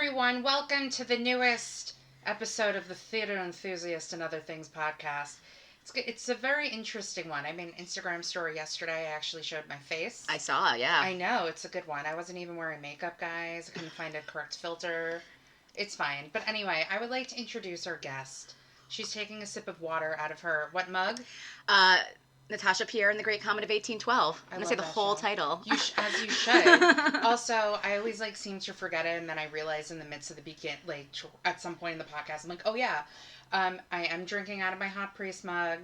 everyone. Welcome to the newest episode of the Theater Enthusiast and Other Things podcast. It's a very interesting one. I made an Instagram story yesterday. I actually showed my face. I saw, yeah. I know, it's a good one. I wasn't even wearing makeup, guys. I couldn't find a correct filter. It's fine. But anyway, I would like to introduce our guest. She's taking a sip of water out of her, what mug? Natasha Pierre in The Great Comet of 1812. I'm going to say the whole title. As you should. Also, I always seem to forget it, and then I realize in the midst of the at some point in the podcast, I'm like, oh yeah, I am drinking out of my Hot Priest mug.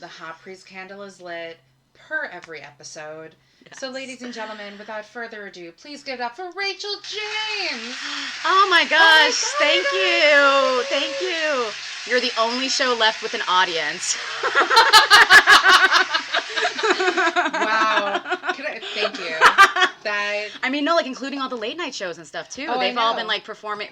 The Hot Priest candle is lit per every episode. Yes. So, ladies and gentlemen, without further ado, please give it up for Rachel James. Oh my gosh, thank you. Thank you. You're the only show left with an audience. Wow. Thank you. I mean, no, including all the late night shows and stuff too. They've all been performing.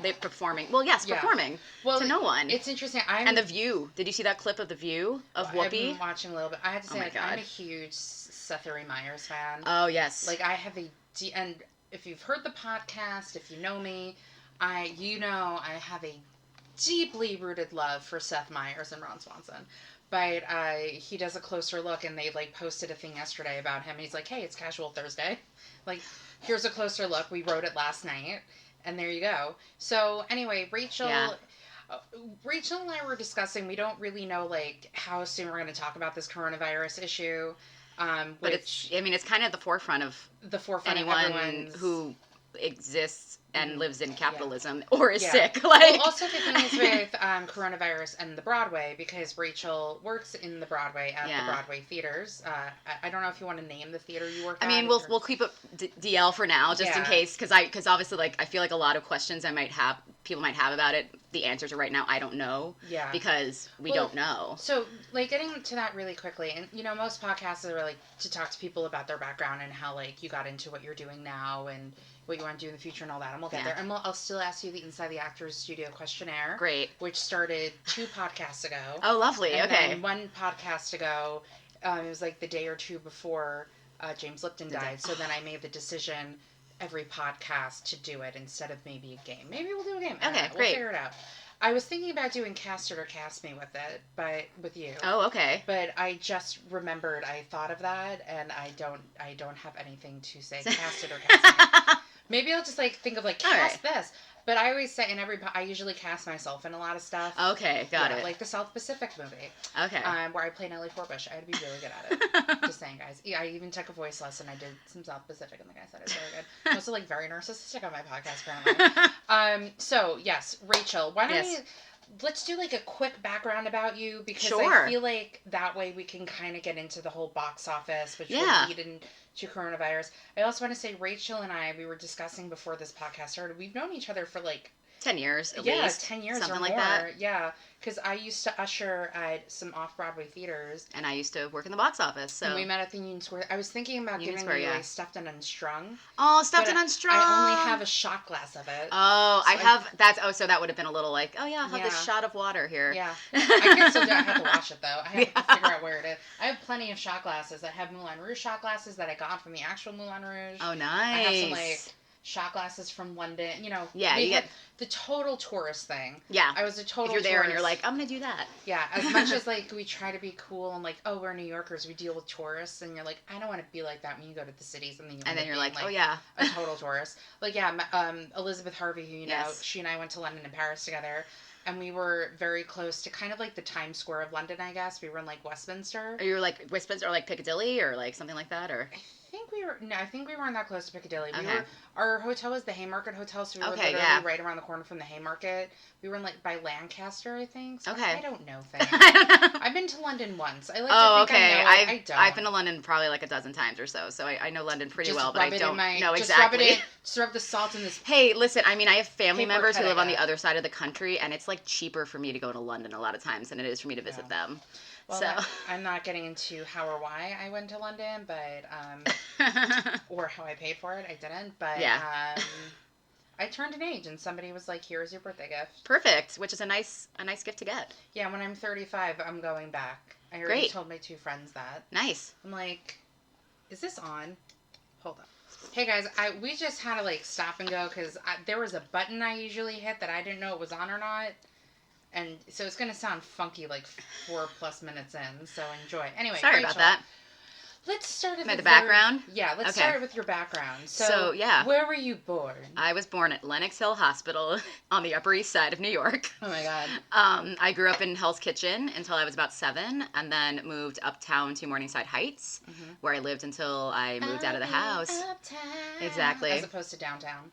Well, yes, performing. Well, to no one. It's interesting. And The View. Did you see that clip of The View of Whoopi? I've been watching a little bit. I have to say, I'm a huge Sethary Myers fan. Oh yes. I have and if you've heard the podcast, if you know me, I have a deeply rooted love for Seth Meyers and Ron Swanson. But he does a closer look, and they posted a thing yesterday about him. He's like, hey, it's Casual Thursday. Here's a closer look. We wrote it last night, and there you go. So anyway, Rachel and I were discussing, we don't really know how soon we're going to talk about this coronavirus issue. But it's kind of the forefront of anyone who exists and lives in capitalism or is sick. Well, also the thing is with coronavirus and the Broadway, because Rachel works in the Broadway at the Broadway theaters. I don't know if you want to name the theater you work at. I mean, we'll keep it DL for now, just in case, because obviously I feel like a lot of questions people might have about it, the answers are right now I don't know. Yeah. Because we don't know. So getting to that really quickly, and most podcasts are to talk to people about their background and how you got into what you're doing now and what you want to do in the future and all that, and we'll get there. And I'll still ask you the Inside the Actors Studio questionnaire. Great. Which started 2 podcasts ago. Oh, lovely. And okay. Then 1 podcast ago, it was the day or 2 before James Lipton died. So then I made the decision every podcast to do it instead of maybe a game. Maybe we'll do a game. Okay, great. We'll figure it out. I was thinking about doing Cast It or Cast Me with it, but with you. Oh, okay. But I just remembered I thought of that, and I don't have anything to say. Cast It or Cast Me. Maybe I'll just think of cast this. But I always say I usually cast myself in a lot of stuff. Okay, got it. Like the South Pacific movie. Okay. Where I play Nellie Forbush. I had to be really good at it. Just saying, guys. Yeah, I even took a voice lesson. I did some South Pacific, and the guy said it was very good. I'm also very narcissistic on my podcast, apparently. So yes, Rachel, why don't let's do a quick background about you, because I feel that way we can kind of get into the whole box office, which will lead into coronavirus. I also want to say Rachel and I, we were discussing before this podcast started, we've known each other for 10 years at least. 10 years something or like more. That. Yeah, because I used to usher at some off-Broadway theaters. And I used to work in the box office, so. And we met at the Union Square. I was thinking about giving you a Stuffed and Unstrung. Oh, Stuffed and Unstrung! I only have a shot glass of it. Oh, so so that would have been a little I'll have this shot of water here. Yeah. I can still do it. I have to wash it, though. I have to figure out where it is. I have plenty of shot glasses. I have Moulin Rouge shot glasses that I got from the actual Moulin Rouge. Oh, nice. I have some, shot glasses from London, you get the total tourist thing. Yeah. I was a total If you're there tourist. and you're I'm going to do that. Yeah, as much as we try to be cool and we're New Yorkers, we deal with tourists, and you're I don't want to be like that when you go to the cities, and then you're oh yeah, a total tourist. Elizabeth Harvey, who she and I went to London and Paris together. And we were very close to kind of the Times Square of London, I guess. We were in Or Westminster. you were Westminster or Piccadilly or something like that, or? I think we weren't that close to Piccadilly. Okay. Our hotel was the Haymarket Hotel, so we were literally right around the corner from the Haymarket. We were in by Lancaster, I think. So I don't know things. I've been to London once. I to think I know. I don't. I've been to London probably a dozen times or so I know London pretty well, but I don't know exactly. Just rub the salt in this. Hey, listen, I have family members who live on the other side of the country, and it's cheaper for me to go to London a lot of times than it is for me to visit them. Well, I'm not getting into how or why I went to London, but or how I paid for it. I didn't, but I turned an age, and somebody was like, "Here's your birthday gift." Perfect, which is a nice gift to get. Yeah, when I'm 35, I'm going back. I already told my 2 friends that. Nice. I'm like, "Is this on?" Hold on. Hey guys, we just had to like stop and go because there was a button I usually hit that I didn't know it was on or not, and so it's gonna sound funky like 4+ minutes in. So enjoy. Anyway, sorry Rachel, about that. Let's start with the background. Let's start with your background. So yeah, where were you born? I was born at Lenox Hill Hospital on the Upper East Side of New York. Oh my God. I grew up in Hell's Kitchen until I was about 7, and then moved uptown to Morningside Heights, where I lived until I moved out of the house. Uptown. Exactly. As opposed to downtown.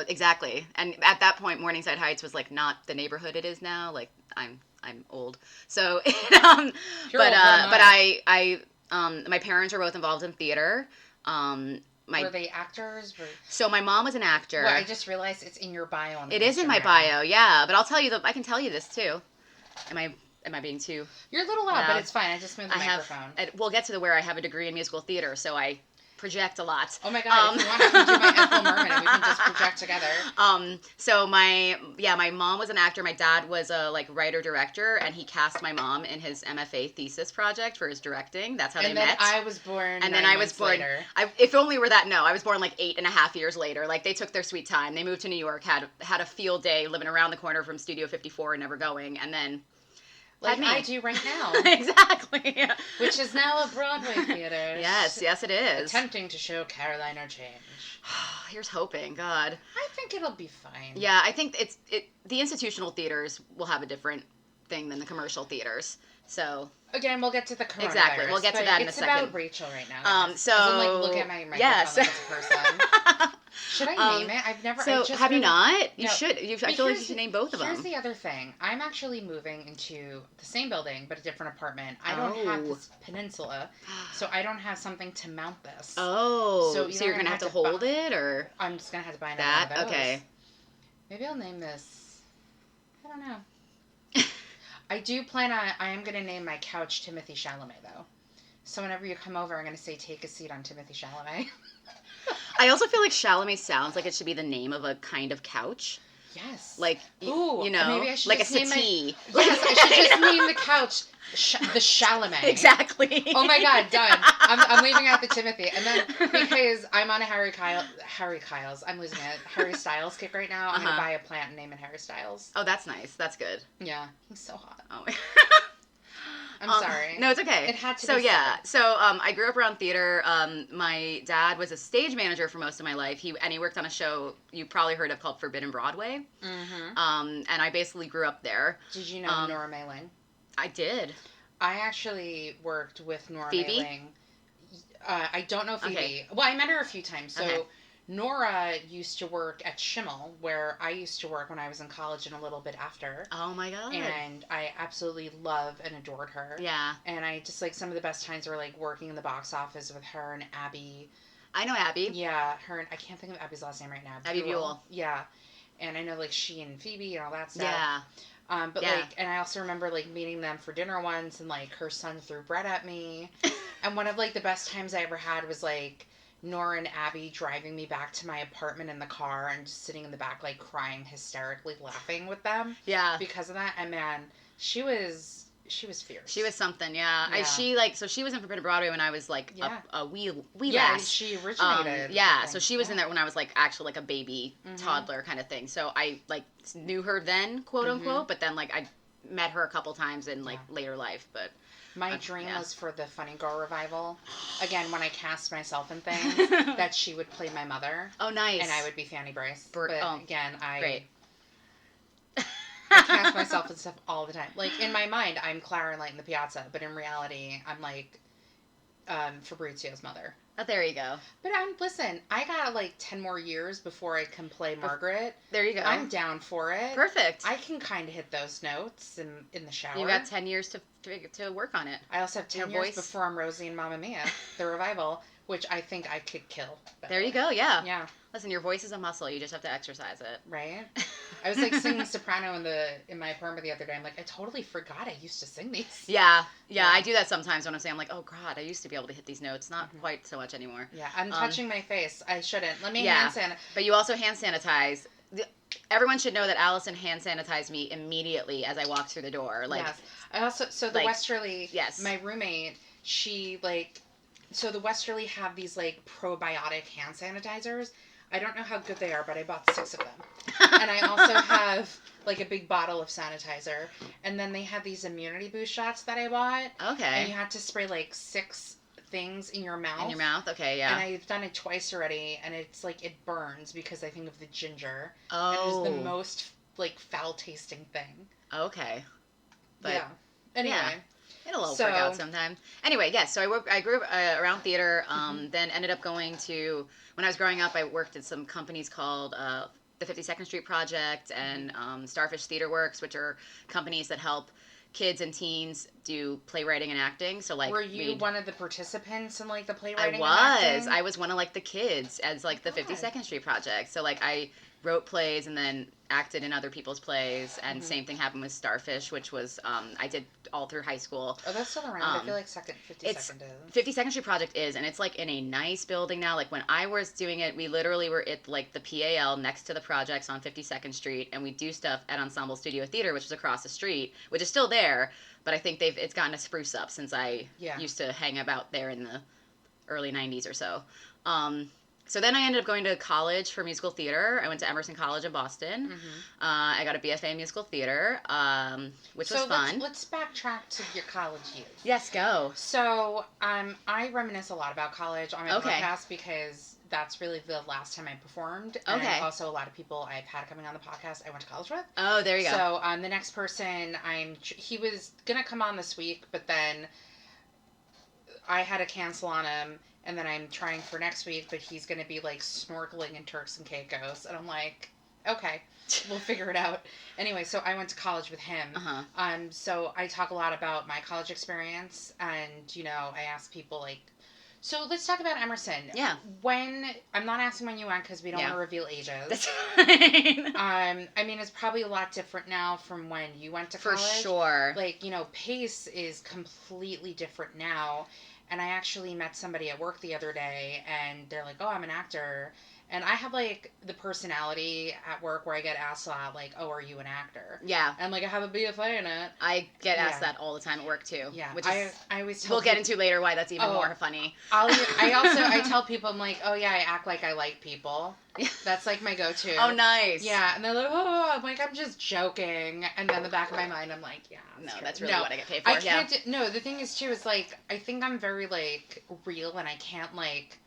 Exactly. And at that point, Morningside Heights was like not the neighborhood it is now. Like I'm old. So, my parents were both involved in theater. Were they actors? So my mom was an actor. Well, I just realized it's in your bio. On the It is in my bio, yeah. But I'll tell you I can tell you this too. Am I being too? You're a little loud, but it's fine. I just moved the microphone. We'll get to where I have a degree in musical theater, so I project a lot. Oh my God! If you want, I can do my Ethel Merman, and we can just project together. So my mom was an actor. My dad was a writer director, and he cast my mom in his MFA thesis project for his directing. That's how they met. And then I was born. And then I was born. Later. If only were that. No, I was born 8.5 years later. Like they took their sweet time. They moved to New York, had a field day living around the corner from Studio 54 and never going, and then. Like I do right now. Exactly. Which is now a Broadway theater. Yes, it is. Attempting to show Caroline or Change. Here's hoping, God. I think it'll be fine. Yeah, I think the institutional theaters will have a different thing than the commercial theaters. So again, we'll get to the coronavirus. Exactly, we'll get to that in a second. It's about Rachel right now. So I'm look at my microphone like it's a person. Should I name it? I've never. So have you not? You no, should. I feel like you should name both of them. Here's the other thing. I'm actually moving into the same building but a different apartment. I don't have this peninsula, so I don't have something to mount this. Oh, so you're gonna have to hold it, or I'm just gonna have to buy another one of those. Okay. Maybe I'll name this. I don't know. I do plan on. I am gonna name my couch Timothy Chalamet though. So whenever you come over, I'm gonna say take a seat on Timothy Chalamet. I also feel like Chalamet sounds like it should be the name of a kind of couch. Yes. Like, ooh, you know, maybe I should like just a settee. Yes, I should just name the couch the Chalamet. Exactly. Oh my God, done. I'm leaving out the Timothy, and then because I'm on a Harry Styles kick right now, I'm gonna buy a plant and name it Harry Styles. Oh, that's nice. That's good. Yeah, he's so hot. Oh. I'm sorry. No, it's okay. It had to so be yeah. said. So I grew up around theater. My dad was a stage manager for most of my life. He worked on a show you probably heard of called Forbidden Broadway. Mm-hmm. And I basically grew up there. Did you know Nora Mayling? I did. I actually worked with Nora Phoebe? Mayling. I don't know Phoebe. Okay. Well, I met her a few times. So okay. Nora used to work at Schimmel, where I used to work when I was in college and a little bit after. Oh my God. And I absolutely love and adored her. Yeah. And I just some of the best times were working in the box office with her and Abby. I know Abby. Yeah, her and I can't think of Abby's last name right now. Abby Buell. Yeah. And I know she and Phoebe and all that stuff. Yeah. But and I also remember meeting them for dinner once, and her son threw bread at me. And one of the best times I ever had was Nora and Abby driving me back to my apartment in the car and just sitting in the back crying hysterically laughing with them. Yeah. Because of that. And man, she was fierce. She was something, yeah. So she was in Forbidden Broadway when I was a wee lass. She originated. So she was in there when I was actually a baby toddler kind of thing. So I knew her then, quote unquote, but then I met her a couple times in later life, but my dream was for the Funny Girl revival. Again, when I cast myself in things, that she would play my mother. Oh, nice. And I would be Fanny Bryce. Again, great. I cast myself and stuff all the time. In my mind, I'm Clara in Light in the Piazza, but in reality, I'm Fabrizio's mother. Oh, there you go. But listen, I got 10 more years before I can play Margaret. There you go. I'm down for it. Perfect. I can kind of hit those notes in the shower. You got 10 years to work on it. I also have 10 years before I'm Rosie and Mamma Mia, the revival, which I think I could kill. There you go, yeah. Yeah. Listen, your voice is a muscle. You just have to exercise it. Right? I was singing soprano in my apartment the other day. I'm I totally forgot I used to sing these. Yeah. I do that sometimes when I'm saying oh God, I used to be able to hit these notes. Not quite so much anymore. Yeah, I'm touching my face. I shouldn't. Let me hand sanitize. But you also hand sanitize. Everyone should know that Allison hand sanitized me immediately as I walked through the door. Yes. I also, the Westerly, yes. my roommate, she So the Westerly have these, like, probiotic hand sanitizers. I don't know how good they are, but I bought 6 of them. And I also have, like, a big bottle of sanitizer. And then they have these immunity boost shots that I bought. Okay. And you have to spray, like, 6 things in your mouth. In your mouth? Okay, yeah. And I've done it twice already, and it's, like, it burns because I think of the ginger. Oh. And it was the most, like, foul-tasting thing. Okay. But, yeah. Anyway. Yeah. It'll all work out sometime. Anyway, yes, so I grew up around theater, then ended up going to, when I was growing up, I worked at some companies called the 52nd Street Project and Starfish Theater Works, which are companies that help kids and teens do playwriting and acting. So, like, were you one of the participants in, like, the I playwriting was. and acting? I was one of, like, the kids as, like, the 52nd Street Project. So, like, I wrote plays and then acted in other people's plays, and same thing happened with Starfish, which was I did all through high school. Oh, that's still around. I feel like 52nd is. 52nd Street Project is, and it's like in a nice building now. Like when I was doing it, we literally were at like the PAL next to the projects on 52nd Street, and we do stuff at Ensemble Studio Theater, which is across the street, which is still there, but I think it's gotten a spruce up since I used to hang about there in the early 90s or so. So then I ended up going to college for musical theater. I went to Emerson College in Boston. I got a BFA in musical theater, which was fun. Let's backtrack to your college years. Yes, go. So I reminisce a lot about college on my podcast because that's really the last time I performed. And also a lot of people I've had coming on the podcast I went to college with. Oh, there you go. So the next person, he was going to come on this week, but then I had to cancel on him. And then I'm trying for next week, but he's going to be, like, snorkeling in Turks and Caicos. And I'm like, okay, we'll figure it out. Anyway, so I went to college with him. So I talk a lot about my college experience. And, you know, I ask people, like, so let's talk about Emerson. Yeah. I'm not asking when you went because we don't want to reveal ages. That's fine. I mean, it's probably a lot different now from when you went to college. For sure. Like, you know, pace is completely different now. And I actually met somebody at work the other day, and they're like, oh, I'm an actor. And I have, like, the personality at work where I get asked a lot, like, oh, are you an actor? Yeah. And, like, I have a BFA in it. I get asked that all the time at work, too. Yeah. Which is, I always tell we'll get into later why that's even more funny. I tell people, I'm like, oh, yeah, I act like I like people. That's, like, my go-to. Oh, nice. Yeah. And they're like, oh, I'm like, I'm just joking. And then in the back of my mind, I'm like, yeah. That's really what I get paid for. I can't no, the thing is, too, is, like, I think I'm very, like, real, and I can't, like,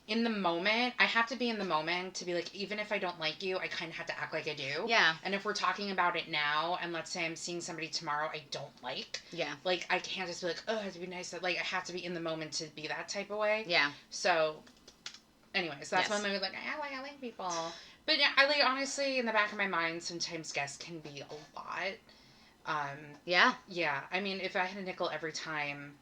in the moment, I have to be in the moment to be like, even if I don't like you, I kind of have to act like I do. Yeah. And if we're talking about it now, and let's say I'm seeing somebody tomorrow I don't like. Yeah. Like, I can't just be like, oh, it'd be nice. Like, I have to be in the moment to be that type of way. Yeah. So, anyways, that's when I'm like, I like people. But I like, honestly, in the back of my mind, sometimes guests can be a lot. Yeah. Yeah. I mean, if I had a nickel every time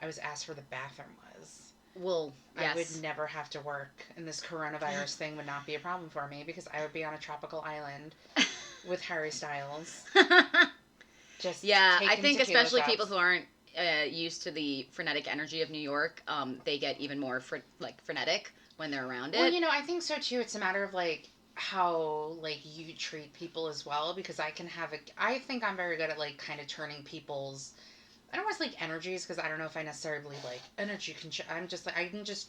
I was asked where the bathroom was. Well, yes. I would never have to work, and this coronavirus thing would not be a problem for me because I would be on a tropical island with Harry Styles. Just I think especially shots. people who aren't used to the frenetic energy of New York, they get even more frenetic when they're around it. Well, you know, I think so too. It's a matter of like how like you treat people as well, because I think I'm very good at like kind of turning people's. I don't want to like energies because I don't know if I necessarily believe like energy can. I'm just like I can just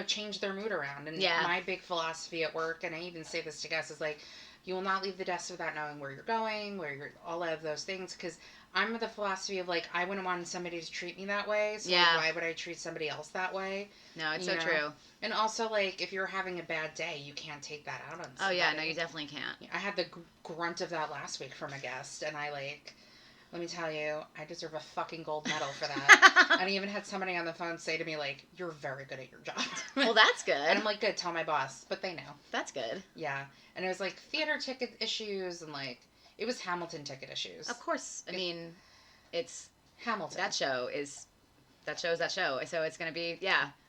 change their mood around. And my big philosophy at work, and I even say this to guests, is like you will not leave the desk without knowing where you're going, all of those things. Because I'm of the philosophy of like I wouldn't want somebody to treat me that way. So like, why would I treat somebody else that way? No, it's so true. And also like if you're having a bad day, you can't take that out on somebody. Oh yeah, no, you definitely can't. I had the grunt of that last week from a guest, and I like. Let me tell you, I deserve a fucking gold medal for that. And I even had somebody on the phone say to me, like, you're very good at your job. Well, that's good. And I'm like, good, tell my boss. But they know. That's good. Yeah. And it was like theater ticket issues and like, it was Hamilton ticket issues. Of course. I mean, it's... Hamilton. That show. So it's going to be,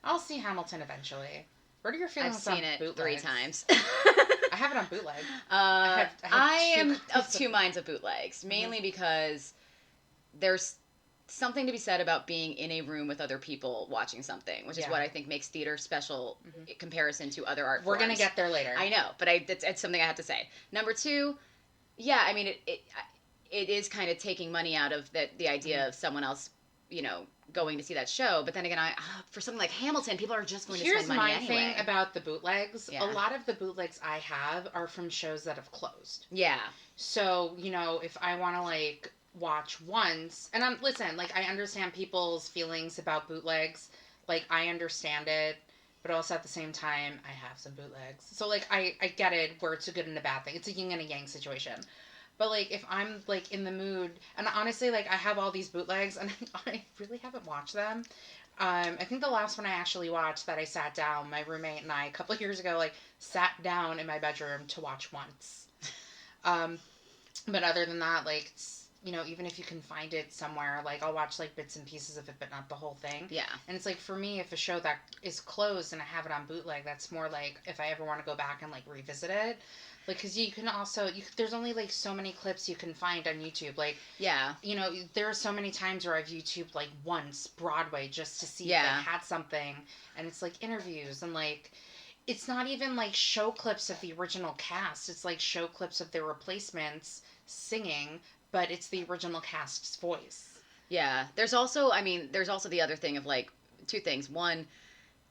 I'll see Hamilton eventually. What are your feelings on bootlegs? I've seen it 3 times. I have it on bootleg. I am of 2 minds of bootlegs, mainly because there's something to be said about being in a room with other people watching something, which is what I think makes theater special in comparison to other art forms. We're going to get there later. I know, but it's something I have to say. Number 2, I mean, it is kind of taking money out of the idea of someone else, going to see that show. But then again, for something like Hamilton, people are just going to Here's spend money anyway. Here's my thing about the bootlegs. Yeah. A lot of the bootlegs I have are from shows that have closed. Yeah. So, you know, if I want to, like, watch once, and listen, like, I understand people's feelings about bootlegs. Like, I understand it, but also at the same time, I have some bootlegs. So, like, I get it where it's a good and a bad thing. It's a yin and a yang situation. But, like, if I'm, like, in the mood, and honestly, like, I have all these bootlegs, and I really haven't watched them. I think the last one I actually watched that I sat down, my roommate and I, a couple of years ago, like, sat down in my bedroom to watch once. But other than that, like, it's, you know, even if you can find it somewhere, like, I'll watch, like, bits and pieces of it, but not the whole thing. Yeah. And it's, like, for me, if a show that is closed and I have it on bootleg, that's more, like, if I ever want to go back and, like, revisit it. Like, because you can also, there's only, like, so many clips you can find on YouTube. Like, yeah. You know, there are so many times where I've YouTubed, like, once Broadway just to see if Yeah. they had something. And it's, like, interviews and, like, it's not even, like, show clips of the original cast. It's, like, show clips of their replacements singing, but it's the original cast's voice. Yeah. There's also the other thing of, like, two things. One,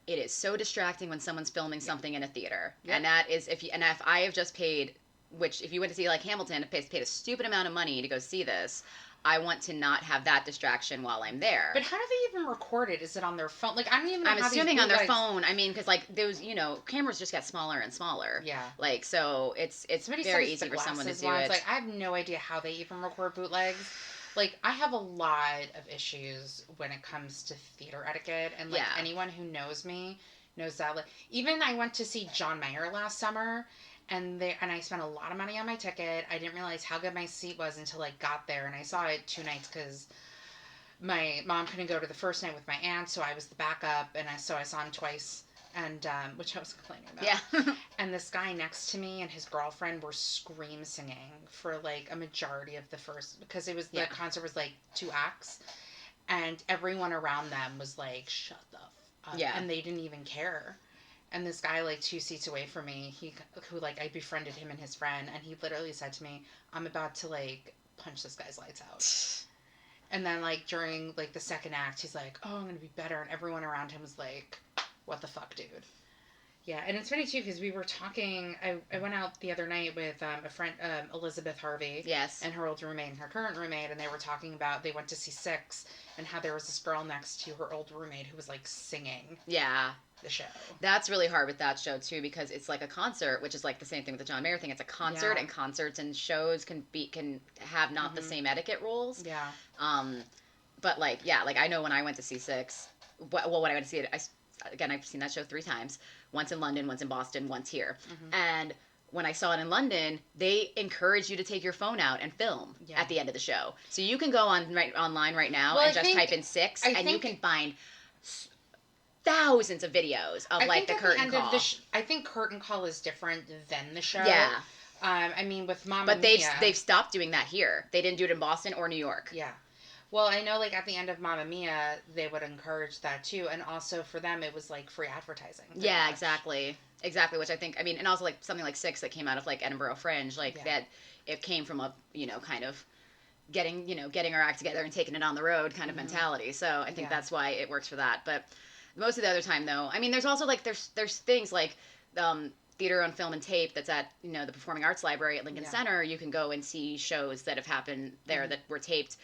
it is so distracting when someone's filming something in a theater. Yep. And that is, if I have just paid, which if you went to see, like, Hamilton, paid a stupid amount of money to go see this, I want to not have that distraction while I'm there. But how do they even record it? Is it on their phone? Like, I don't even know. I'm assuming on their phone. I mean, because, like, those, you know, cameras just get smaller and smaller. Yeah. Like, so it's very easy for someone to do it. Like, I have no idea how they even record bootlegs. Like, I have a lot of issues when it comes to theater etiquette, and, like, anyone who knows me knows that. Like, even I went to see John Mayer last summer, and I spent a lot of money on my ticket. I didn't realize how good my seat was until I got there, and I saw it 2 nights because my mom couldn't go to the first night with my aunt, so I was the backup, and so I saw him twice. And, which I was complaining about. Yeah. And this guy next to me and his girlfriend were scream singing for, like, a majority of the first, because it was, the concert was, like, 2 acts. And everyone around them was like, shut the f up. Yeah. And they didn't even care. And this guy, like, 2 seats away from me, who, like, I befriended him and his friend, and he literally said to me, I'm about to, like, punch this guy's lights out. And then, like, during, like, the second act, he's like, oh, I'm going to be better. And everyone around him was like, what the fuck, dude? Yeah, and it's funny, too, because we were talking, I went out the other night with a friend, Elizabeth Harvey. Yes. And her old roommate and her current roommate, and they were talking about, they went to see Six, and how there was this girl next to her old roommate who was, like, singing. Yeah. The show. That's really hard with that show, too, because it's like a concert, which is like the same thing with the John Mayer thing. It's a concert, and concerts and shows can have not the same etiquette rules. Yeah. But, like, yeah, like, I know when I went to see Six, well, when I went to see it, again, I've seen that show 3 times. Once in London, once in Boston, once here. Mm-hmm. And when I saw it in London, they encourage you to take your phone out and film at the end of the show. So you can go online right now and just type in Six, and you can find thousands of videos of, like, the curtain call. I think curtain call is different than the show. Yeah. I mean, with Mamma Mia. But they've stopped doing that here. They didn't do it in Boston or New York. Yeah. Well, I know, like, at the end of Mamma Mia, they would encourage that, too. And also, for them, it was, like, free advertising. Yeah, exactly. Exactly, which I think, I mean, and also, like, something like Six that came out of, like, Edinburgh Fringe, like, that it came from a, you know, kind of getting our act together and taking it on the road kind of mentality. So I think that's why it works for that. But most of the other time, though, I mean, there's also, like, there's things like theater on film and tape that's at, you know, the Performing Arts Library at Lincoln Center. You can go and see shows that have happened there that were taped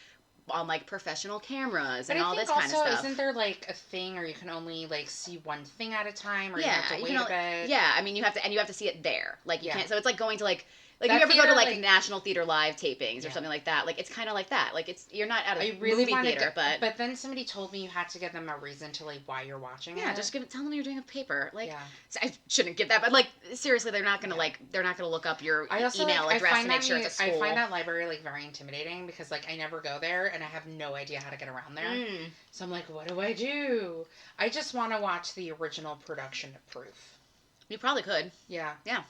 on, like, professional cameras and all this kind of stuff. Also, isn't there, like, a thing, or you can only, like, see one thing at a time, or you have to wait a bit? Yeah, I mean, you have to see it there. Like, you can't, so it's like going to, like you ever go to, like, National Theater Live tapings or something like that. Like, it's kind of like that. Like, you're not at a movie theater, but... But then somebody told me you had to give them a reason to, like, why you're watching it. Yeah, just tell them you're doing a paper. Like, so I shouldn't give that, but, like, seriously, they're not going to, like, they're not going to look up your email address to make sure it's a school. I find that library, like, very intimidating because, like, I never go there, and I have no idea how to get around there. So I'm like, what do I do? I just want to watch the original production of Proof. You probably could. Yeah. Yeah.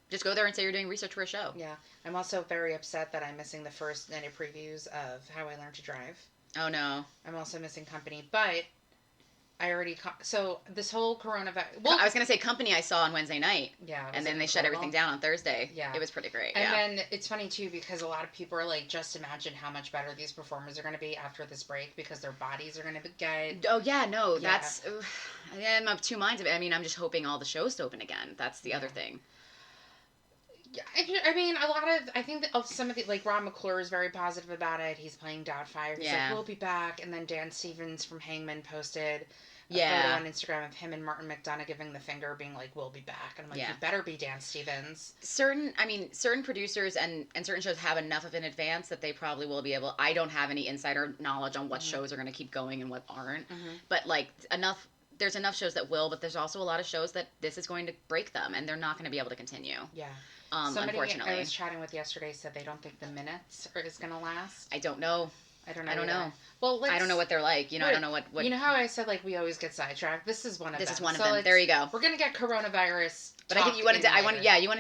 Just go there and say you're doing research for a show. Yeah. I'm also very upset that I'm missing the first night of previews of How I Learned to Drive. Oh, no. I'm also missing company, but I already so this whole coronavirus. Well, I was gonna say Company I saw on Wednesday night. Yeah. And then they shut everything down on Thursday. Yeah. It was pretty great. And yeah. then it's funny too because a lot of people are like, just imagine how much better these performers are going to be after this break because their bodies are going to get. Oh yeah, no, that's. I'm of two minds of it. I mean, I'm just hoping all the shows to open again. That's the other thing. Yeah, I mean, I think that some of the, like, Ron McClure is very positive about it. He's playing Doubtfire. He's like, we'll be back. And then Dan Stevens from Hangman posted a photo on Instagram of him and Martin McDonough giving the finger, being like, we'll be back. And I'm like, you better be Dan Stevens. Certain producers and certain shows have enough of an advance that they probably will be able. I don't have any insider knowledge on what shows are going to keep going and what aren't. But, like, there's enough shows that will, but there's also a lot of shows that this is going to break them, and they're not going to be able to continue. Yeah. Somebody I was chatting with yesterday said they don't think the minutes is going to last. I don't know. I don't know. Well, I don't know what they're like. You know, I don't know what. You know how I said, like, we always get sidetracked? This is one of them. This is one of them. There you go. We're going to get coronavirus. But I think you wanted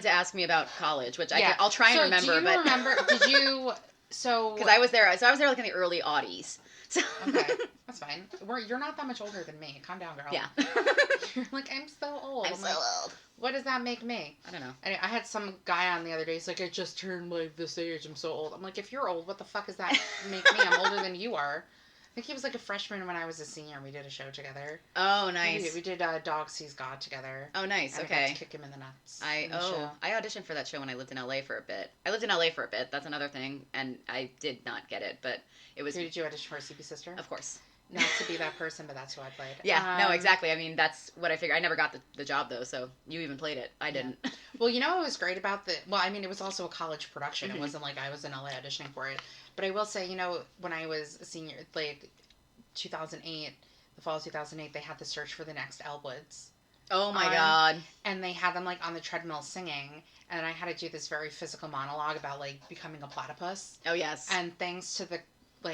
to ask me about college, which I'll try and remember. Do you remember? Did you? So. Because I was there. So I was there like in the early aughties. So. Okay, that's fine. You're not that much older than me. Calm down, girl. Yeah. You're like, I'm so old. I'm so old. What does that make me? I don't know. Anyway, I had some guy on the other day. He's like, I just turned like this age. I'm so old. I'm like, if you're old, what the fuck does that make me? I'm older than you are. I think he was like a freshman when I was a senior. We did a show together. Oh, nice. We did Dog Sees God together. Oh, nice. And okay. I got to kick him in the nuts. I auditioned for that show when I lived in LA for a bit. That's another thing, and I did not get it, but it was. Who did you audition for? CP Sister? Of course. Not to be that person, but that's who I played. Yeah, no, exactly. I mean, that's what I figured. I never got the job, though, so you even played it. I didn't. Well, you know what was great about it was also a college production. It wasn't like I was in LA auditioning for it. But I will say, when I was a senior, like 2008, the fall of 2008, they had the Search for the Next Elwoods. Oh, my God. And they had them, like, on the treadmill singing. And I had to do this very physical monologue about, like, becoming a platypus. Oh, yes. And thanks to the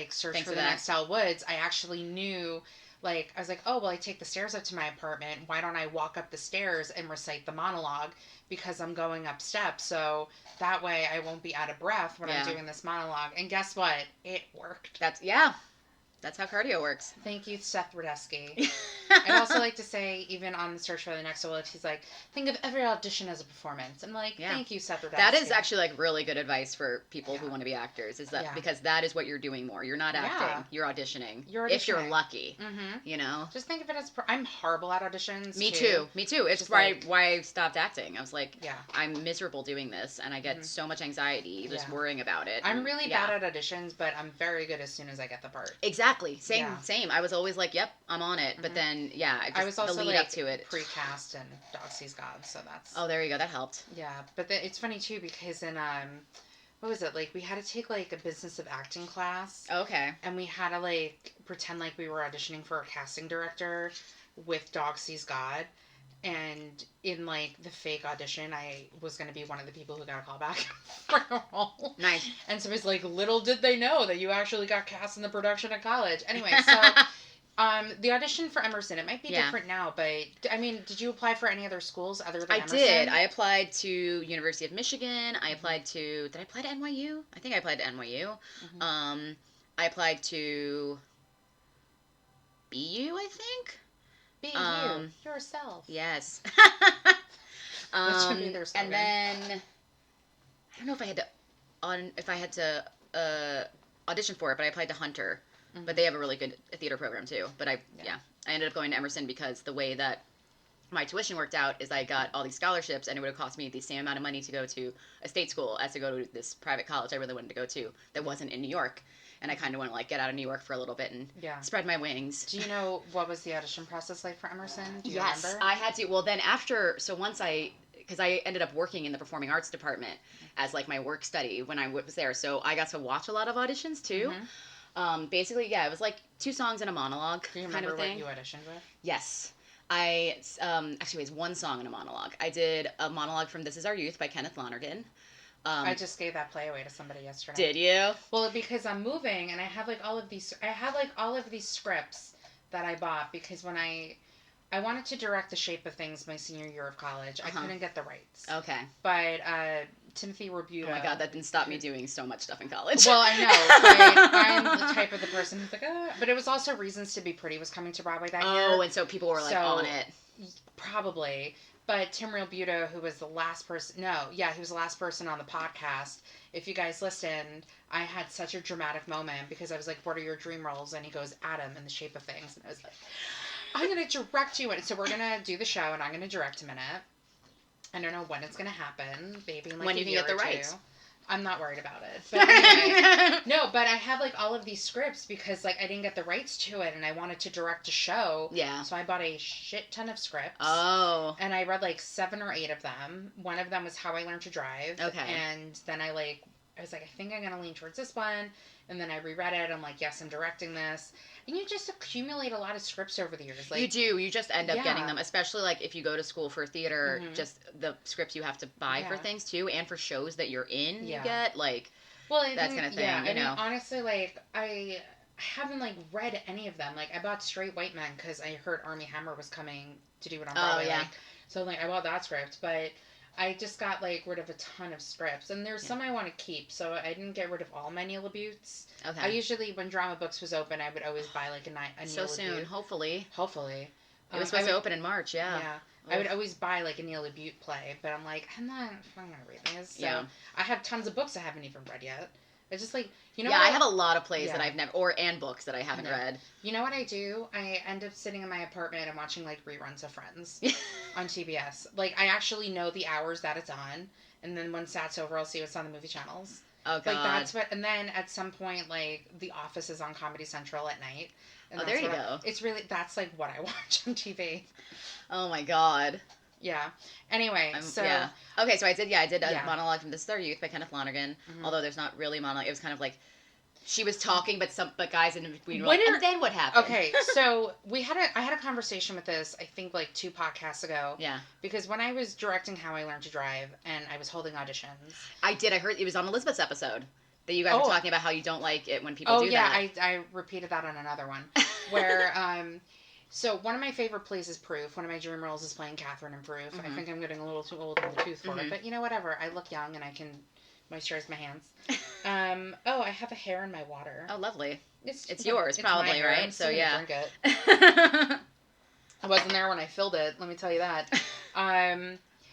Search for the Next Elwoods, I actually knew, like, I was like, oh, well, I take the stairs up to my apartment. Why don't I walk up the stairs and recite the monologue? Because I'm going up steps. So that way I won't be out of breath when I'm doing this monologue. And guess what? It worked. That's how cardio works. Thank you, Seth Rudetsky. I'd also like to say, even on the Search for the Next Elwoods, he's like, think of every audition as a performance. I'm like, thank you, Seth Rudetsky. That is actually, like, really good advice for people who want to be actors, is that because that is what you're doing more. You're not acting. You're auditioning. If you're lucky. Mm-hmm. Just think of it as... I'm horrible at auditions, Me too. It's why I stopped acting. I was like, I'm miserable doing this, and I get so much anxiety just worrying about it. I'm really bad at auditions, but I'm very good as soon as I get the part. Exactly. Same. I was always like, yep, I'm on it. But then, I was also the lead up to it. Pre-cast and Dog Sees God, so that's... Oh, there you go. That helped. Yeah, but it's funny, too, because in, what was it? Like, we had to take, like, a business of acting class. Okay. And we had to, like, pretend like we were auditioning for a casting director with Dog Sees God. And in, like, the fake audition, I was going to be one of the people who got a call back for a role. Nice. And so it's like, little did they know that you actually got cast in the production at college. Anyway, so the audition for Emerson, it might be different now, but, I mean, did you apply for any other schools other than Emerson? I did. I applied to University of Michigan. I applied to, did I apply to NYU? I think I applied to NYU. I applied to BU, I think. Be you, yourself. Yes. That should be their And slogan. then I don't know if I had to audition for it, but I applied to Hunter. But they have a really good theater program too. But I ended up going to Emerson because the way that my tuition worked out is I got all these scholarships, and it would have cost me the same amount of money to go to a state school as to go to this private college I really wanted to go to that wasn't in New York. And I kind of want to, like, get out of New York for a little bit and spread my wings. Do you know what was the audition process like for Emerson? Do you remember? I had to. Well, then because I ended up working in the performing arts department as, like, my work study when I was there. So I got to watch a lot of auditions, too. Basically, it was, like, 2 songs and a monologue Do you kind of remember thing. what you auditioned with? Yes. Actually, it was 1 song and a monologue. I did a monologue from This Is Our Youth by Kenneth Lonergan. I just gave that play away to somebody yesterday. Did you? Well, because I'm moving and I have all of these scripts that I bought because when I wanted to direct The Shape of Things my senior year of college, I couldn't get the rights. Okay. But Timothy Rebuto. Oh my god, that didn't stop me doing so much stuff in college. Well, I know. I'm the type of the person who's like, but it was also Reasons to Be Pretty was coming to Broadway that year. Oh, and so people were like on it. Probably. But Tim Rebuto, who was the last person, he was the last person on the podcast. If you guys listened, I had such a dramatic moment because I was like, what are your dream roles? And he goes, Adam in the Shape of Things. And I was like, I'm going to direct you. So we're going to do the show and I'm going to direct him in it. I don't know when it's going to happen. Maybe in like when a you can year get the or rights. two. I'm not worried about it. But anyway, no, but I have like all of these scripts because like I didn't get the rights to it and I wanted to direct a show. Yeah. So I bought a shit ton of scripts. Oh. And I read like 7 or 8 of them. One of them was How I Learned to Drive. Okay. And then I was like, I think I'm going to lean towards this one. And then I reread it. I'm like, yes, I'm directing this. And you just accumulate a lot of scripts over the years. Like, you do. You just end up getting them, especially like if you go to school for theater, just the scripts you have to buy for things too, and for shows that you're in, you get like that kind of thing. Yeah, you know, honestly, like I haven't like read any of them. Like I bought Straight White Men because I heard Armie Hammer was coming to do it on Broadway. Oh yeah. Like, so like I bought that script, but I just got like rid of a ton of scripts, and there's some I want to keep. So I didn't get rid of all my Neil LaButes. Okay. I usually, when Drama Books was open, I would always buy like a Neil so soon, LaBute. hopefully. It was supposed to open in March. Yeah. I would always buy like a Neil LaBute play, but I'm like, I'm gonna read these. So I have tons of books I haven't even read yet. It's just like, you know. Yeah, I have a lot of plays that I've never, and books that I haven't read. You know what I do? I end up sitting in my apartment and watching like reruns of Friends on TBS. Like I actually know the hours that it's on, and then when that's over, I'll see what's on the movie channels. Oh god. Like that's what, and then at some point, like The Office is on Comedy Central at night. And there you go. It's really, that's like what I watch on TV. Oh my god. Yeah. Anyway, Okay, so I did a monologue from This Is Our Youth by Kenneth Lonergan. Mm-hmm. Although there's not really a monologue. It was kind of like she was talking, but guys in between were like, and then what happened? Okay, so I had a conversation with this, I think like 2 podcasts ago. Yeah. Because when I was directing How I Learned to Drive and I was holding auditions. I heard it was on Elizabeth's episode that you guys were talking about how you don't like it when people do that. Oh yeah, I repeated that on another one. Where so one of my favorite plays is Proof. One of my dream roles is playing Catherine in Proof. Mm-hmm. I think I'm getting a little too old in the tooth for it, but you know, whatever. I look young and I can moisturize my hands. I have a hair in my water. Oh, lovely. It's yours, probably, right? I'm so yeah. Drink it. I wasn't there when I filled it. Let me tell you that.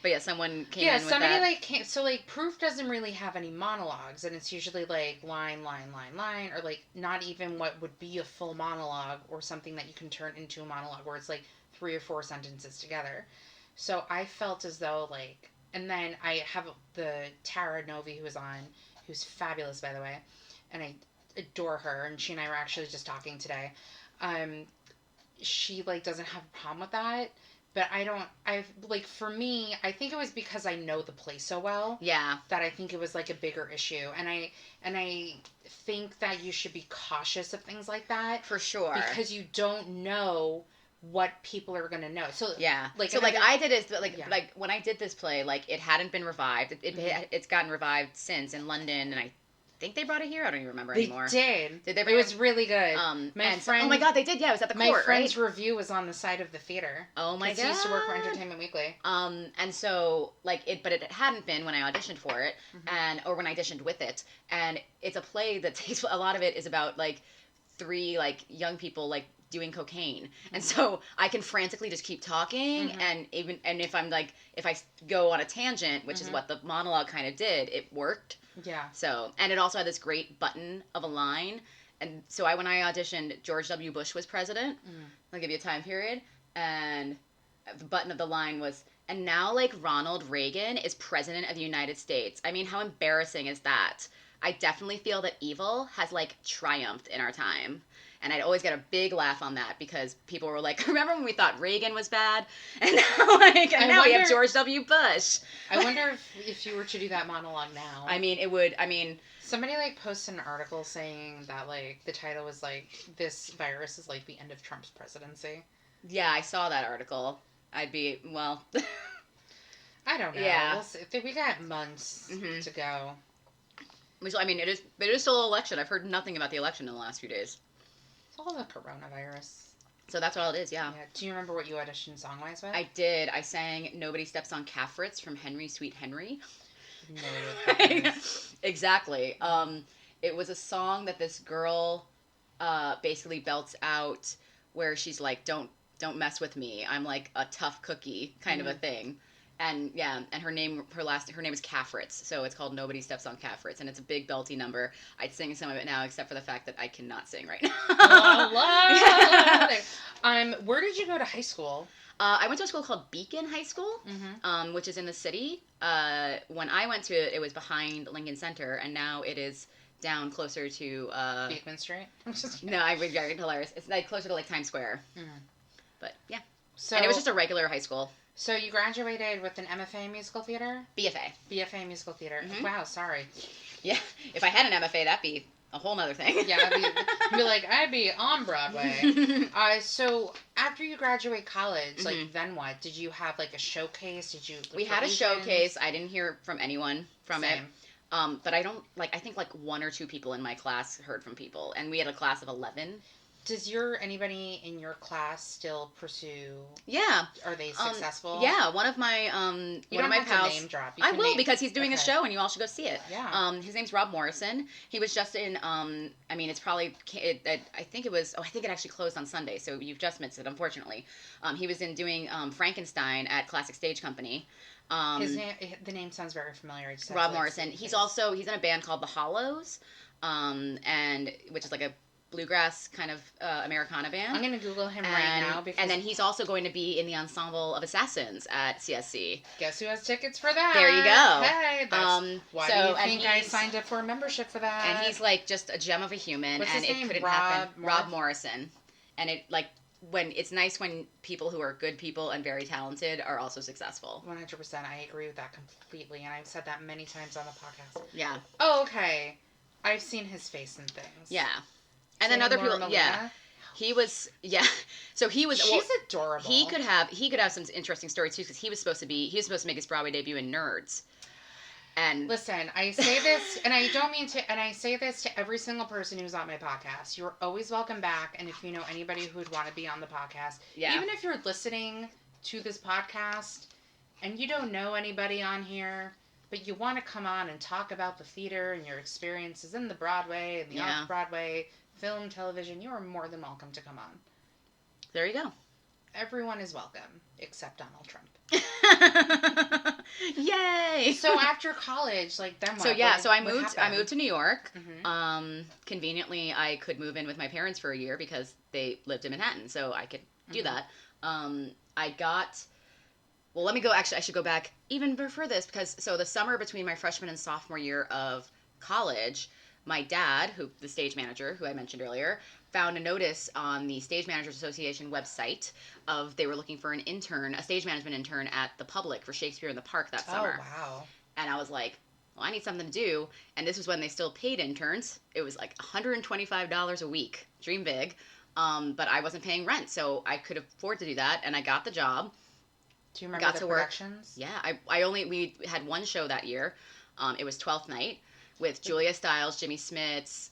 But yeah, someone came in with that. Yeah, somebody came. So Proof doesn't really have any monologues, and it's usually like line, or like not even what would be a full monologue or something that you can turn into a monologue, where it's like 3 or 4 sentences together. So I felt as though like, and then I have the Tara Novi who was on, who's fabulous by the way, and I adore her, and she and I were actually just talking today. She like doesn't have a problem with that. But for me, I think it was because I know the play so well. Yeah. That I think it was like a bigger issue. And I think that you should be cautious of things like that. For sure. Because you don't know what people are going to know. So yeah. I did it, like when I did this play, like it hadn't been revived. It's gotten revived since in London, and I think they brought it here. I don't even remember anymore. They did. Did they? It was really good. Oh my god, they did. Yeah, it was at the court, My friend's review was on the side of the theater. Oh my god. He used to work for Entertainment Weekly. And so but it hadn't been when I auditioned for it, or when I auditioned with it. And it's a play that takes, a lot of it is about like 3 like young people like doing cocaine, and so I can frantically just keep talking, and if I go on a tangent, which is what the monologue kind of did, it worked. Yeah. So, and it also had this great button of a line, and so when I auditioned, George W. Bush was president. I'll give you a time period, and the button of the line was, and now like Ronald Reagan is president of the United States. I mean, how embarrassing is that? I definitely feel that evil has like triumphed in our time. And I'd always get a big laugh on that because people were like, remember when we thought Reagan was bad? And now we have George W. Bush. I wonder if you were to do that monologue now. Somebody like posted an article saying that like the title was like, this virus is like the end of Trump's presidency. Yeah, I saw that article. I'd be, well. I don't know. Yeah. We'll see. We got months to go. It is still an election. I've heard nothing about the election in the last few days. It's all the coronavirus. So that's all it is, yeah. Do you remember what you auditioned song-wise with? I did. I sang Nobody Steps on Calf Fritz from Henry Sweet Henry. No idea what that is. Exactly. It was a song that this girl basically belts out where she's like, don't mess with me. I'm like a tough cookie kind of a thing. And yeah, and her name is Calf Fritz, so it's called Nobody Steps on Calf Fritz, and it's a big belty number. I'd sing some of it now, except for the fact that I cannot sing right now. Where did you go to high school? I went to a school called Beacon High School, which is in the city. When I went to it, it was behind Lincoln Center, and now it is down closer to Beekman Street. No, I would get hilarious. It's like closer to like Times Square. But yeah, so and it was just a regular high school. So you graduated with an MFA in musical theater? BFA. BFA in musical theater. Wow, sorry. Yeah, if I had an MFA, that'd be a whole nother thing. Yeah, I'd be on Broadway. So after you graduate college, like then what? Did you have like a showcase? We had a showcase. I didn't hear from anyone from Same. it. But I think like one or two people in my class heard from people, and we had a class of 11. Does anybody in your class still pursue? Yeah. Are they successful? Yeah, one of my you don't have pals. To name drop. I will because he's doing a show and you all should go see it. Yeah. His name's Rob Morrison. He was just in. I mean, it's probably. I think it was. Oh, I think it actually closed on Sunday, so you've just missed it, unfortunately. He was in doing Frankenstein at Classic Stage Company. The name sounds very familiar. Rob Morrison. He's in a band called The Hollows, and which is like a bluegrass kind of Americana band. I'm going to Google him right now. And then he's also going to be in the ensemble of Assassins at CSC. Guess who has tickets for that? There you go. Hey, why do you think I signed up for a membership for that? And he's like just a gem of a human. What's and his name? It couldn't happen. Rob Morrison. And it's nice when people who are good people and very talented are also successful. 100%. I agree with that completely. And I've said that many times on the podcast. Yeah. Oh, okay. I've seen his face and things. Yeah. And then other people, yeah. He was, yeah. So he was. She's adorable. He could have some interesting stories too, because he was supposed to make his Broadway debut in Nerds. And listen, I say this, and I don't mean to, and I say this to every single person who's on my podcast. You're always welcome back, and if you know anybody who would want to be on the podcast, even if you're listening to this podcast and you don't know anybody on here, but you want to come on and talk about the theater and your experiences in the Broadway and the off-Broadway, film, television, you are more than welcome to come on. There you go. Everyone is welcome, except Donald Trump. Yay! So after college, then what? So I moved to New York. Conveniently, I could move in with my parents for a year because they lived in Manhattan, so I could do that. Let me go. Actually, I should go back even before this because the summer between my freshman and sophomore year of college, my dad, the stage manager, who I mentioned earlier, found a notice on the Stage Managers Association website they were looking for an intern, a stage management intern at the Public for Shakespeare in the Park that summer. Oh, wow. And I was like, well, I need something to do. And this was when they still paid interns. It was like $125 a week. Dream big. But I wasn't paying rent, so I could afford to do that. And I got the job. Do you remember the productions? Yeah. We had one show that year. It was 12th Night with Julia Stiles, Jimmy Smits,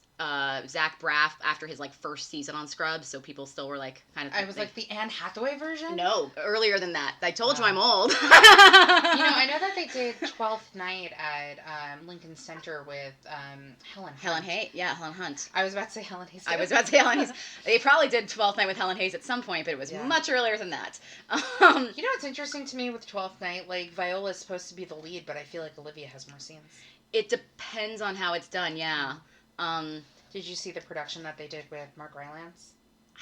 Zach Braff after his first season on Scrubs, so people still were kind of. I was the Anne Hathaway version. No, earlier than that. I told you I'm old. I know that they did 12th Night at Lincoln Center with Helen Hunt. Helen Hayes, yeah, Helen Hunt. I was about to say Helen Hayes. I was about to say Helen Hayes. They probably did 12th Night with Helen Hayes at some point, but it was much earlier than that. What's interesting to me with 12th Night? Viola's supposed to be the lead, but I feel like Olivia has more scenes. It depends on how it's done, yeah. Did you see the production that they did with Mark Rylance?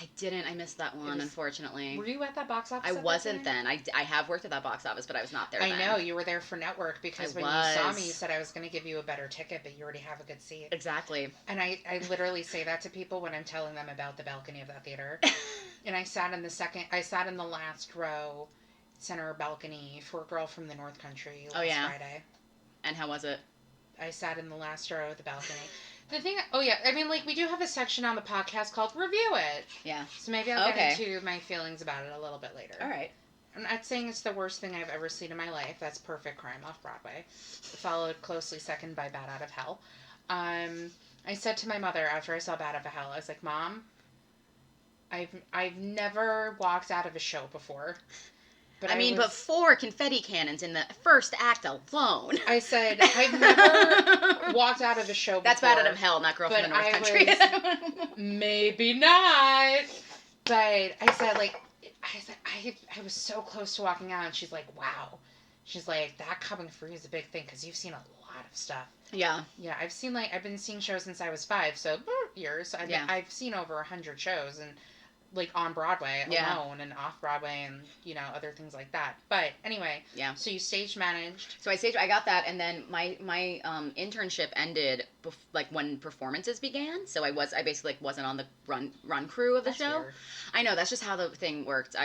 I didn't. I missed that one, unfortunately. Were you at that box office? I wasn't then. I have worked at that box office, but I was not there then. I know. You were there for network because when you saw me, you said I was going to give you a better ticket, but you already have a good seat. Exactly. And I literally say that to people when I'm telling them about the balcony of that theater. And I sat in the last row, center balcony for a girl from the North Country last Friday. And how was it? I sat in the last row of the balcony. The thing, we do have a section on the podcast called Review It. Yeah. So maybe I'll get into my feelings about it a little bit later. All right. I'm not saying it's the worst thing I've ever seen in my life. That's Perfect Crime off Broadway. Followed closely second by Bat Out of Hell. I said to my mother after I saw Bat Out of Hell, I was like, Mom, I've never walked out of a show before, but I mean, but 4 confetti cannons in the first act alone. I said, I've never walked out of a show before. That's Bad Out of Hell, not Girl from the North Country. Maybe not. But I said, like, I was so close to walking out, and she's like, wow. She's like, that coming for you is a big thing, because you've seen a lot of stuff. Yeah. Yeah, I've been seeing shows since I was 5, so years. I've seen over 100 shows, and like on Broadway alone and off Broadway and other things like that. But anyway, so you stage managed. So I got that, and then my internship ended like when performances began. So I basically wasn't on the run crew of the show. Weird. I know, that's just how the thing worked.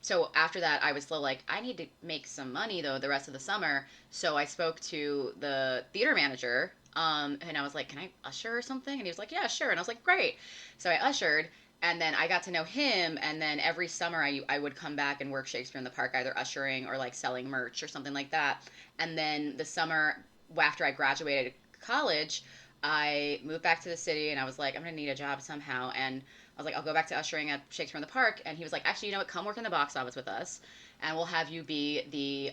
So after that, I was still like, I need to make some money, though, the rest of the summer. So I spoke to the theater manager, and I was like, can I usher or something? And he was like, yeah, sure. And I was like, great. So I ushered, and then I got to know him, and then every summer I would come back and work Shakespeare in the Park, either ushering or, like, selling merch or something like that. And then the summer after I graduated college, I moved back to the city, and I was like, I'm going to need a job somehow. And I was like, I'll go back to ushering at Shakespeare in the Park. And he was like, actually, you know what? Come work in the box office with us, and we'll have you be the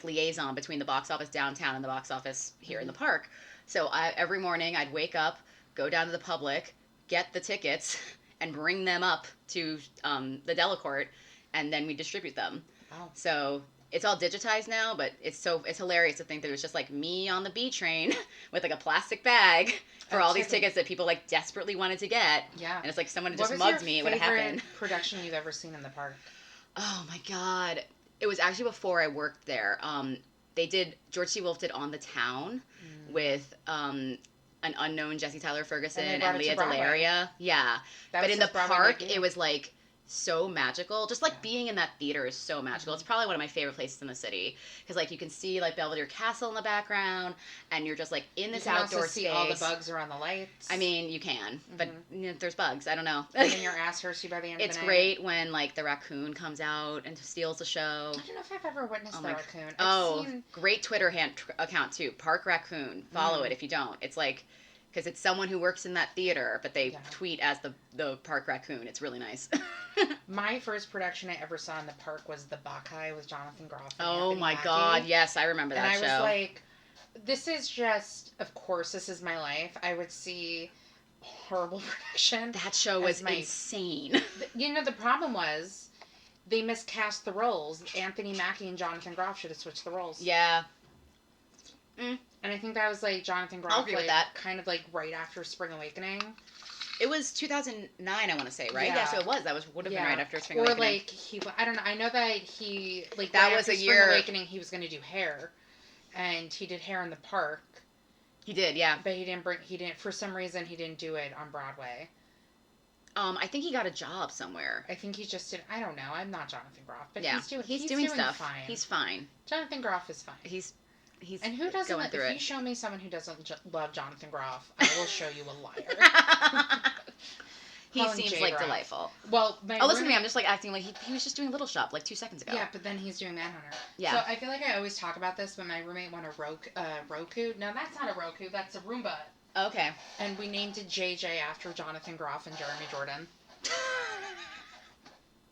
liaison between the box office downtown and the box office here in the park. So every morning I'd wake up, go down to the Public, get the tickets, and bring them up to the Delacorte, and then we distribute them. Wow. So it's all digitized now, but it's hilarious to think that it was just like me on the B train with like a plastic bag for all these tickets that people like desperately wanted to get. Yeah. And it's like someone had just mugged me. It would have happened. Production you've ever seen in the park? Oh my God. It was actually before I worked there. George C. Wolfe did On the Town with an unknown Jesse Tyler Ferguson and Leah Delaria. Yeah. But in the park, it was like so magical. Just like being in that theater is so magical. It's probably one of my favorite places in the city, because like you can see like Belvedere Castle in the background, and you're just like in this outdoor space. You can also see all the bugs around the lights. I mean, you can, but there's bugs. I don't know. And then your ass hurts you by the end of the night. It's great when like the raccoon comes out and steals the show. I don't know if I've ever witnessed the raccoon. Great Twitter account too, Park Raccoon. Follow it if you don't. It's like, because it's someone who works in that theater, but they tweet as the Park Raccoon. It's really nice. My first production I ever saw in the park was The Bacchae with Jonathan Groff. Oh my God, yes, I remember that show. And I was like, this is just, of course, this is my life. I would see horrible production. That show was insane. The problem was they miscast the roles. Anthony Mackie and Jonathan Groff should have switched the roles. Yeah. And I think that was like Jonathan Groff, I'll agree with that. Kind of like right after Spring Awakening. It was 2009, I want to say, right? Yeah, so it was. That would have been right after Spring Awakening. Or like I don't know. I know that he like that right was after a Spring year. Awakening he was going to do Hair, and he did Hair in the Park. He did, yeah. But he didn't for some reason he didn't do it on Broadway. I think he got a job somewhere. I think he just did. I don't know. I'm not Jonathan Groff, but he's doing stuff. Fine. He's fine. Jonathan Groff is fine. He's and who doesn't? Going through if it. you show me someone who doesn't love Jonathan Groff, I will show you a liar. He seems like delightful. Well, listen to me. I'm just like acting like he was just doing Little Shop like 2 seconds ago. Yeah, but then he's doing Manhunter. Yeah. So I feel like I always talk about this, but my roommate won a Roku. No, that's not a Roku. That's a Roomba. Okay. And we named it JJ after Jonathan Groff and Jeremy Jordan.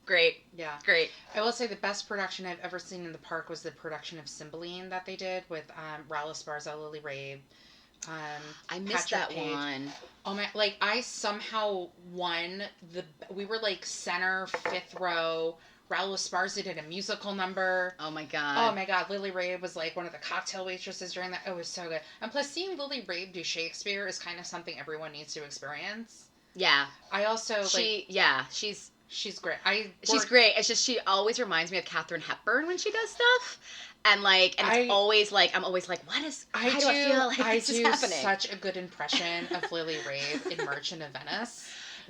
Great. Yeah. Great. I will say the best production I've ever seen in the park was the production of Cymbeline that they did with Raul Esparza, Lily Rabe. I missed Patrick that Page. one. Oh my! Like I somehow won we were like center, 5th row. Raul Esparza did a musical number. Oh my God. Oh my God! Lily Rabe was like one of the cocktail waitresses during that. It was so good. And plus, seeing Lily Rabe do Shakespeare is kind of something everyone needs to experience. Yeah. I also She's great. She's great. It's just she always reminds me of Katharine Hepburn when she does stuff. And it's always like, I'm always like, how do I feel like this is happening? I do such a good impression of Lily Rabe in Merchant of Venice.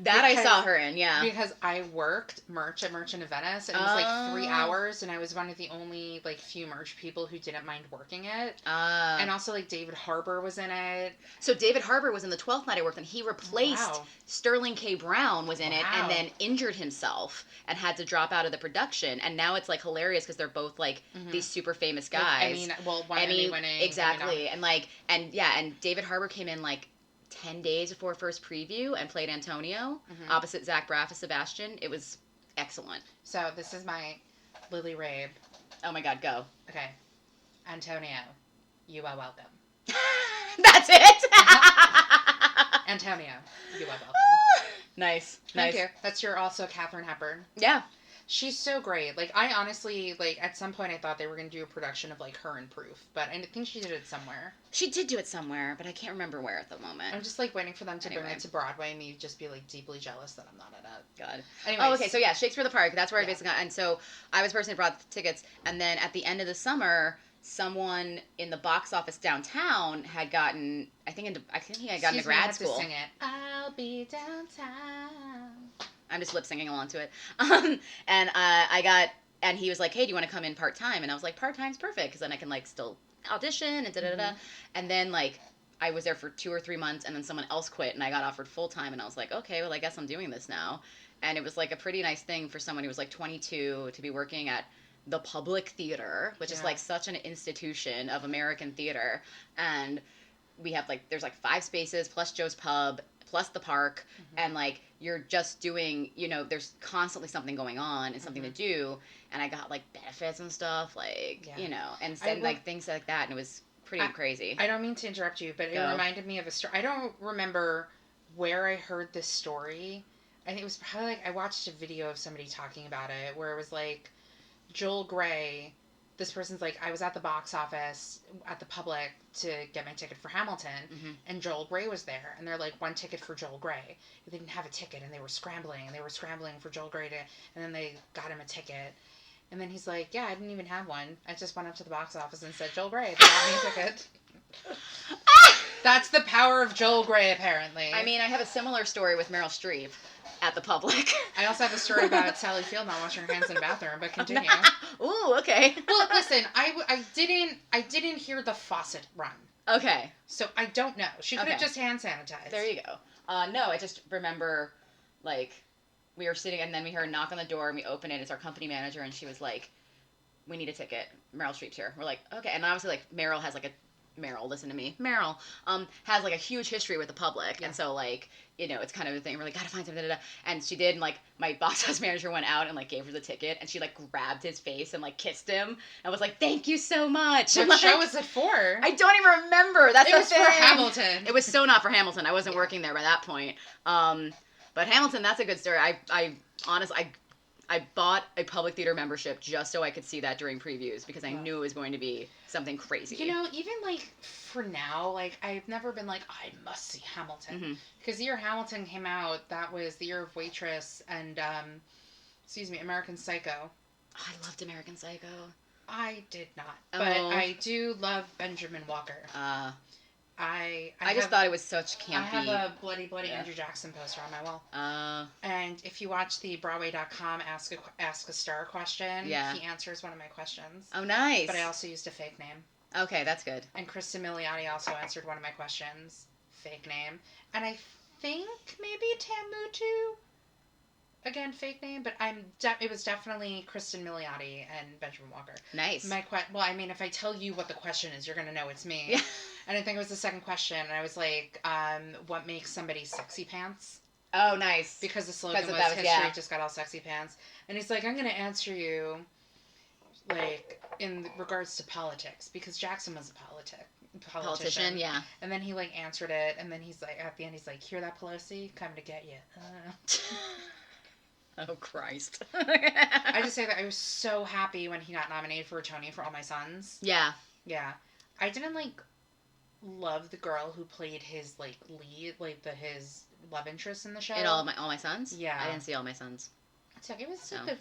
I saw her in, yeah. Because I worked merch at Merchant of Venice, and it was like 3 hours, and I was one of the only like few merch people who didn't mind working it. And also like David Harbour was in it. So David Harbour was in the 12th night I worked, and he replaced Sterling K. Brown was in it, and then injured himself and had to drop out of the production. And now it's like hilarious because they're both like these super famous guys. One Emmy winning. Exactly, and David Harbour came in like 10 days before first preview and played Antonio opposite Zach Braff as Sebastian. It was Excellent. So this is my Lily Rabe. Oh my God, go. Okay. Antonio, you are welcome. That's it? Antonio, you are welcome. Nice. Thank you. That's your also Katharine Hepburn. Yeah. She's so great. Like, I honestly, like, at some point I thought they were going to do a production of, like, her in Proof. But I think she did it somewhere. She did do it somewhere, but I can't remember where at the moment. I'm just, like, waiting for them to bring it to Broadway and me just be, like, deeply jealous that I'm not at it. God. Anyways. Oh, okay. So, yeah, Shakespeare in the Park. That's where I basically got. And so I was the person who brought the tickets. And then at the end of the summer, someone in the box office downtown had gotten, I think he had gotten to grad school. To sing it. I'll be downtown. I'm just lip singing along to it. And he was like, hey, do you want to come in part-time? And I was like, part-time's perfect, because then I can, like, still audition and da-da-da-da. Mm-hmm. And then, like, I was there for 2 or 3 months, and then someone else quit, and I got offered full-time, and I was like, okay, well, I guess I'm doing this now. And it was, like, a pretty nice thing for someone who was, like, 22 to be working at the Public Theater, which is, like, such an institution of American theater. And we have, like, there's, like, 5 spaces, plus Joe's Pub, plus the park, and, like, you're just doing, you know, there's constantly something going on and something to do, and I got, like, benefits and stuff, like, you know, and like, things like that, and it was pretty crazy. I don't mean to interrupt you, but it reminded me of a story. I don't remember where I heard this story. I think it was probably, like, I watched a video of somebody talking about it, where it was, like, Joel Grey, this person's like, I was at the box office at the Public to get my ticket for Hamilton, and Joel Grey was there, and they're like, 1 ticket for Joel Grey. They didn't have a ticket, and they were scrambling for Joel Grey and then they got him a ticket. And then he's like, yeah, I didn't even have one. I just went up to the box office and said, Joel Grey, they got me a ticket. That's the power of Joel Grey, apparently. I mean, I have a similar story with Meryl Streep at the Public. I also have a story about Sally Field not washing her hands in the bathroom, but continue. Ooh, okay. Well, listen, I didn't hear the faucet run. Okay. So I don't know. She could have just hand sanitized. There you go. No, I just remember, like, we were sitting, and then we heard a knock on the door, and we open it. It's our company manager, and she was like, we need a ticket. Meryl Streep's here. We're like, okay. And obviously, like, Meryl has, like, listen to me. Meryl has, like, a huge history with the Public. Yeah. And so, like, you know, it's kind of a thing. We're like, gotta find something, da-da-da. And she did, and, like, my box house manager went out and, like, gave her the ticket, and she, like, grabbed his face and, like, kissed him and was like, thank you so much. What show was it for? I don't even remember. That's the thing. It was for Hamilton. It was so not for Hamilton. I wasn't working there by that point. But Hamilton, that's a good story. I honestly, I bought a Public Theater membership just so I could see that during previews, because I knew it was going to be something crazy. You know, even, like, for now, like, I've never been like, I must see Hamilton. Because the year Hamilton came out, that was the year of Waitress and, American Psycho. Oh, I loved American Psycho. I did not. But I do love Benjamin Walker. I just thought it was such campy. I have a bloody Andrew Jackson poster on my wall. And if you watch the Broadway.com Ask a Star question, he answers one of my questions. Oh, nice. But I also used a fake name. Okay, that's good. And Kristen Milioti also answered one of my questions. Fake name. And I think maybe Tamutu. Again, fake name, but it was definitely Kristen Milioti and Benjamin Walker. Nice. Well, I mean, if I tell you what the question is, you're going to know it's me. Yeah. And I think it was the second question, and I was like, what makes somebody sexy pants? Oh, nice. Because the slogan was history just got all sexy pants. And he's like, I'm going to answer you, like, in regards to politics, because Jackson was a politician. Yeah. And then he, like, answered it, and then he's like, at the end, he's like, hear that, Pelosi? Coming to get you. Oh, Christ. I just say that I was so happy when he got nominated for a Tony for All My Sons. Yeah. Yeah. I didn't, like, love the girl who played his, like, lead, like, his love interest in the show. In All My Sons? Yeah. I didn't see All My Sons. So it was it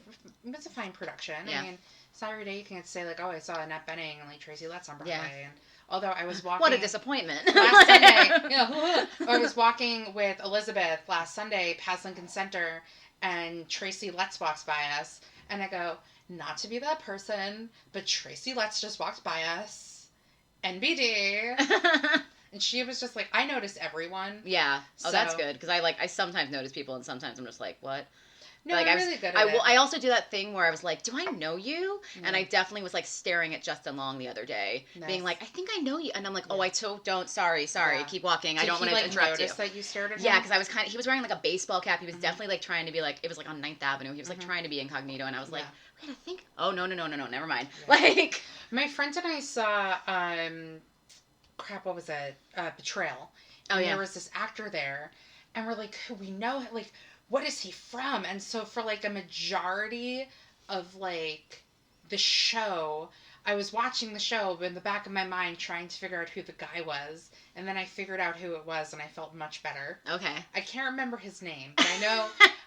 was a fine production. Yeah. I mean, Saturday day you can say, like, oh, I saw Annette Bening and, like, Tracy Letts on Broadway. Yeah. And although I was walking... What a disappointment. Last Sunday. I was walking with Elizabeth last Sunday past Lincoln Center, and Tracy Letts walks by us, and I go, not to be that person, but Tracy Letts just walked by us. NBD. And she was just like, I notice everyone. Yeah. Oh, so, that's good, because I sometimes notice people, and sometimes I'm just like, what? No, like I'm I was, really good at it. I also do that thing where I was like, do I know you? Mm. And I definitely was like staring at Justin Long the other day, Nice. being like, I think I know you. And I'm like, Yeah. oh, I don't. Sorry, Yeah. keep walking. I Did don't he, want to like, interrupt you. notice that you stared at him? Yeah, because I was he was wearing like a baseball cap. He was Mhm. definitely like trying to be like, it was like on 9th Avenue. He was like Mhm. trying to be incognito, and I was like, Yeah. wait, I think, oh no, never mind. Yeah. Like, My friend and I saw, what was it? Betrayal. oh And yeah, there was this actor there, and we're like, we know, like, what is he from? And so for like a majority of like the show, I was watching the show, but in the back of my mind trying to figure out who the guy was, and then I figured out who it was, and I felt much better. okay. I can't remember his name, but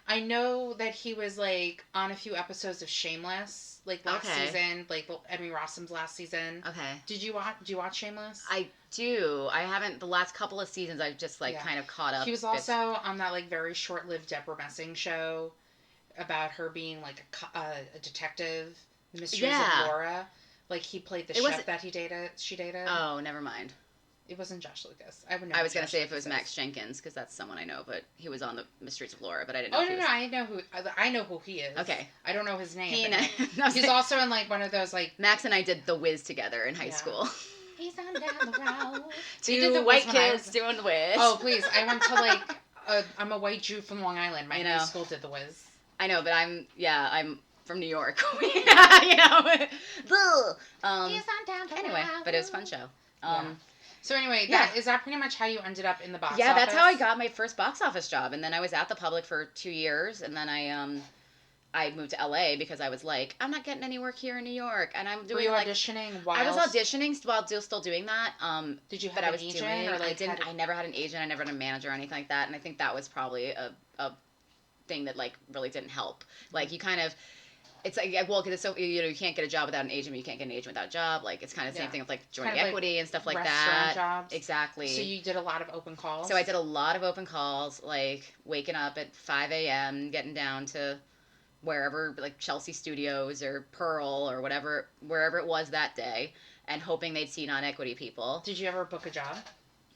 I know that he was like on a few episodes of Shameless, like last season, like Emmy Rossum's last season. Okay. Do you watch Shameless? I do. I haven't, the last couple of seasons, I've just like kind of caught up. He was also on that like very short-lived Deborah Messing show about her being like a detective, The Mysteries of Laura. Like he played the chef that she dated. Oh, never mind. It wasn't Josh Lucas. I would know. I was gonna say if it was Max Jenkins, because that's someone I know, but he was on the Mysteries of Laura, but I didn't know. Oh no, I know who he is. Okay. I don't know his name. He he's also in like one of those like. Max and I did The Wiz together in high school. He's on down the road. Two white kids doing The Wiz. Oh please! I went to like I'm a white Jew from Long Island. My high school did The Wiz. I know, but I'm from New York. He's on down the road. But it was a fun show. So anyway, is that pretty much how you ended up in the box office? Yeah, that's how I got my first box office job. And then I was at the Public for 2 years, and then I moved to LA because I was like, I'm not getting any work here in New York, and I'm doing auditioning while I was auditioning while still doing that. Did you have an agent or like I never had an agent. I never had a manager or anything like that, and I think that was probably a thing that like really didn't help. Like you kind of. It's like, well, because it's so, you can't get a job without an agent, but you can't get an agent without a job. Like, it's kind of the same thing with, like, joining equity and stuff like that. Jobs. Exactly. So you did a lot of open calls? So I did a lot of open calls, like, waking up at 5 a.m., getting down to wherever, like, Chelsea Studios or Pearl or wherever it was that day, and hoping they'd see non-equity people. Did you ever book a job?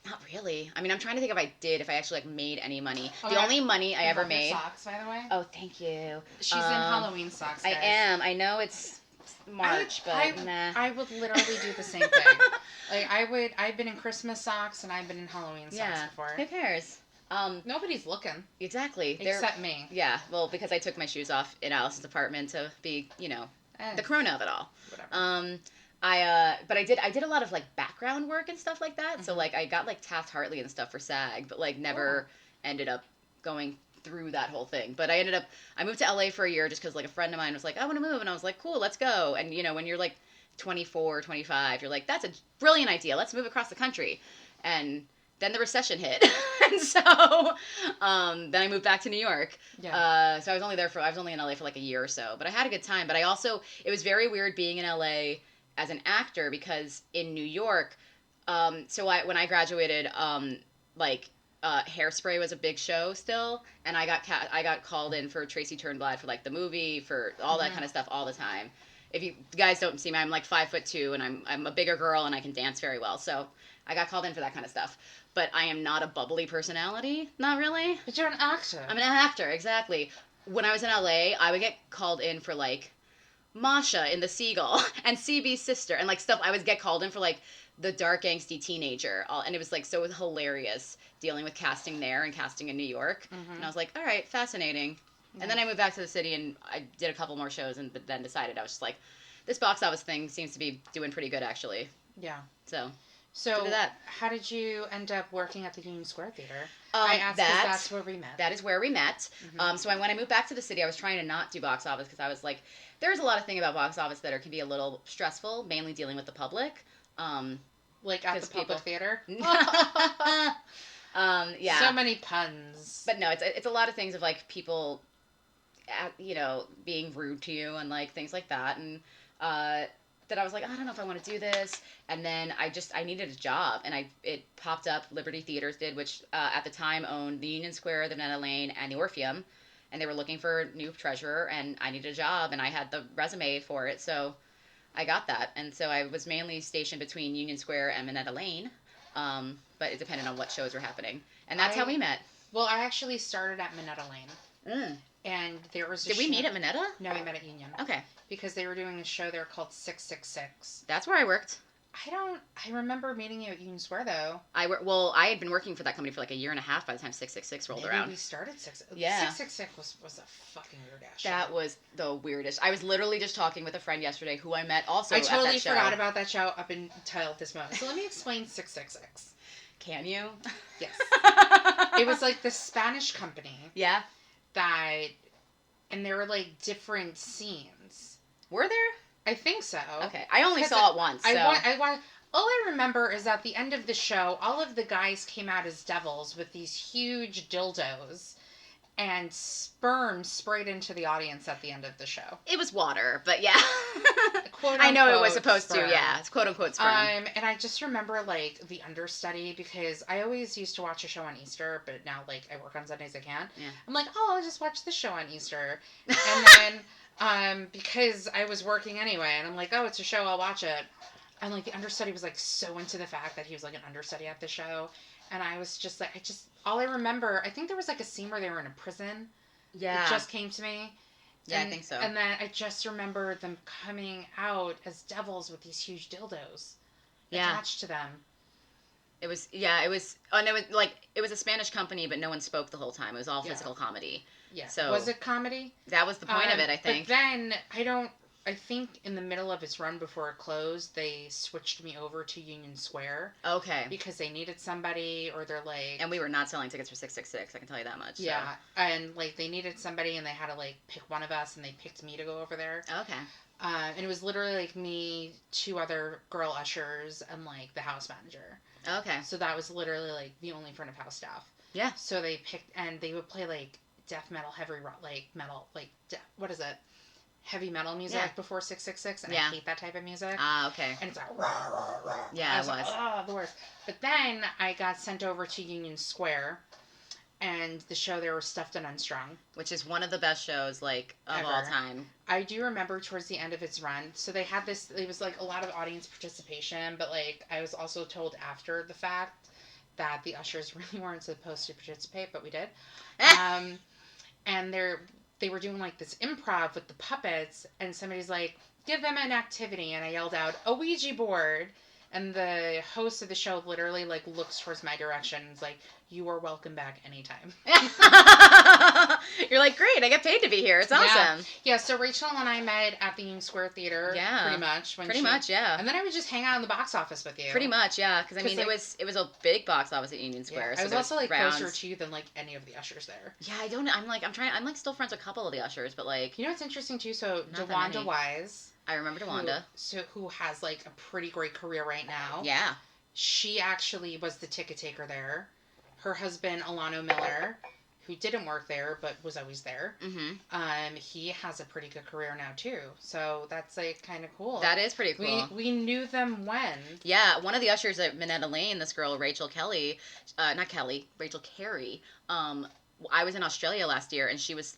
Not really. I mean, I'm trying to think if I actually, like, made any money. The only money I ever made... socks, by the way. Oh, thank you. She's in Halloween socks, guys. I am. I know it's March, but nah. I would literally do the same thing. Like, I've been in Christmas socks, and I've been in Halloween socks before. Who cares? Nobody's looking. Exactly. Except me. Yeah, well, because I took my shoes off in Allison's apartment to be, the corona of it all. Whatever. But I did a lot of like background work and stuff like that. Mm-hmm. So like I got like Taft-Hartley and stuff for SAG, but like never ended up going through that whole thing. But I moved to LA for a year just because like a friend of mine was like, I want to move, and I was like, cool, let's go. And when you're like 24, 25, you're like, that's a brilliant idea. Let's move across the country. And then the recession hit, and so then I moved back to New York. Yeah. So I was only in LA for like a year or so, but I had a good time. But it was very weird being in LA as an actor, because in New York, when I graduated, Hairspray was a big show still, and I got called in for Tracy Turnblad for like the movie, for all that kind of stuff all the time. If you guys don't see me, I'm like 5'2", and I'm a bigger girl, and I can dance very well, so I got called in for that kind of stuff. But I am not a bubbly personality, not really. But you're an actor. I'm an actor, exactly. When I was in LA, I would get called in for like Masha in The Seagull and CB's sister and like stuff. I would get called in for like the dark angsty teenager, and it was like so hilarious dealing with casting there and casting in New York. Mm-hmm. And I was like, all right, fascinating. Yeah. And then I moved back to the city and I did a couple more shows, and then decided I was just like, this box office thing seems to be doing pretty good actually. Yeah. So did that. How did you end up working at the Union Square Theater? I asked because that's where we met. That is where we met. Mm-hmm. So when I moved back to the city, I was trying to not do box office because I was like, there's a lot of things about box office that can be a little stressful, mainly dealing with the public. Like at the public theater? Yeah. So many puns. But no, it's a lot of things of like people, being rude to you and like things like that. And that I was like, I don't know if I want to do this. And then I needed a job, and it popped up. Liberty Theaters did, which at the time owned the Union Square, the Vanetta Lane, and the Orpheum. And they were looking for a new treasurer, and I needed a job, and I had the resume for it, so I got that. And so I was mainly stationed between Union Square and Vanetta Lane, but it depended on what shows were happening. And that's how we met. Well, I actually started at Vanetta Lane. And there was a Did we meet at Minetta? No, we met at Union. Okay. Because they were doing a show there called 666. That's where I worked. I remember meeting you at Union Square, though. I had been working for that company for like a year and a half by the time 666 rolled around. We started 666. Yeah. 666 was a fucking weird ass show. That was the weirdest. I was literally just talking with a friend yesterday who I met also at that show. I totally forgot about that show up until this moment. So let me explain 666. Can you? Yes. It was like the Spanish company. Yeah. And there were like different scenes. Were there? I think so. Okay. I only saw it once. So. All I remember is at the end of the show, all of the guys came out as devils with these huge dildos and sperm sprayed into the audience at the end of the show. It was water, but yeah. Quote, I know it was supposed sperm. to, yeah. It's quote unquote sperm. And I just remember like the understudy, because I always used to watch a show on Easter, but now like I work on Sundays, I can't. Yeah. I'm like, oh, I'll just watch this show on Easter. And then because I was working anyway, and I'm like, oh, it's a show, I'll watch it. And like the understudy was like so into the fact that he was like an understudy at the show. And I was just like, all I remember, I think there was like a scene where they were in a prison. Yeah. It just came to me. Yeah, I think so. And then I just remember them coming out as devils with these huge dildos attached to them. It was a Spanish company, but no one spoke the whole time. It was all physical comedy. Yeah. So was it comedy? That was the point of it, I think. But then I think in the middle of its run before it closed, they switched me over to Union Square. Okay. Because they needed somebody, or they're like... And we were not selling tickets for 666, I can tell you that much. Yeah. So. And like they needed somebody, and they had to like pick one of us, and they picked me to go over there. Okay. And it was literally like me, 2 other girl ushers, and like the house manager. Okay. So that was literally like the only front of house staff. Yeah. So they picked, and they would play like death metal, heavy rock, like metal, like what is it? Heavy metal music before 666, and I hate that type of music. Okay. And it's like rah, rah, rah. Yeah, it was. like, oh, the worst. But then I got sent over to Union Square, and the show there was Stuffed and Unstrung, which is one of the best shows like of all time. I do remember towards the end of its run, so they had this. It was like a lot of audience participation, but like I was also told after the fact that the ushers really weren't supposed to participate, but we did. And they were doing like this improv with the puppets, and somebody's like, give them an activity, and I yelled out, a Ouija board, and the host of the show literally like looks towards my direction and is like, you are welcome back anytime. You're like, great, I get paid to be here. It's awesome. Yeah, so Rachel and I met at the Union Square Theater, pretty much. And then I would just hang out in the box office with you. Pretty much, yeah, because I mean, like, it was a big box office at Union Square. Yeah, so I was also like closer to you than like any of the ushers there. Yeah, I'm still friends with a couple of the ushers, but like. You know what's interesting too? So DeWanda Wise. I remember DeWanda. Who has like a pretty great career right now. Yeah. She actually was the ticket taker there. Her husband, Alano Miller, who didn't work there but was always there. Mm-hmm. He has a pretty good career now too. So that's like kind of cool. That is pretty cool. We knew them when. Yeah, one of the ushers at Minetta Lane, this girl Rachel Carey. I was in Australia last year, and she was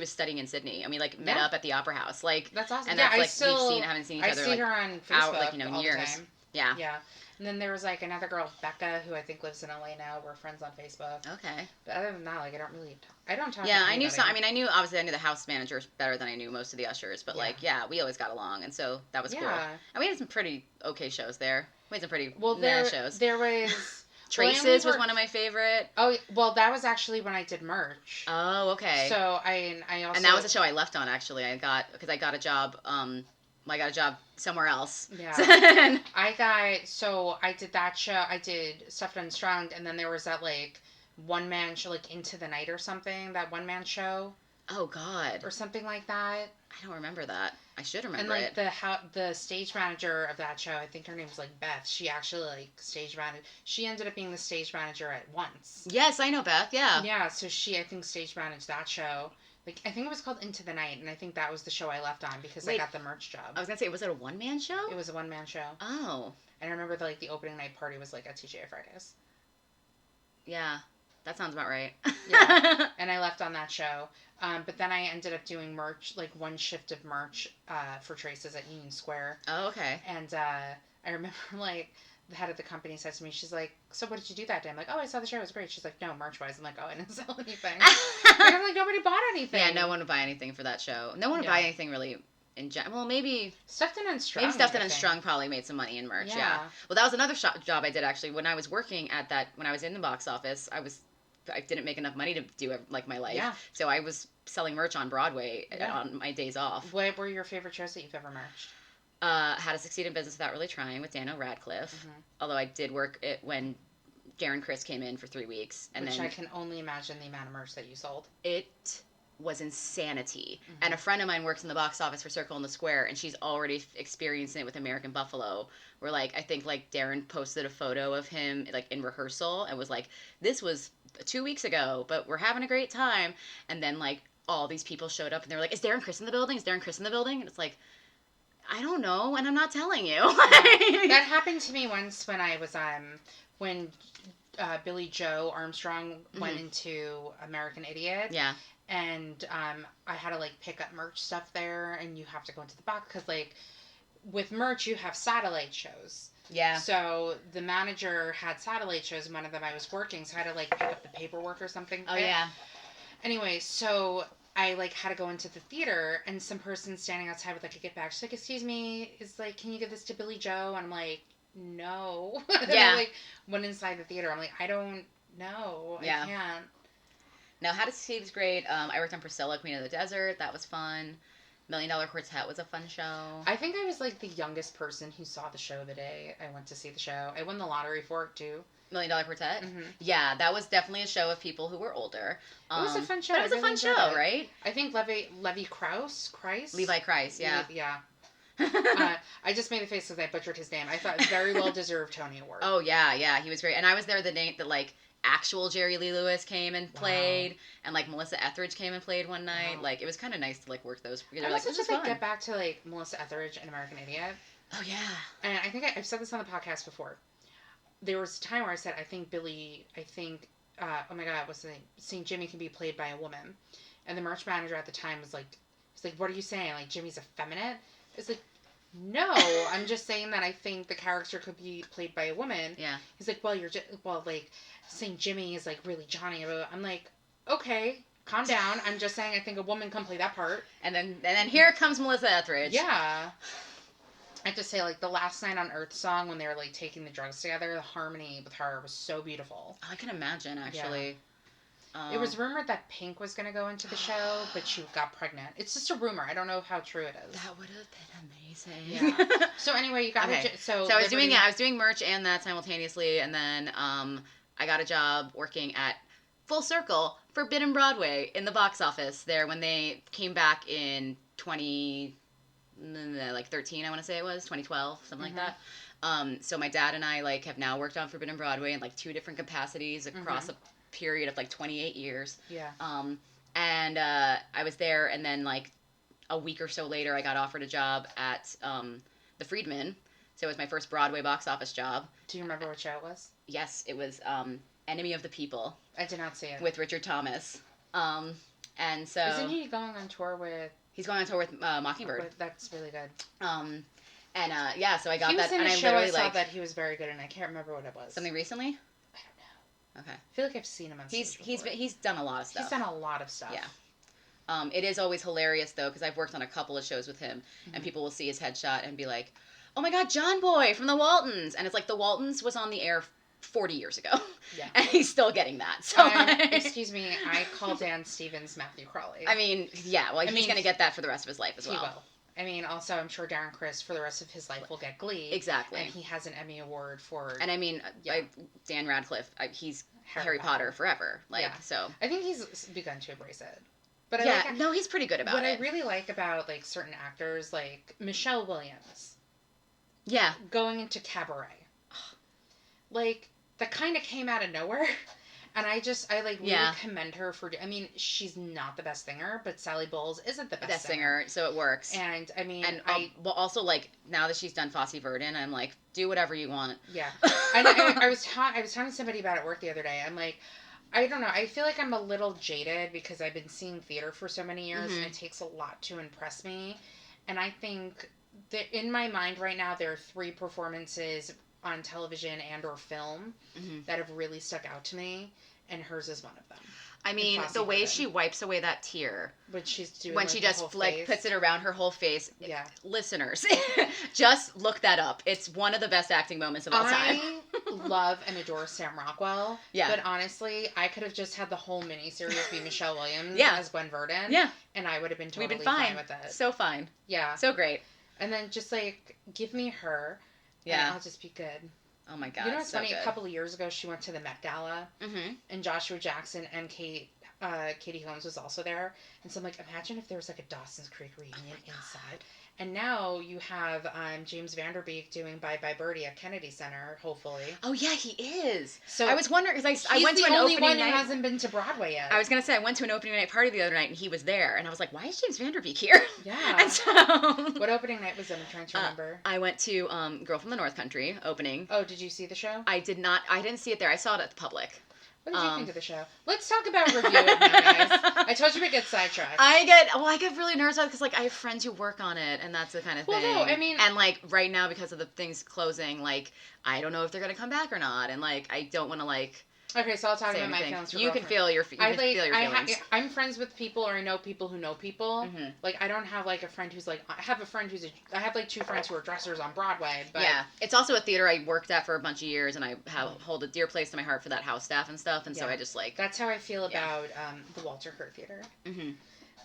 studying in Sydney. I mean, like met up at the Opera House. Like that's awesome. And that's haven't seen each other. I see her on Facebook all years. The time. Yeah. Yeah. And then there was like another girl, Becca, who I think lives in LA now. We're friends on Facebook. Okay. But other than that, like I don't talk. Yeah, I knew some. I mean, I knew the house managers better than I knew most of the ushers. But like, we always got along, and so that was cool. And we had some pretty okay shows there. We had some pretty shows. There was. Traces was one of my favorite. Oh, well, that was actually when I did merch. Oh, okay. So I also. And that was a show I left on actually. I got a job. I got a job somewhere else. Yeah. I did that show. I did Stuffed and Unstrung, and then there was that like one man show, like Into the Night or something. That one man show. Oh God. Or something like that. I don't remember that. I should remember it. And like the stage manager of that show, I think her name was like Beth. She actually like stage managed. She ended up being the stage manager at once. Yes, I know Beth. Yeah. Yeah. So she, I think, stage managed that show. Like I think it was called Into the Night, and I think that was the show I left on because I got the merch job. I was gonna say, was it a one-man show? It was a one-man show. Oh. And I remember the opening night party was like at TGI Fridays. Yeah, that sounds about right. Yeah. And I left on that show. But then I ended up doing merch, like one shift of merch for Traces at Union Square. Oh, okay. And I remember like the head of the company says to me, she's like, so what did you do that day? I'm like, oh, I saw the show. It was great. She's like, no, merch-wise. I'm like, oh, I didn't sell anything. I'm like, nobody bought anything. Yeah, no one would buy anything for that show. No one would buy anything really in general. Well, maybe... Stuffed and Unstrung. Maybe Stuffed and Unstrung probably made some money in merch, yeah. Well, that was another job I did, actually. When I was working at that, when I was in the box office, I didn't make enough money to do, like, my life. Yeah. So I was selling merch on Broadway on my days off. What were your favorite shows that you've ever merched? How to Succeed in Business Without Really Trying with Daniel Radcliffe. Mm-hmm. Although I did work it when Darren Criss came in for 3 weeks. Which I can only imagine the amount of merch that you sold. It was insanity. Mm-hmm. And a friend of mine works in the box office for Circle in the Square, and she's already experiencing it with American Buffalo, where, like, I think, like, Darren posted a photo of him, like, in rehearsal, and was like, this was 2 weeks ago, but we're having a great time. And then, like, all these people showed up, and they were like, is Darren Criss in the building? Is Darren Criss in the building? And it's like, I don't know, and I'm not telling you. That happened to me once when I was, when Billy Joe Armstrong went into American Idiot. Yeah. And I had to, like, pick up merch stuff there, and you have to go into the box, because, like, with merch, you have satellite shows. Yeah. So the manager had satellite shows, and one of them I was working, so I had to, like, pick up the paperwork or something. Oh, yeah. Anyway, so I, like, had to go into the theater, and some person standing outside with, like, a gift bag. She's like, excuse me, can you give this to Billy Joe? And I'm like, no. And I, like, went inside the theater. I'm like, I don't know. I can't. No, How to Succeed was great. I worked on Priscilla, Queen of the Desert. That was fun. $1 Million Quartet was a fun show. I think I was, like, the youngest person who saw the show the day I went to see the show. I won the lottery for it, too. $1 Million Quartet? Mm-hmm. Yeah, that was definitely a show of people who were older. It was a fun show. But it was a fun show, right? I think Levi Krause? Levi Kreis, yeah. Yeah. I just made a face because I butchered his name. I thought very well deserved Tony Award. Oh, yeah, he was great. And I was there the night that, like, actual Jerry Lee Lewis came and played, and, like, Melissa Etheridge came and played one night. Like, it was kind of nice to, like, work those. I also just, like, get back to, like, Melissa Etheridge and American Idiot. Oh, yeah. And I think I've said this on the podcast before. There was a time where I said, oh my God, what's the name? St. Jimmy can be played by a woman. And the merch manager at the time was like, what are you saying? Like, Jimmy's effeminate? It's like, no, I'm just saying that I think the character could be played by a woman. Yeah. He's like, like, St. Jimmy is, like, really Johnny. I'm like, okay, calm down. I'm just saying I think a woman can play that part. And then here comes Melissa Etheridge. Yeah. I have to say, like, the Last Night on Earth song, when they were, like, taking the drugs together, the harmony with her was so beautiful. I can imagine, actually. Yeah. It was rumored that Pink was going to go into the show, but she got pregnant. It's just a rumor. I don't know how true it is. That would have been amazing. Yeah. So anyway, you got so I was doing merch and that simultaneously, and then I got a job working at Full Circle Forbidden Broadway in the box office there when they came back in 13, I want to say it was 2012, something like that. So my dad and I, like, have now worked on Forbidden Broadway in, like, 2 different capacities across a period of, like, 28 years. Yeah. And I was there, and then, like, a week or so later, I got offered a job at the Freedman. So it was my first Broadway box office job. Do you remember what show it was? Yes, it was Enemy of the People. I did not see it. With Richard Thomas. And so... Isn't he going on tour with... He's going on tour with Mockingbird. That's really good. Yeah, so I got that. He was in a show I saw that he was very good in. I can't remember what it was. Something recently? I don't know. Okay. I feel like I've seen him on stage before. He's done a lot of stuff. He's done a lot of stuff. Yeah. It is always hilarious, though, because I've worked on a couple of shows with him, and people will see his headshot and be like, oh my God, John Boy from the Waltons. And it's like, the Waltons was on the air 40 years ago. Yeah. And he's still getting that. So excuse me, I call Dan Stevens Matthew Crawley. I mean, yeah, well, he's going to get that for the rest of his life as well. He will. I mean, also, I'm sure Darren Criss, for the rest of his life, will get Glee. Exactly. And he has an Emmy Award for... And I mean, Dan Radcliffe, he's Harry Potter forever. So... I think he's begun to embrace it. But he's pretty good about it. What I really like about, like, certain actors, like Michelle Williams. Yeah. Going into Cabaret. Like... That kind of came out of nowhere, and I really commend her for. I mean, she's not the best singer, but Sally Bowles isn't the best singer, so it works. And I mean, well, also, like, now that she's done Fosse Verdon, I'm like, do whatever you want. Yeah, and I was talking to somebody about it at work the other day. I'm like, I don't know. I feel like I'm a little jaded because I've been seeing theater for so many years, and it takes a lot to impress me. And I think that in my mind right now, there are 3 performances on television and or film that have really stuck out to me, and hers is one of them. I mean, the way she wipes away that tear when she's doing when she just puts it around her whole face. Yeah, listeners, just look that up. It's one of the best acting moments of all time. I love and adore Sam Rockwell. Yeah, but honestly, I could have just had the whole miniseries be Michelle Williams as Gwen Verdon. Yeah, and I would have been totally We've been fine with it. So fine. Yeah, so great. And then just like give me her. Yeah, and I'll just be good. Oh my god! You know what's funny? Good. A couple of years ago, she went to the Met Gala, and Joshua Jackson and Katie Holmes was also there. And so I'm like, imagine if there was like a Dawson's Creek reunion inside. And now you have James Vanderbeek doing Bye Bye Birdie at Kennedy Center, hopefully. Oh yeah, he is. So I was wondering because I went to an opening night. He's the only one who hasn't been to Broadway yet. I was gonna say I went to an opening night party the other night and he was there, and I was like, why is James Vanderbeek here? Yeah. And so what opening night was it? I'm trying to remember. I went to Girl from the North Country opening. Oh, did you see the show? I did not. I didn't see it there. I saw it at the Public. What did you think of the show? Let's talk about review it now, guys. I told you we get sidetracked. I get really nervous about it because like I have friends who work on it, and that's the kind of thing. Well, no, I mean, and like right now because of the things closing, like I don't know if they're gonna come back or not, and like I don't want to like. Okay, so I'll talk about my feelings. You can feel your feelings. I'm friends with people, or I know people who know people. Mm-hmm. Like I don't have like a friend who's like I have a friend who's I have like two friends who are dressers on Broadway. But yeah, it's also a theater I worked at for a bunch of years, and I hold a dear place in my heart for that house staff and stuff. And so I just like that's how I feel about the Walter Hurt Theater. Mm-hmm.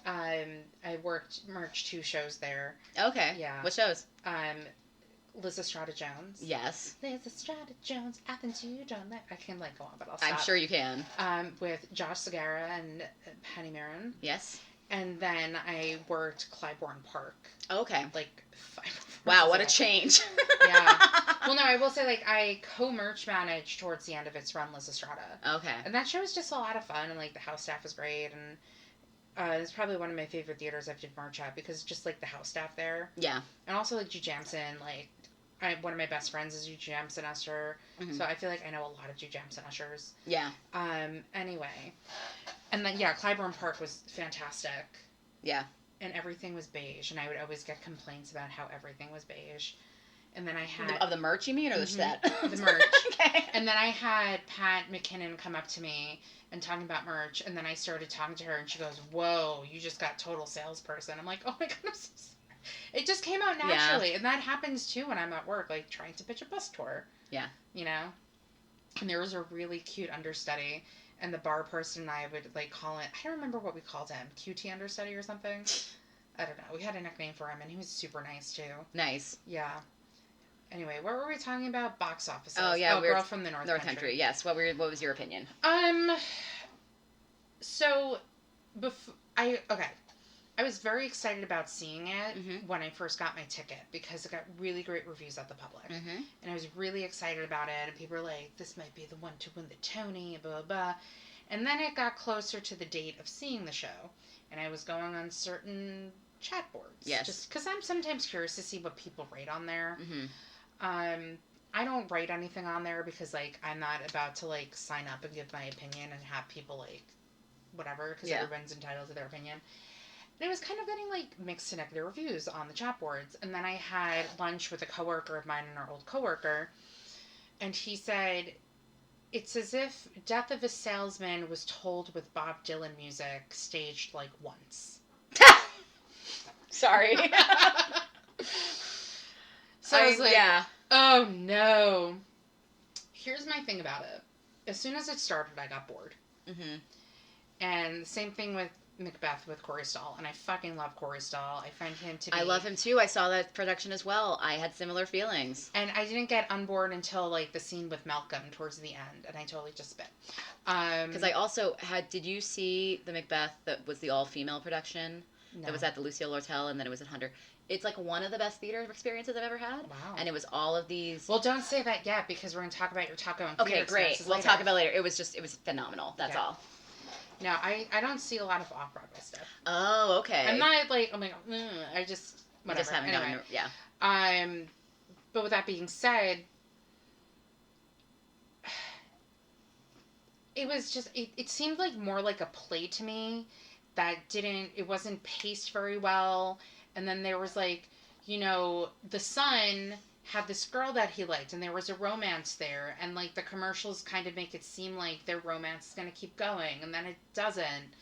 I merged 2 shows there. Okay. Yeah. What shows? Liz Estrada Jones. Yes. Liz Estrada Jones, Athens, you don't know. I can like go on, but I'll stop. I'm sure you can. With Josh Segarra and Penny Marin. Yes. And then I worked Clybourne Park. Okay. Like 5 Wow, what a change. Yeah. Well, no, I will say like I co-merch managed towards the end of its run Liz Estrada. Okay. And that show was just a lot of fun, and like the house staff was great, and it's probably one of my favorite theaters I've did merch at because just like the house staff there. Yeah. And also like Ju Jamson, like one of my best friends is Ju Jamson usher, so I feel like I know a lot of Ju Jamson ushers. Yeah. Anyway, and then Clybourne Park was fantastic. Yeah. And everything was beige, and I would always get complaints about how everything was beige. And then I had of the merch, you mean, or the set? The merch. Okay. And then I had Pat McKinnon come up to me and talking about merch, and then I started talking to her, and she goes, "Whoa, you just got total salesperson." I'm like, "Oh my god, I'm so sorry." It just came out naturally, and that happens too when I'm at work, like trying to pitch a bus tour. Yeah. You know. And there was a really cute understudy, and the bar person and I would like call it. I don't remember what we called him, QT understudy or something. I don't know. We had a nickname for him, and he was super nice too. Nice. Yeah. Anyway, what were we talking about? Box offices. Oh yeah, Girl from the North Country. Yes. What was your opinion? So, I was very excited about seeing it when I first got my ticket because it got really great reviews at the Public, and I was really excited about it. And people were like, "This might be the one to win the Tony," blah blah blah. And then it got closer to the date of seeing the show, and I was going on certain chat boards. Yes. Just because I'm sometimes curious to see what people rate on there. I don't write anything on there because, like, I'm not about to, like, sign up and give my opinion and have people, like, whatever, because everyone's entitled to their opinion. And it was kind of getting, like, mixed to negative reviews on the chat boards. And then I had lunch with a coworker of mine and our old coworker, and he said, it's as if Death of a Salesman was told with Bob Dylan music staged, like, once. Sorry. So I was like, oh no. Here's my thing about it. As soon as it started, I got bored. And same thing with Macbeth with Corey Stoll. And I fucking love Corey Stoll. I find him to be... I love him too. I saw that production as well. I had similar feelings. And I didn't get on board until, like, the scene with Malcolm towards the end. And I totally just spit. Because I also did you see the Macbeth that was the all-female production? No. That was at the Lucille Lortel, and then it was at Hunter. It's like one of the best theater experiences I've ever had. Wow. And it was all of these... Well, don't say that yet, because we're going to talk about your taco and theater great. We'll talk about it later. It was phenomenal. That's all. No, I don't see a lot of off-Broadway stuff. Oh, okay. I'm not like, I just, whatever. Just haven't anyway, yeah. But with that being said, it was just, it seemed like more like a play to me that it wasn't paced very well. And then there was like, the son had this girl that he liked, and there was a romance there, and like the commercials kind of make it seem like their romance is going to keep going, and then it doesn't.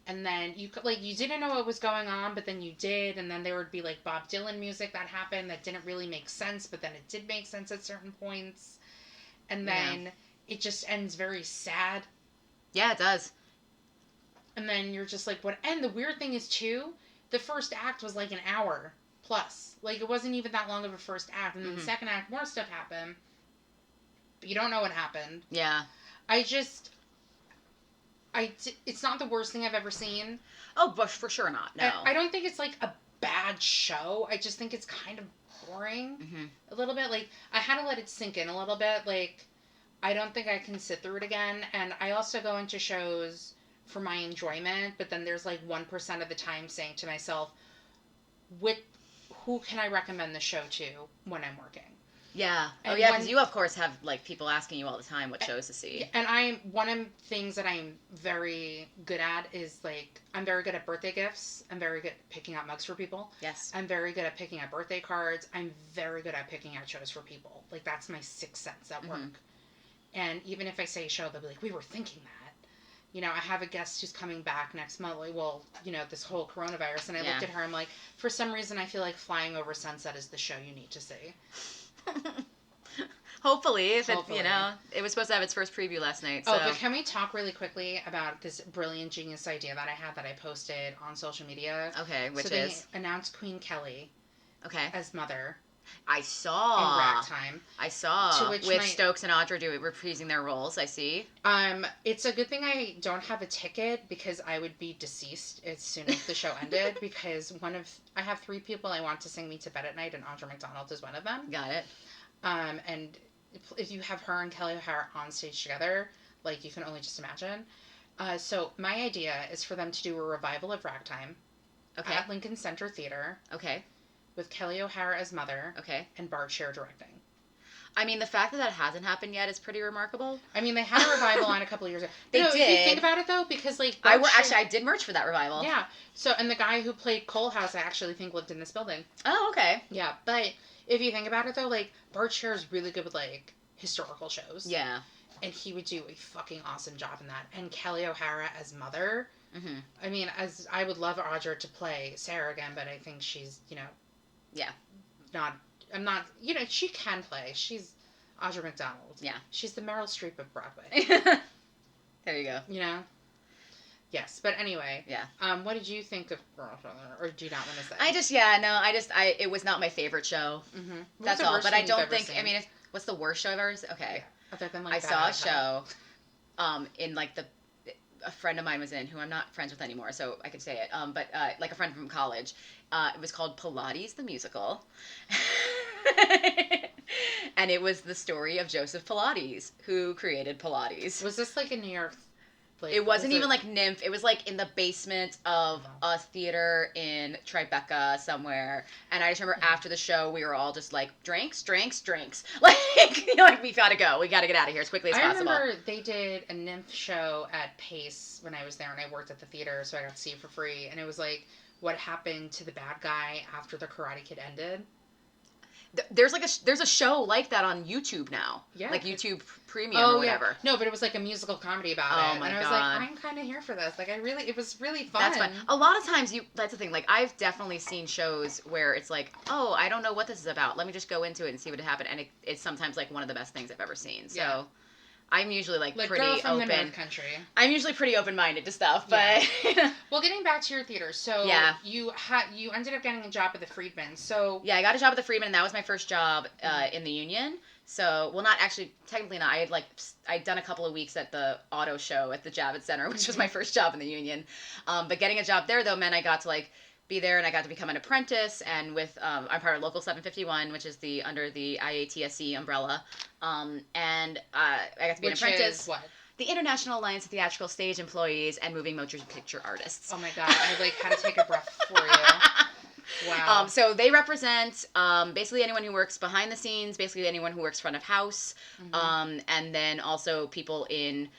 And then you didn't know what was going on, but then you did, and then there would be like Bob Dylan music that happened that didn't really make sense, but then it did make sense at certain points. And then it just ends very sad. Yeah, it does. And then you're just like, what? And the weird thing is too, the first act was like an hour plus. Like, it wasn't even that long of a first act. And then the second act, more stuff happened. But you don't know what happened. Yeah. It's not the worst thing I've ever seen. Oh, but for sure not. No. I don't think it's like a bad show. I just think it's kind of boring a little bit. Like, I had to let it sink in a little bit. Like, I don't think I can sit through it again. And I also go into shows for my enjoyment, but then there's like 1% of the time saying to myself, who can I recommend the show to when I'm working? Yeah. Because you, of course, have, like, people asking you all the time what shows to see. And one of the things that I'm very good at is, like, I'm very good at birthday gifts. I'm very good at picking out mugs for people. Yes. I'm very good at picking out birthday cards. I'm very good at picking out shows for people. Like, that's my sixth sense at work. And even if I say a show, they'll be like, we were thinking that. You know, I have a guest who's coming back next month. Like, well, you know, this whole coronavirus. And I looked at her, I'm like, for some reason, I feel like Flying Over Sunset is the show you need to see. Hopefully, if it, you know, it was supposed to have its first preview last night. So. Oh, but can we talk really quickly about this brilliant genius idea that I had that I posted on social media? Okay, which is? So they announced Queen Kelly. Okay. As Mother. I saw. In Ragtime. I saw. With Stokes and Audra reprising their roles, I see. It's a good thing I don't have a ticket because I would be deceased as soon as the show ended because I have 3 people I want to sing Me to Bed at Night and Audra McDonald is one of them. Got it. And if you have her and Kelly O'Hara on stage together, like, you can only just imagine. So my idea is for them to do a revival of Ragtime. Okay. At Lincoln Center Theater. Okay. With Kelly O'Hara as Mother. Okay. And Bart Sher directing. I mean, the fact that hasn't happened yet is pretty remarkable. I mean, they had a revival on a couple of years ago. They did. If you think about it, though, because, like... I did merch for that revival. Yeah. So, and the guy who played Coalhouse, I actually think lived in this building. Oh, okay. Yeah, but if you think about it, though, like, Bart Sher is really good with, like, historical shows. Yeah. And he would do a fucking awesome job in that. And Kelly O'Hara as Mother. Mm-hmm. I mean, I would love Audra to play Sarah again, but I think she's, you know... Yeah. You know, she can play. She's Audra McDonald. Yeah. She's the Meryl Streep of Broadway. There you go. You know? Yes, but anyway. Yeah. What did you think of or do you not want to say? It was not my favorite show. Mm-hmm. That's all. But I don't think, I mean, what's the worst show I've ever seen? Okay. Yeah. Other than, like, I saw a show, in, like, a friend of mine was in, who I'm not friends with anymore, so I could say it, but like a friend from college. It was called Pilates the Musical. And it was the story of Joseph Pilates, who created Pilates. Was this like in New York? Like, it wasn't even like NYMF. It was like in the basement of a theater in Tribeca somewhere. And I just remember after the show, we were all just like, drinks. Like, you know, like, we gotta go. We gotta get out of here as quickly as possible. I remember they did a NYMF show at Pace when I was there, and I worked at the theater, so I got to see it for free. And it was like, what happened to the bad guy after the Karate Kid ended. There's a show like that on YouTube now. Yeah. Like YouTube Premium or whatever. Yeah. No, but it was like a musical comedy about it. Oh my God. And I was like, I'm kind of here for this. Like, it was really fun. That's fun. A lot of times that's the thing. Like, I've definitely seen shows where it's like, oh, I don't know what this is about. Let me just go into it and see what happened. And it's sometimes like one of the best things I've ever seen. So. Yeah. I'm usually like pretty girl from open. The North Country. I'm usually pretty open-minded to stuff, but well, getting back to your theater, so you ended up getting a job at the Friedman. So yeah, I got a job at the Friedman, and that was my first job in the union. So, well, not actually, technically not. I'd done a couple of weeks at the auto show at the Javits Center, which was my first job in the union. But getting a job there though meant I got to like be there, and I got to become an apprentice, and with I'm part of Local 751, which is under the IATSE umbrella, and I got to be an apprentice. Is what? The International Alliance of Theatrical Stage Employees and Moving Motion Picture Artists. Oh my God, I like had to take a breath for you. Wow. So they represent basically anyone who works behind the scenes, basically anyone who works front of house, and then also people in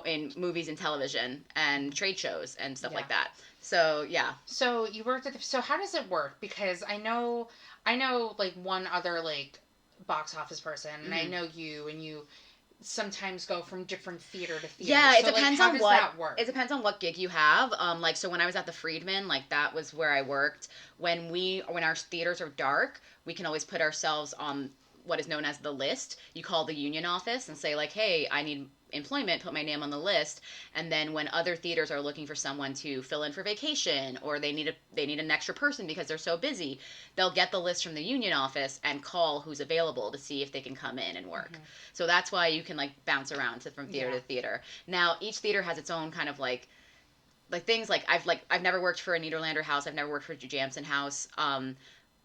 in movies and television and trade shows and stuff Yeah. like that. So yeah. So you worked at so how does it work? Because I know like one other like box office person, and I know you, and you sometimes go from different theater to theater. Yeah, it so, depends like, how on does what that work? it depends on what gig you have. Like so when I was at the Friedman, like that was where I worked. When our theaters are dark, we can always put ourselves on what is known as the list. You call the union office and say like, "Hey, I need employment, put my name on the list." And then when other theaters are looking for someone to fill in for vacation, or they need an extra person because they're so busy, they'll get the list from the union office and call who's available to see if they can come in and work. So that's why you can like bounce around from theater to theater. Now each theater has its own kind of like things. I've never worked for a Niederlander House, I've never worked for Jujamson House,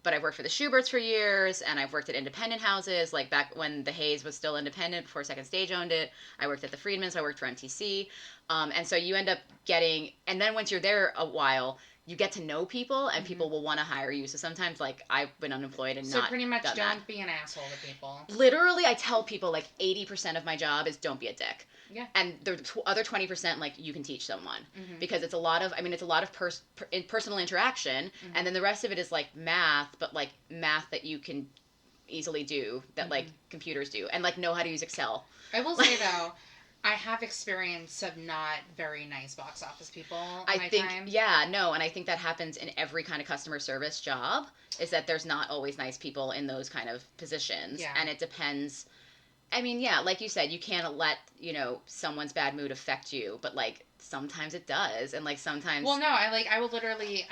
but I've worked for the Schuberts for years, and I've worked at independent houses, like back when the Hayes was still independent before Second Stage owned it. I worked at the Friedman, so I worked for MTC. And so you end up getting, and then once you're there a while, you get to know people, and people will want to hire you. So sometimes, like, I've been unemployed and so not pretty much done don't that. be an asshole to people. Literally, I tell people, like, 80% of my job is don't be a dick. Yeah. And the other 20%, like, you can teach someone. Because it's a lot of personal interaction, and then the rest of it is, like, math, but, like, math that you can easily do, that, like, computers do, and, like, know how to use Excel. I will say, though, I have experience of not very nice box office people in my time. And I think that happens in every kind of customer service job, is that there's not always nice people in those kind of positions. Yeah. And it depends. I mean, yeah, like you said, you can't let, someone's bad mood affect you, but like sometimes it does. And like sometimes. Well, no, I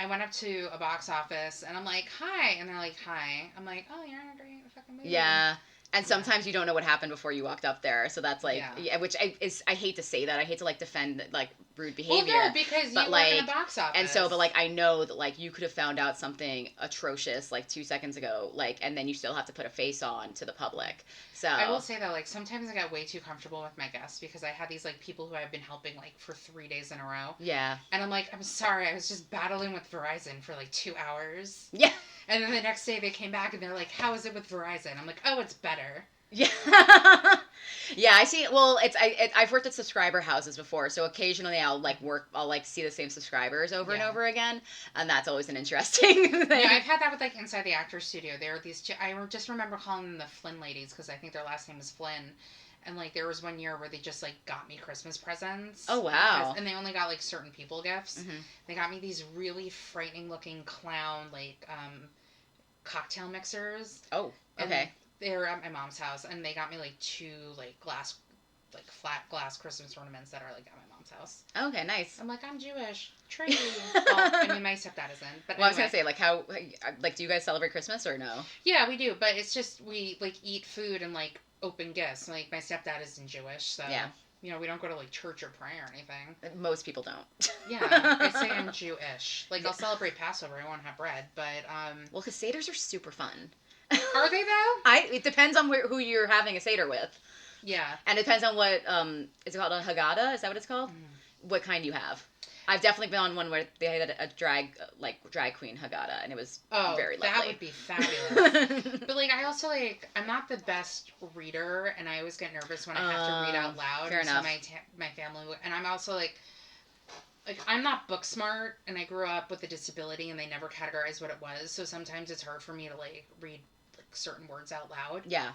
went up to a box office and I'm like, hi. And they're like, hi. I'm like, oh, you're in a great fucking movie. Yeah. And sometimes you don't know what happened before you walked up there, so that's like, which I hate to say that. I hate to like defend like rude behavior. Well, no, because you work in a box office, and so, but like I know that like you could have found out something atrocious like 2 seconds ago, like, and then you still have to put a face on to the public. So I will say though, like sometimes I got way too comfortable with my guests because I had these like people who I've been helping like for 3 days in a row. Yeah. And I'm like, I'm sorry, I was just battling with Verizon for like 2 hours. Yeah. And then the next day they came back and they're like, how is it with Verizon? I'm like, oh, it's better. Yeah. Yeah, I see. Well, I've worked at subscriber houses before, so occasionally I'll see the same subscribers over and over again, and that's always an interesting thing. Yeah, I've had that with like Inside the Actors Studio. There are these I just remember calling them the Flynn ladies because I think their last name was Flynn. And like there was one year where they just like got me Christmas presents. Oh wow. And they only got like certain people gifts. Mm-hmm. They got me these really frightening looking clown like cocktail mixers. Oh, okay. And they were at my mom's house, and they got me like 2 like flat glass Christmas ornaments that are like at my mom's house. Okay, nice. I'm like, I'm Jewish. Tree. Well, I mean, my stepdad isn't. But well, anyway. I was gonna say, like, how, like, do you guys celebrate Christmas or no? Yeah, we do, but it's just we like eat food and like open gifts. Like my stepdad isn't Jewish, so yeah. We don't go to like church or pray or anything. Most people don't. Yeah, I say I'm Jewish. Like I'll celebrate Passover. I won't have bread, but well, because Seders are super fun. Are they though? It depends on who you're having a Seder with. Yeah. And it depends on what is it called, a Haggadah? Is that what it's called? What kind you have? I've definitely been on one where they had a drag queen Haggadah, and it was very lovely. That would be fabulous. But like I also I'm not the best reader, and I always get nervous when I have to read out loud. Fair enough. So my family, and I'm also like I'm not book smart, and I grew up with a disability, and they never categorized what it was. So sometimes it's hard for me to like read like certain words out loud. Yeah.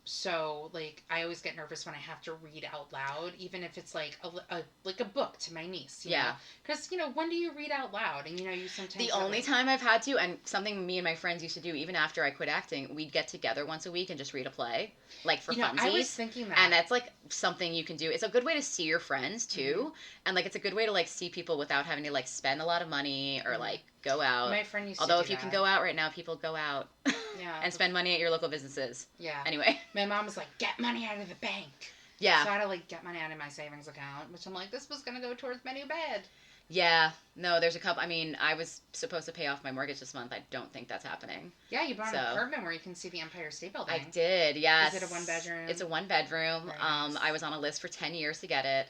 So like I always get nervous when I have to read out loud, even if it's like a book to my niece. Yeah. Because when do you read out loud? And you sometimes the only time I've had to, and something me and my friends used to do even after I quit acting, we'd get together once a week and just read a play, like for funsies. I was thinking that, and that's like something you can do. It's a good way to see your friends too, and like it's a good way to like see people without having to like spend a lot of money or like go out. My friend used Although to if do you that. can go out right now, people go out. Yeah. And spend money at your local businesses. Yeah. Anyway. My mom was like, get money out of the bank. Yeah. So I had to like get money out of my savings account, which I'm like, this was going to go towards my new bed. Yeah. No, there's a couple. I mean, I was supposed to pay off my mortgage this month. I don't think that's happening. Yeah, you bought an apartment where you can see the Empire State Building. I did, yes. Is it a 1-bedroom? It's a 1-bedroom. Nice. I was on a list for 10 years to get it.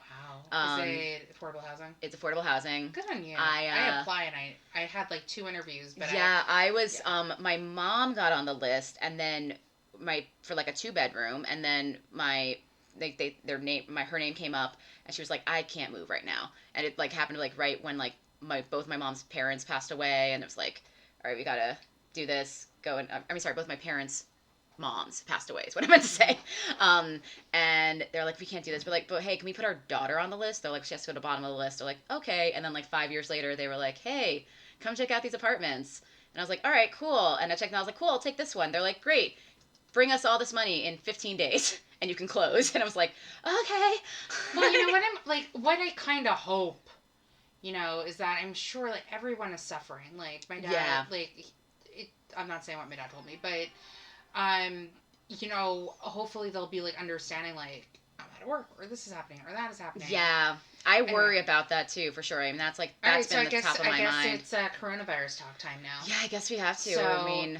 Wow. Is it affordable housing? It's affordable housing. Good on you. I applied, and I had like 2 interviews. But I was, my mom got on the list, and then for like a 2-bedroom, and then my her name came up, and she was like, I can't move right now. And it like happened like right when like both my mom's parents passed away, and it was like, all right, we gotta do this. Both my parents' moms passed away is what I meant to say. And they're like, we can't do this. We're like, but hey, can we put our daughter on the list? They're like, she has to go to the bottom of the list. They're like, okay. And then like 5 years later, they were like, hey, come check out these apartments. And I was like, all right, cool. And I checked and I was like, cool, I'll take this one. They're like, great, bring us all this money in 15 days and you can close. And I was like, okay. Well, you know what what I kind of hope, is that I'm sure like everyone is suffering. Like my dad, I'm not saying what my dad told me, but hopefully they'll be like understanding, like, I'm out of work, or this is happening, or that is happening. Yeah, I worry about that too, for sure. I mean, that's been the top of my mind. I guess it's coronavirus talk time now. Yeah, I guess we have to. So,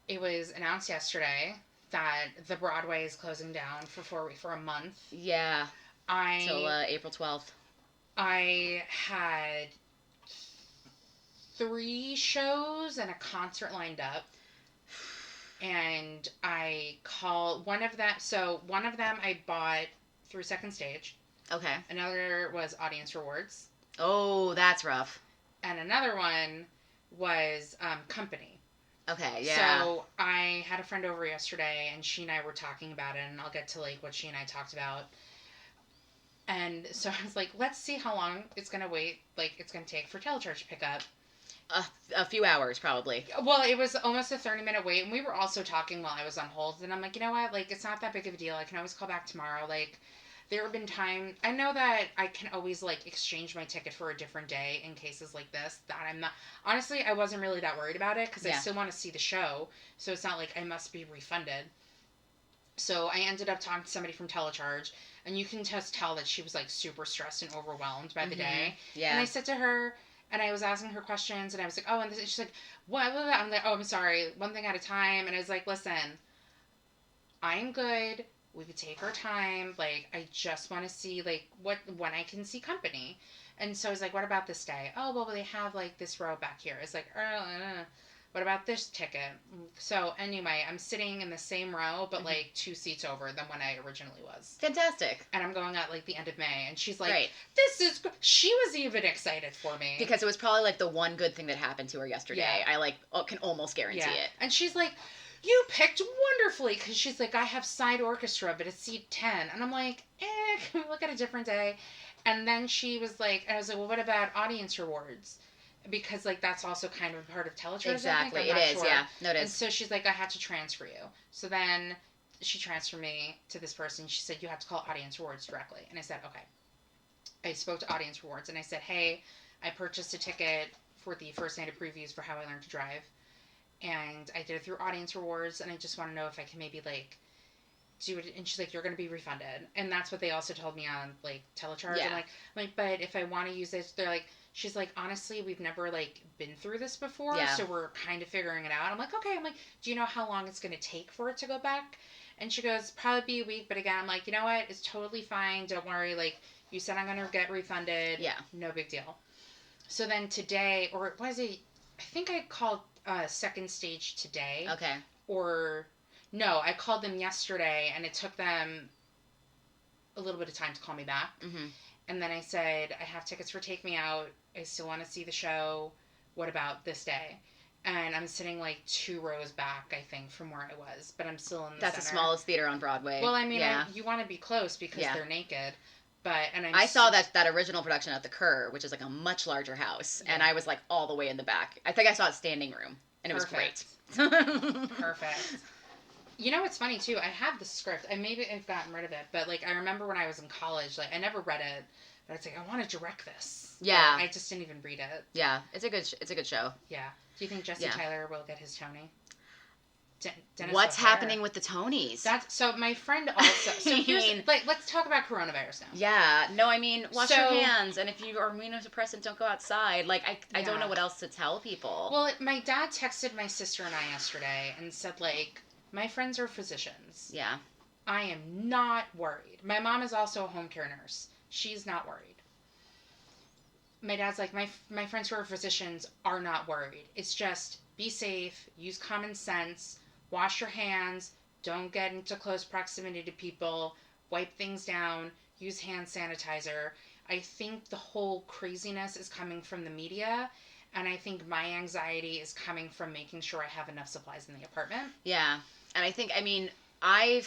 it was announced yesterday that the Broadway is closing down for a month. Yeah. Till April 12th. I had 3 shows and a concert lined up. And I called one of them. So one of them I bought through Second Stage. Okay. Another was Audience Rewards. Oh, that's rough. And another one was Company. Okay, yeah. So I had a friend over yesterday, and she and I were talking about it, and I'll get to like what she and I talked about. And so I was like, let's see how long it's gonna take for Telechurch to pick up. A few hours, probably. Well, it was almost a 30-minute wait, and we were also talking while I was on hold, and I'm like, you know what, like, it's not that big of a deal. I can always call back tomorrow. Like, there have been times, I know that I can always, like, exchange my ticket for a different day in cases like this, that I'm not, honestly, I wasn't really that worried about it, because I still want to see the show, so it's not like I must be refunded. So I ended up talking to somebody from Telecharge, and you can just tell that she was, like, super stressed and overwhelmed by the day. Yeah. And I said to her, and I was asking her questions, and I was like, oh, and she's like, what? I'm like, oh, I'm sorry, one thing at a time. And I was like, listen, I'm good. We could take our time. Like, I just want to see, like, when I can see Company. And so I was like, what about this day? Oh, well, they have, like, this row back here. It's like, what about this ticket? So anyway, I'm sitting in the same row, but like 2 seats over than when I originally was. Fantastic. And I'm going at like the end of May, and she's like, right. She was even excited for me. Because it was probably like the one good thing that happened to her yesterday. Yeah. I can almost guarantee it. And she's like, you picked wonderfully, because she's like, I have side orchestra, but it's seat 10. And I'm like, can we look at a different day? And then she was like, I was like, well, what about Audience Rewards? Because, like, that's also kind of a part of Telechurch. Exactly. It is, sure. Yeah. No, it is. And so she's like, I had to transfer you. So then she transferred me to this person. She said, you have to call Audience Rewards directly. And I said, okay. I spoke to Audience Rewards, and I said, hey, I purchased a ticket for the first night of previews for How I Learned to Drive. And I did it through Audience Rewards, and I just want to know if I can maybe, like, do it. And she's like, you're going to be refunded. And that's what they also told me on, like, Telecharge. Yeah. I'm like, but if I want to use this, they're like, she's like, honestly, we've never, like, been through this before, so we're kind of figuring it out. I'm like, okay. I'm like, do you know how long it's going to take for it to go back? And she goes, probably be a week. But again, I'm like, you know what? It's totally fine. Don't worry. Like, you said I'm going to get refunded. Yeah. No big deal. So then today, or was it, I think I called Second Stage today. Okay. Or, no, I called them yesterday, and it took them a little bit of time to call me back. Mm-hmm. And then I said, I have tickets for Take Me Out. I still want to see the show. What about this day? And I'm sitting like 2 rows back, I think, from where I was. But I'm still in the That's center. The smallest theater on Broadway. Well, I mean, you want to be close because they're naked. But I saw that original production at the Kerr, which is like a much larger house. Yeah. And I was like all the way in the back. I think I saw it standing room. And it was great. Perfect. You know what's funny, too? I have the script. I've gotten rid of it. But, like, I remember when I was in college, like, I never read it. But it's like, I want to direct this. Yeah. But I just didn't even read it. Yeah. It's a good show. Yeah. Do you think Jesse Tyler will get his Tony? What's happening with the Tonys? So my friend also. So let's talk about coronavirus now. Yeah. No, I mean, wash your hands, and if you are immunosuppressant, don't go outside. Like, I don't know what else to tell people. Well, my dad texted my sister and I yesterday and said, like, my friends are physicians. Yeah. I am not worried. My mom is also a home care nurse. She's not worried. My dad's like, my friends who are physicians are not worried. It's just be safe, use common sense, wash your hands, don't get into close proximity to people, wipe things down, use hand sanitizer. I think the whole craziness is coming from the media, and I think my anxiety is coming from making sure I have enough supplies in the apartment. Yeah. And I think, I mean, I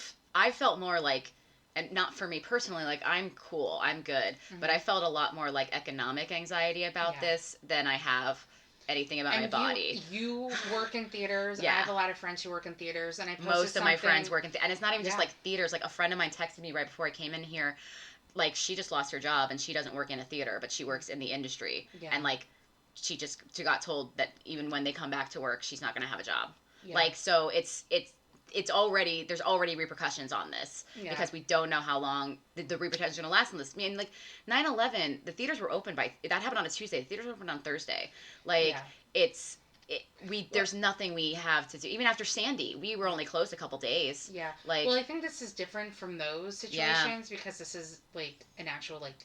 felt more like, and not for me personally, like I'm cool, I'm good, but I felt a lot more like economic anxiety about this than I have anything about my body. You work in theaters, and I have a lot of friends who work in theaters, and I posted most of my friends work in and it's not even just like theaters. Like a friend of mine texted me right before I came in here, like she just lost her job and she doesn't work in a theater, but she works in the industry, and like she got told that even when they come back to work, she's not going to have a job. Like, so it's already, there's already repercussions on this because we don't know how long the repercussions are going to last on this. I mean, like 9/11, the theaters were open that happened on a Tuesday. The theaters were open on Thursday. Like there's nothing we have to do. Even after Sandy, we were only closed a couple days. Yeah. Like, well, I think this is different from those situations because this is like an actual like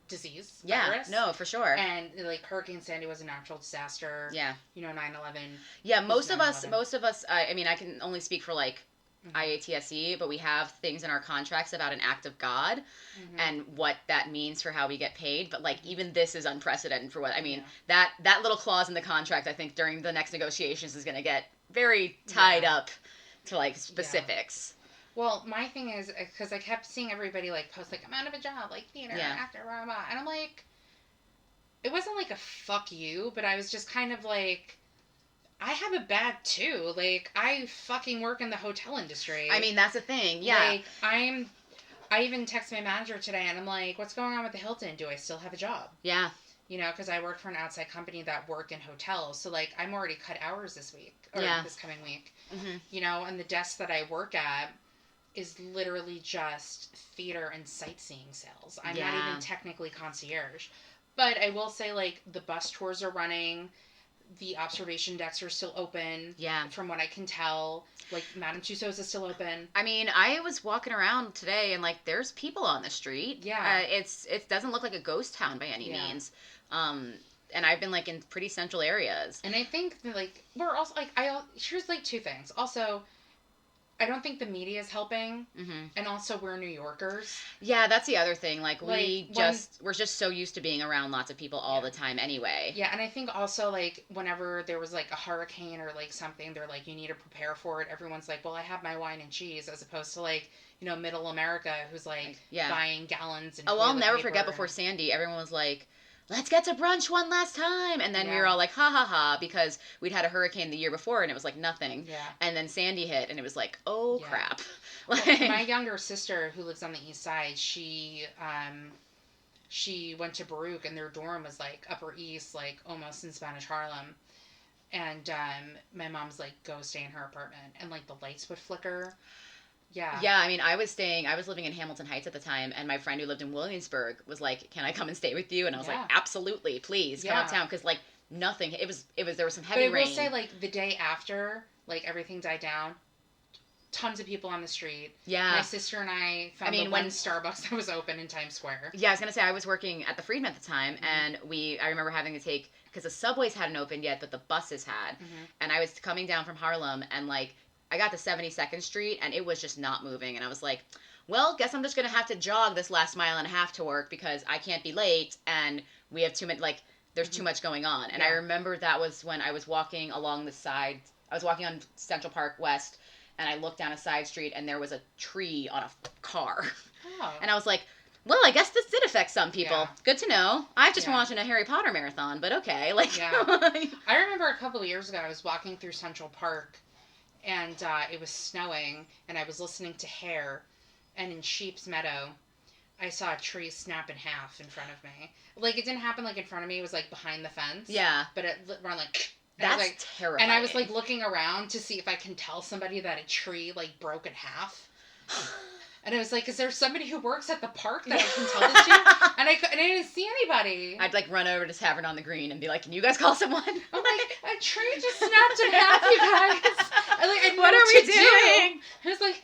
disease. Virus. No, for sure. And like Hurricane Sandy was a natural disaster. Yeah. You know, 9/11. Yeah, most of us, I mean, I can only speak for like IATSE, but we have things in our contracts about an act of God and what that means for how we get paid. But like, even this is unprecedented for what, I mean, that little clause in the contract, I think during the next negotiations is going to get very tied up to like specifics. Well, my thing is, because I kept seeing everybody, like, post, like, I'm out of a job, like, theater, actor, blah, blah, and I'm like, it wasn't, like, a fuck you, but I was just kind of, like, I have a bag, too. Like, I fucking work in the hotel industry. I mean, that's the thing, yeah. Like, I even texted my manager today, and I'm like, what's going on with the Hilton? Do I still have a job? Yeah. You know, because I work for an outside company that work in hotels, so, like, I'm already cut hours this week, or this coming week. You know, and the desk that I work at is literally just theater and sightseeing sales. I'm not even technically concierge. But I will say, like, the bus tours are running. The observation decks are still open. Yeah. From what I can tell. Like, Madame Tussauds is still open. I mean, I was walking around today and, like, there's people on the street. Yeah. It doesn't look like a ghost town by any means. And I've been, like, in pretty central areas. And I think, that, like, we're also, like, here's, like, two things. Also, I don't think the media is helping, and also we're New Yorkers. Yeah, that's the other thing. Like we're just so used to being around lots of people all the time anyway. Yeah, and I think also, like, whenever there was, like, a hurricane or, like, something, they're like, you need to prepare for it. Everyone's like, well, I have my wine and cheese, as opposed to, like, you know, middle America, who's, like, buying gallons and I'll never forget before Sandy, everyone was like, let's get to brunch one last time. And then we were all like, ha ha ha, because we'd had a hurricane the year before and it was like nothing. Yeah. And then Sandy hit and it was like, oh crap. Like, my younger sister who lives on the east side, she went to Baruch and their dorm was like Upper East, like almost in Spanish Harlem. And my mom's like, go stay in her apartment. And like the lights would flicker. Yeah. Yeah, I mean, I was living in Hamilton Heights at the time, and my friend who lived in Williamsburg was like, can I come and stay with you? And I was like, absolutely, please, come uptown, because, like, nothing, there was some heavy rain. But I will say, like, the day after, like, everything died down, tons of people on the street. Yeah. My sister and I found the one Starbucks that was open in Times Square. Yeah, I was going to say, I was working at the Freedman at the time, and I remember having to take, because the subways hadn't opened yet, but the buses had, and I was coming down from Harlem, and, like, I got to 72nd Street, and it was just not moving. And I was like, well, guess I'm just going to have to jog this last mile and a half to work because I can't be late, and we have too much, like, there's too much going on. And I remember that was when I was walking along the side. I was walking on Central Park West, and I looked down a side street, and there was a tree on a car. Oh. And I was like, well, I guess this did affect some people. Yeah. Good to know. I've just been watching a Harry Potter marathon, but okay. Like, I remember a couple of years ago, I was walking through Central Park, and it was snowing, and I was listening to Hair, and in Sheep's Meadow, I saw a tree snap in half in front of me. Like, it didn't happen, like, in front of me. It was, like, behind the fence. Yeah. But it ran, like... That's like, terrifying. And I was, like, looking around to see if I can tell somebody that a tree, like, broke in half. And I was like, is there somebody who works at the park that I can tell this to? And I didn't see anybody. I'd, like, run over to Tavern on the Green and be like, can you guys call someone? I'm like, a tree just snapped in half, you guys. What are we doing? I was like...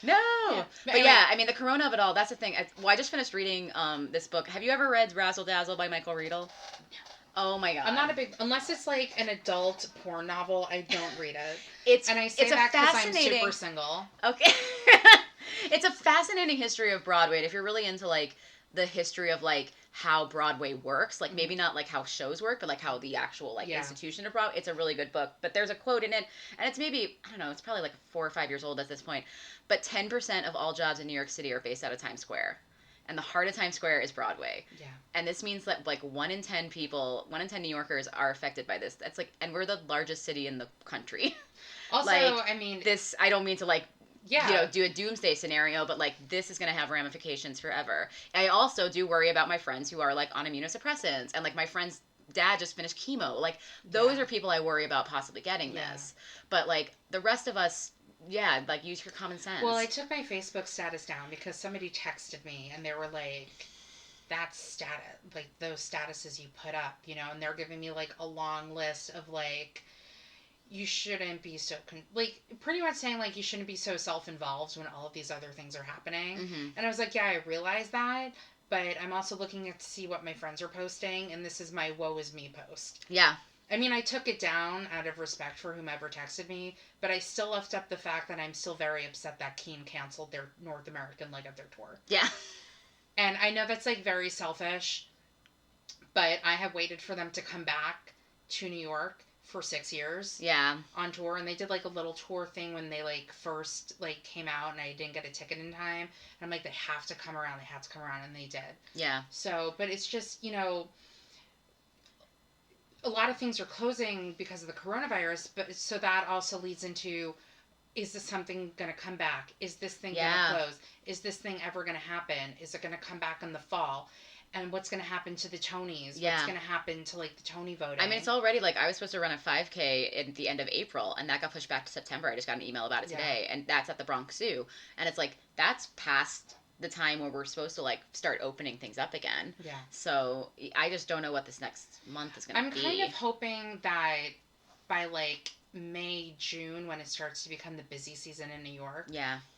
No. Yeah. But anyway, I mean, the corona of it all, that's the thing. I just finished reading this book. Have you ever read Razzle Dazzle by Michael Riedel? No. Oh my god. I'm not a big... Unless it's like an adult porn novel, I don't read it. And I say that because I'm super single. Okay. It's a fascinating history of Broadway. And if you're really into like the history of like how Broadway works, like maybe not like how shows work, but like how the actual like institution of Broadway, it's a really good book. But there's a quote in it, and it's maybe, I don't know, it's probably like 4 or 5 years old at this point, but 10% of all jobs in New York City are based out of Times Square. And the heart of Times Square is Broadway. Yeah. And this means that like 1 in 10 people, 1 in 10 New Yorkers are affected by this. That's like, and we're the largest city in the country. Also, like, I mean, this, I don't mean to like, do a doomsday scenario, but like this is going to have ramifications forever. I also do worry about my friends who are like on immunosuppressants, and like my friend's dad just finished chemo. Like those are people I worry about possibly getting this. But like the rest of us, like use your common sense. Well, I took my Facebook status down because somebody texted me and they were like, that's status, like those statuses you put up, and they're giving me like a long list of like, you shouldn't be so, like pretty much saying like you shouldn't be so self-involved when all of these other things are happening. Mm-hmm. And I was like, yeah, I realize that, but I'm also looking to see what my friends are posting, and this is my woe is me post. Yeah. I mean, I took it down out of respect for whomever texted me, but I still left up the fact that I'm still very upset that Keen canceled their North American leg of their tour. Yeah. And I know that's, like, very selfish, but I have waited for them to come back to New York for 6 years. Yeah. On tour, and they did, like, a little tour thing when they, like, first, like, came out, and I didn't get a ticket in time. And I'm like, they have to come around, and they did. Yeah. So, but it's just, a lot of things are closing because of the coronavirus, but so that also leads into, is this something going to come back? Is this thing going to close? Is this thing ever going to happen? Is it going to come back in the fall? And what's going to happen to the Tonys? Yeah. What's going to happen to, like, the Tony voting? I mean, it's already, like, I was supposed to run a 5K at the end of April, and that got pushed back to September. I just got an email about it today, and that's at the Bronx Zoo. And it's, like, that's past the time where we're supposed to, like, start opening things up again. Yeah. So I just don't know what this next month is going to be. I'm kind of hoping that by, like, May, June, when it starts to become the busy season in New York,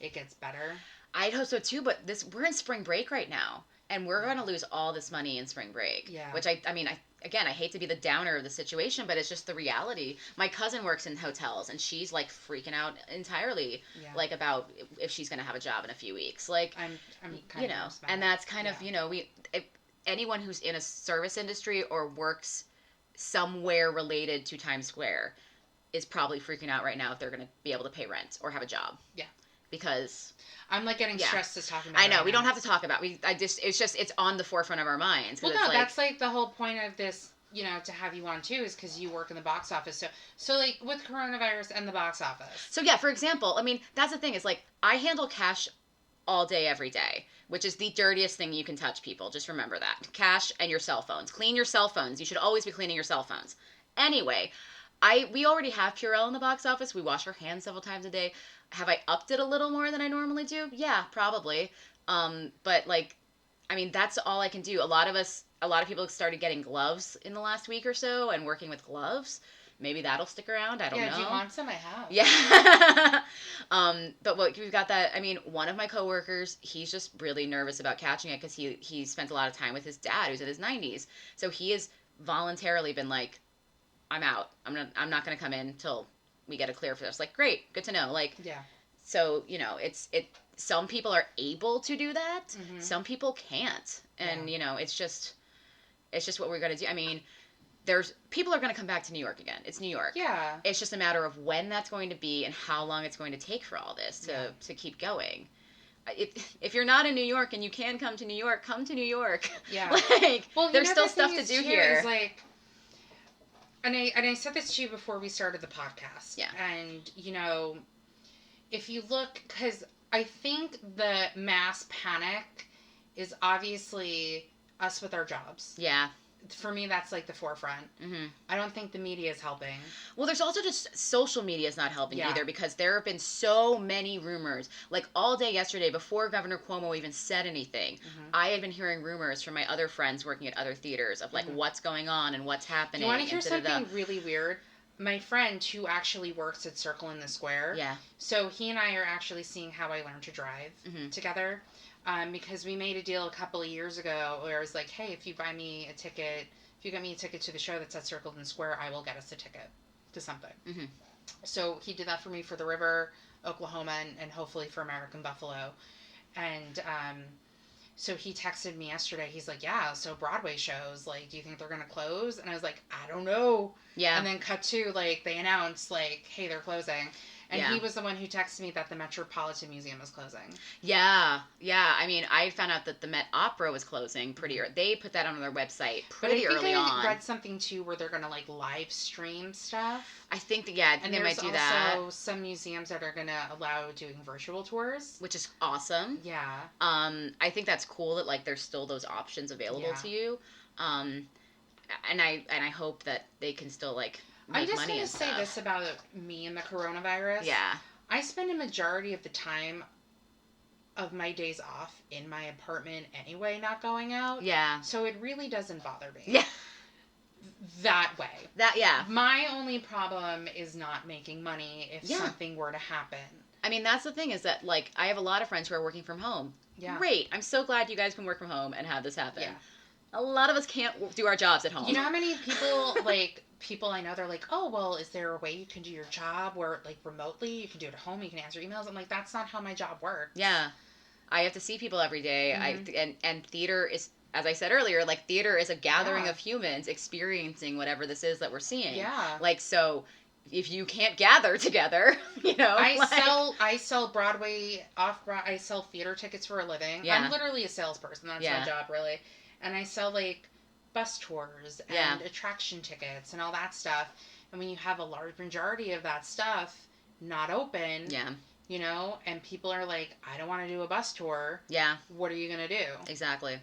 it gets better. I'd hope so, too, but we're in spring break right now. And we're going to lose all this money in spring break. Yeah. Which, I hate to be the downer of the situation, but it's just the reality. My cousin works in hotels, and she's, like, freaking out entirely, like, about if she's going to have a job in a few weeks. Like, I'm kind of and that's kind of, anyone who's in a service industry or works somewhere related to Times Square is probably freaking out right now if they're going to be able to pay rent or have a job. Yeah. Because I'm like getting stressed just talking about it. I know, we don't have to talk about it. It's on the forefront of our minds. Well, no, that's like the whole point of this, to have you on too, is because you work in the box office. So like with coronavirus and the box office. So yeah, for example, I mean, that's the thing is like, I handle cash all day, every day, which is the dirtiest thing you can touch, people. Just remember that. Cash and your cell phones. Clean your cell phones. You should always be cleaning your cell phones. Anyway, we already have Purell in the box office. We wash our hands several times a day. Have I upped it a little more than I normally do? Yeah, probably. But like, I mean, that's all I can do. A lot of people started getting gloves in the last week or so and working with gloves. Maybe that'll stick around. I don't know. Yeah, if you want some, I have. Yeah. But we've got that. I mean, one of my coworkers, he's just really nervous about catching it because he spent a lot of time with his dad, who's in his 90s. So he has voluntarily been like, I'm out. I'm not gonna come in till we get a clear for this. Like, great, good to know. Like, yeah. So some people are able to do that. Mm-hmm. Some people can't, and it's just what we're gonna do. I mean, people are gonna come back to New York again. It's New York. Yeah. It's just a matter of when that's going to be and how long it's going to take for all this to keep going. If you're not in New York and you can come to New York, come to New York. Yeah. Like, well, there's still stuff to do here. Like, and I said this to you before we started the podcast. Yeah. And, if you look, because I think the mass panic is obviously us with our jobs. Yeah. For me, that's like the forefront. Mm-hmm. I don't think the media is helping. Well, there's also just social media is not helping either, because there have been so many rumors. Like all day yesterday, before Governor Cuomo even said anything, I had been hearing rumors from my other friends working at other theaters of like what's going on and what's happening. You want to hear something really weird? My friend who actually works at Circle in the Square. Yeah. So he and I are actually seeing How I Learned to Drive together. Because we made a deal a couple of years ago where I was like, hey, if you get me a ticket to the show that's at Circle in the Square, I will get us a ticket to something. Mm-hmm. So he did that for me for The River, Oklahoma, and hopefully for American Buffalo. And so he texted me yesterday. He's like, yeah, so Broadway shows, like, do you think they're going to close? And I was like, I don't know. Yeah. And then cut to, like, they announced, like, hey, they're closing. And Yeah. he was the one who texted me that the Metropolitan Museum is closing. Yeah. Yeah. I mean, I found out that the Met Opera was closing pretty early. They put that on their website pretty early on. I read something, too, where they're going to, like, live stream stuff. I think that, yeah, they might do that. And there's also some museums that are going to allow doing virtual tours. Which is awesome. Yeah. I think that's cool that, like, there's still those options available to you. And I hope that they can still, like, make I'm just money going to and say stuff. this about me and the coronavirus. Yeah. I spend a majority of the time of my days off in my apartment anyway, not going out. Yeah. So it really doesn't bother me. Yeah. That way. Yeah. My only problem is not making money if something were to happen. I mean, that's the thing is that, like, I have a lot of friends who are working from home. Yeah. Great. I'm so glad you guys can work from home and have this happen. Yeah. A lot of us can't do our jobs at home. You know how many people, people I know, they're like, oh, well, is there a way you can do your job where, like, remotely, you can do it at home, you can answer emails? I'm like, that's not how my job works. Yeah. I have to see people every day. Mm-hmm. And theater is, as I said earlier, like, theater is a gathering of humans experiencing whatever this is that we're seeing. Yeah. Like, so if you can't gather together, you know. I sell Broadway, I sell theater tickets for a living. Yeah. I'm literally a salesperson. That's my job, really. And I sell, like, bus tours and attraction tickets and all that stuff. And when you have a large majority of that stuff not open, you know, and people are like, I don't want to do a bus tour. Yeah. What are you going to do? Exactly.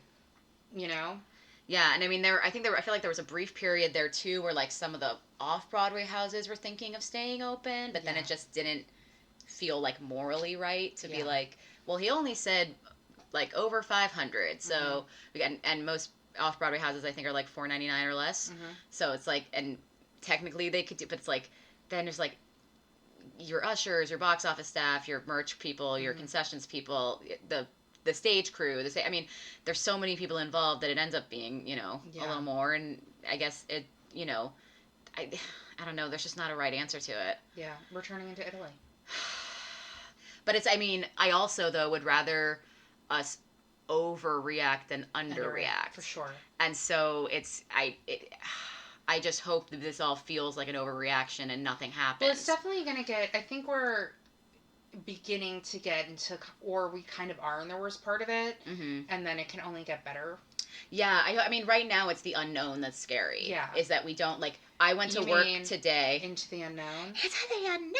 You know? Yeah, and I mean, I feel like there was a brief period there, too, where, like, some of the off-Broadway houses were thinking of staying open, but then it just didn't feel, like, morally right to be like, well, he only said, like, over 500, so, and most off-Broadway houses, I think, are, like, $4.99 or less, so it's, like, and technically they could do, but it's, like, then there's, like, your ushers, your box office staff, your merch people, your concessions people, the stage crew, I mean, there's so many people involved that it ends up being, you know, a little more, and I guess it, you know, I don't know, there's just not a right answer to it. Yeah, we're turning into Italy. But it's, I mean, I also, though, would rather us overreact than underreact. For sure. And so I just hope that this all feels like an overreaction and nothing happens. Well, it's definitely going to get, I think we're beginning to get into, or we kind of are in the worst part of it, and then it can only get better. Yeah, I mean, right now it's the unknown that's scary. Yeah. Is that we don't, like, I went to work today. Into the Unknown? Into the Unknown!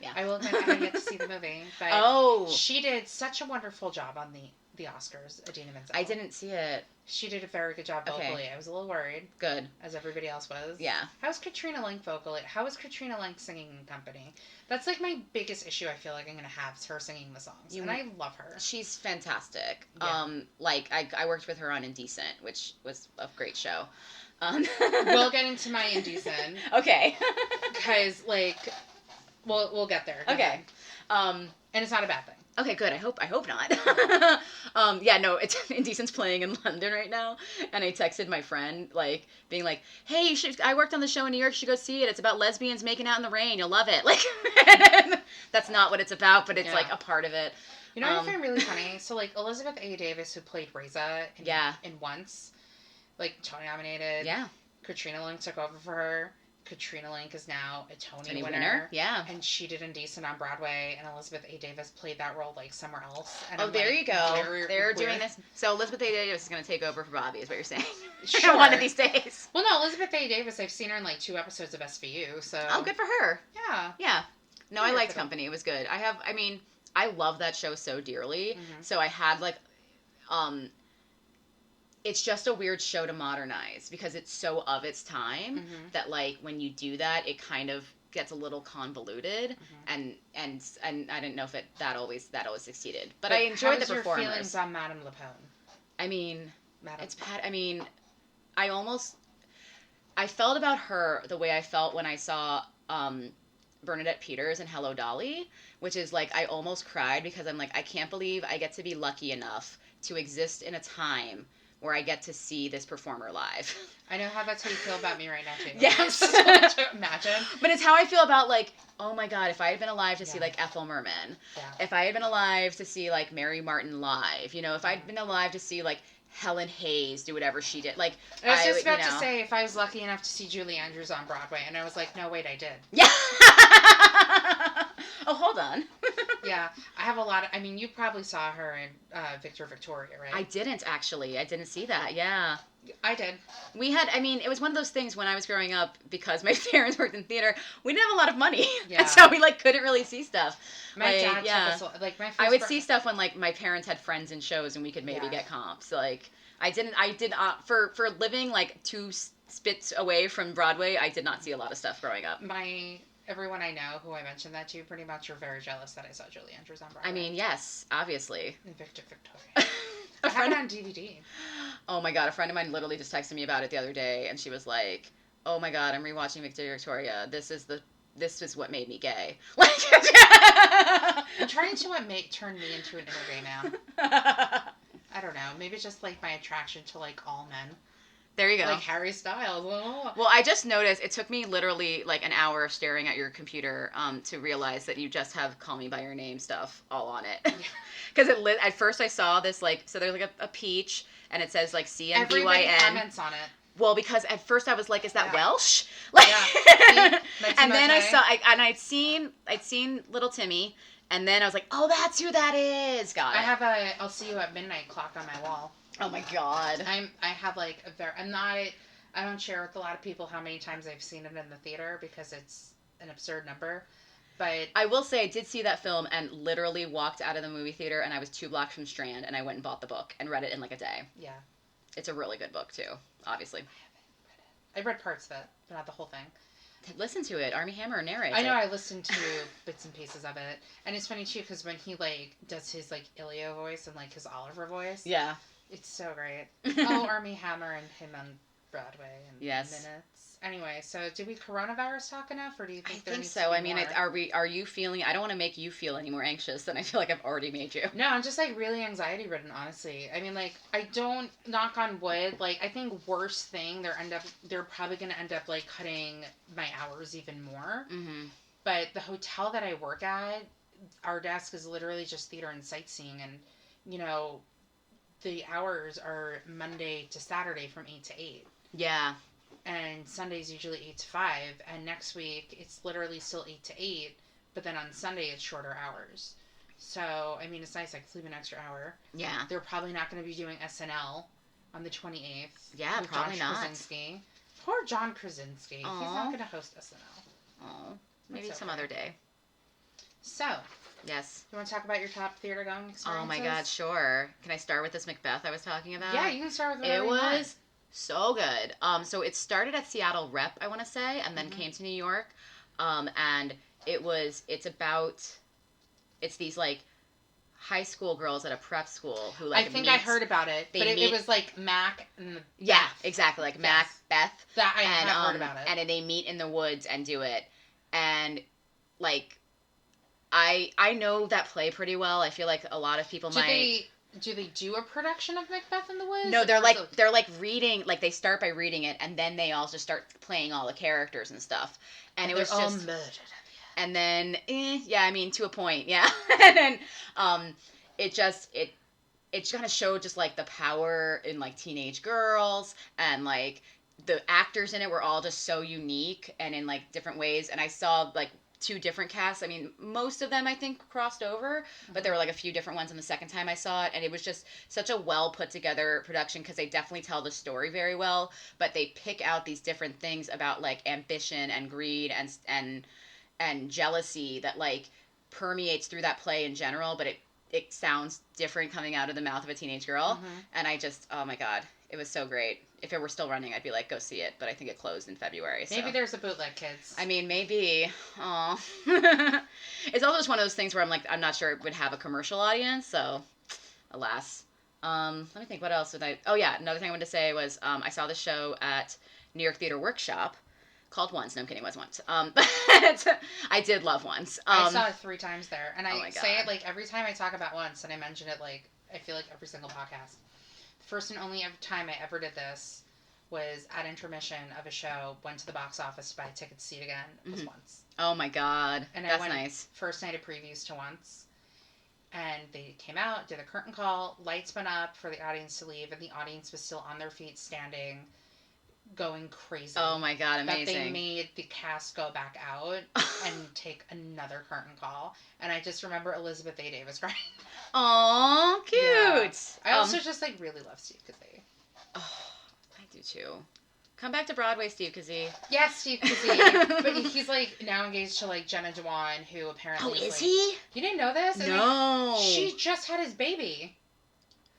Yeah. I will admit I didn't get to see the movie, but she did such a wonderful job on the Oscars, Idina Menzel. I didn't see it. She did a very good job vocally. I was a little worried. Good. As everybody else was. Yeah. How's Katrina Lenk vocally? How is Katrina Lenk singing in Company? That's like my biggest issue I feel like I'm going to have, is her singing the songs. And I love her. She's fantastic. Yeah. Like, I worked with her on Indecent, which was a great show. We'll get into my Indecent. Okay. Because, like, we'll get there. Okay. And it's not a bad thing. Okay, good. I hope not. Yeah, no, it's Indecent's playing in London right now, and I texted my friend, like, being like, "Hey, I worked on the show in New York. You should go see it. It's about lesbians making out in the rain. You'll love it." Like, that's not what it's about, but it's like a part of it. You know what I find really funny? So, like, Elizabeth A. Davis, who played Reza in Once, like, Tony nominated. Yeah. Katrina Lenk took over for her. Katrina Lenk is now a Tony winner. Yeah. And she did Indecent on Broadway, and Elizabeth A. Davis played that role, like, somewhere else. And there you go. They're doing this. So Elizabeth A. Davis is going to take over for Bobby, is what you're saying. Sure. One of these days. Well, no, Elizabeth A. Davis, I've seen her in, like, 2 episodes of SVU, so... Oh, good for her. Yeah. Yeah. No, I liked Company. It was good. I love that show so dearly. So I had, like, it's just a weird show to modernize because it's so of its time that, like, when you do that, it kind of gets a little convoluted, and I didn't know if that always succeeded, but I enjoyed the performers. How was your feelings on Madame Lepone? I mean, I felt about her the way I felt when I saw Bernadette Peters in Hello, Dolly, which is, like, I almost cried because I'm like, I can't believe I get to be lucky enough to exist in a time where I get to see this performer live. I know how that's how you feel about me right now, too. Yes. Imagine. But it's how I feel about, like, oh my God, if I had been alive to see, like, Ethel Merman, if I had been alive to see, like, Mary Martin live, you know, if I'd been alive to see, like, Helen Hayes do whatever she did, like, I was just about to say, if I was lucky enough to see Julie Andrews on Broadway, and I was like, no, wait, I did. Yeah. Oh, hold on. Yeah, I have a lot of, I mean, you probably saw her in Victor Victoria, right? I didn't, actually. I didn't see that, yeah. I did. We had, I mean, it was one of those things when I was growing up, because my parents worked in theater, we didn't have a lot of money. Yeah. And so we, like, couldn't really see stuff. My dad took us, like, my first I would see stuff when, like, my parents had friends in shows and we could maybe get comps. Like, I did, for living, like, 2 spits away from Broadway, I did not see a lot of stuff growing up. Everyone I know who I mentioned that to pretty much are very jealous that I saw Julie Andrews on Broadway. I mean, yes, obviously. And Victor Victoria. I have it on DVD. Oh my God, a friend of mine literally just texted me about it the other day, and she was like, "Oh my God, I'm rewatching Victor Victoria. This is what made me gay." Like, I'm trying to turn me into an inner gay man. I don't know. Maybe it's just like my attraction to like all men. There you go. Like Harry Styles. Well, I just noticed, it took me literally like an hour staring at your computer to realize that you just have Call Me By Your Name stuff all on it. Because at first I saw this, like, so there's like a peach, and it says like CNBYN. Everybody comments on it. Well, because at first I was like, is that Welsh? Like, and then I'd seen Little Timmy, and then I was like, oh, that's who that is. Got it. I have a I'll See You at Midnight clock on my wall. Oh my God. I have like I don't share with a lot of people how many times I've seen it in the theater because it's an absurd number. But I will say I did see that film and literally walked out of the movie theater, and I was 2 blocks from Strand, and I went and bought the book and read it in like a day. Yeah. It's a really good book too, obviously. I read parts of it, but not the whole thing. Listen to it. Armie Hammer narrates I know, I listened to bits and pieces of it. And it's funny too, because when he like does his like Ilio voice and like his Oliver voice. Yeah. It's so great. Oh, Armie Hammer and him on Broadway and Minutes. Anyway, so did we coronavirus talk enough, or do you think I think so. I mean, are you feeling? I don't want to make you feel any more anxious than I feel like I've already made you. No, I'm just like really anxiety ridden, honestly. I mean, like I don't, knock on wood. Like I think worst thing they're probably gonna end up like cutting my hours even more. Mm-hmm. But the hotel that I work at, our desk is literally just theater and sightseeing, and you know, the hours are Monday to Saturday from 8 to 8. Yeah. And Sunday's usually 8 to 5, and next week it's literally still 8 to 8, but then on Sunday it's shorter hours. So, I mean, it's nice, I can sleep an extra hour. Yeah. They're probably not going to be doing SNL on the 28th. Yeah, probably John not. Krasinski. Poor John Krasinski. Aww. He's not going to host SNL. Oh, maybe some other day. So. Yes. You want to talk about your top theater going experiences? Oh my God, sure. Can I start with this Macbeth I was talking about? Yeah, you can start with it. Was so good. So it started at Seattle Rep, I want to say, and then came to New York. And it's these like high school girls at a prep school who like I think I heard about it, but it was like Mac and yeah, exactly, like Mac, Beth. That I have heard about it. And they meet in the woods and do it. And like I know that play pretty well. I feel like a lot of people might. Do they do a production of Macbeth in the Woods? No, they're like reading, like they start by reading it, and then they all just start playing all the characters and stuff. And it was all just murdered. And then yeah, I mean to a point, yeah. And then it kind of showed just like the power in like teenage girls, and like the actors in it were all just so unique and in like different ways. And I saw like 2 different casts. I mean, most of them I think crossed over, but there were like a few different ones in the second time I saw it, and it was just such a well put together production because they definitely tell the story very well, but they pick out these different things about like ambition and greed and jealousy that like permeates through that play in general, but it sounds different coming out of the mouth of a teenage girl. And I just, oh my God, it was so great. If it were still running, I'd be like, go see it. But I think it closed in February. So. Maybe there's a bootleg, kids. I mean, maybe. Aw. It's also just one of those things where I'm like, I'm not sure it would have a commercial audience. So, alas. Let me think. What else did I... Oh, yeah. Another thing I wanted to say was I saw the show at New York Theater Workshop called Once. No, I'm kidding. It was Once. But I did love Once. I saw it 3 times there. And I say it like every time I talk about Once, and I mention it like, I feel like every single podcast. first and only time I ever did this was at intermission of a show, went to the box office to buy a ticket to see it again. It was once. Oh my God. And that's I went nice. First night of previews to once. And they came out, did a curtain call, lights went up for the audience to leave, and the audience was still on their feet, standing, going crazy. Oh my God, amazing. That they made the cast go back out and take another curtain call. And I just remember Elizabeth A. Davis crying. Aw, cute. Yeah. I also just, like, really love Steve Kazee. Oh, I do too. Come back to Broadway, Steve Kazee. Yes, Steve Kazee. But he's, like, now engaged to, like, Jenna Dewan, who apparently Oh, is like, he? You didn't know this? No. She just had his baby.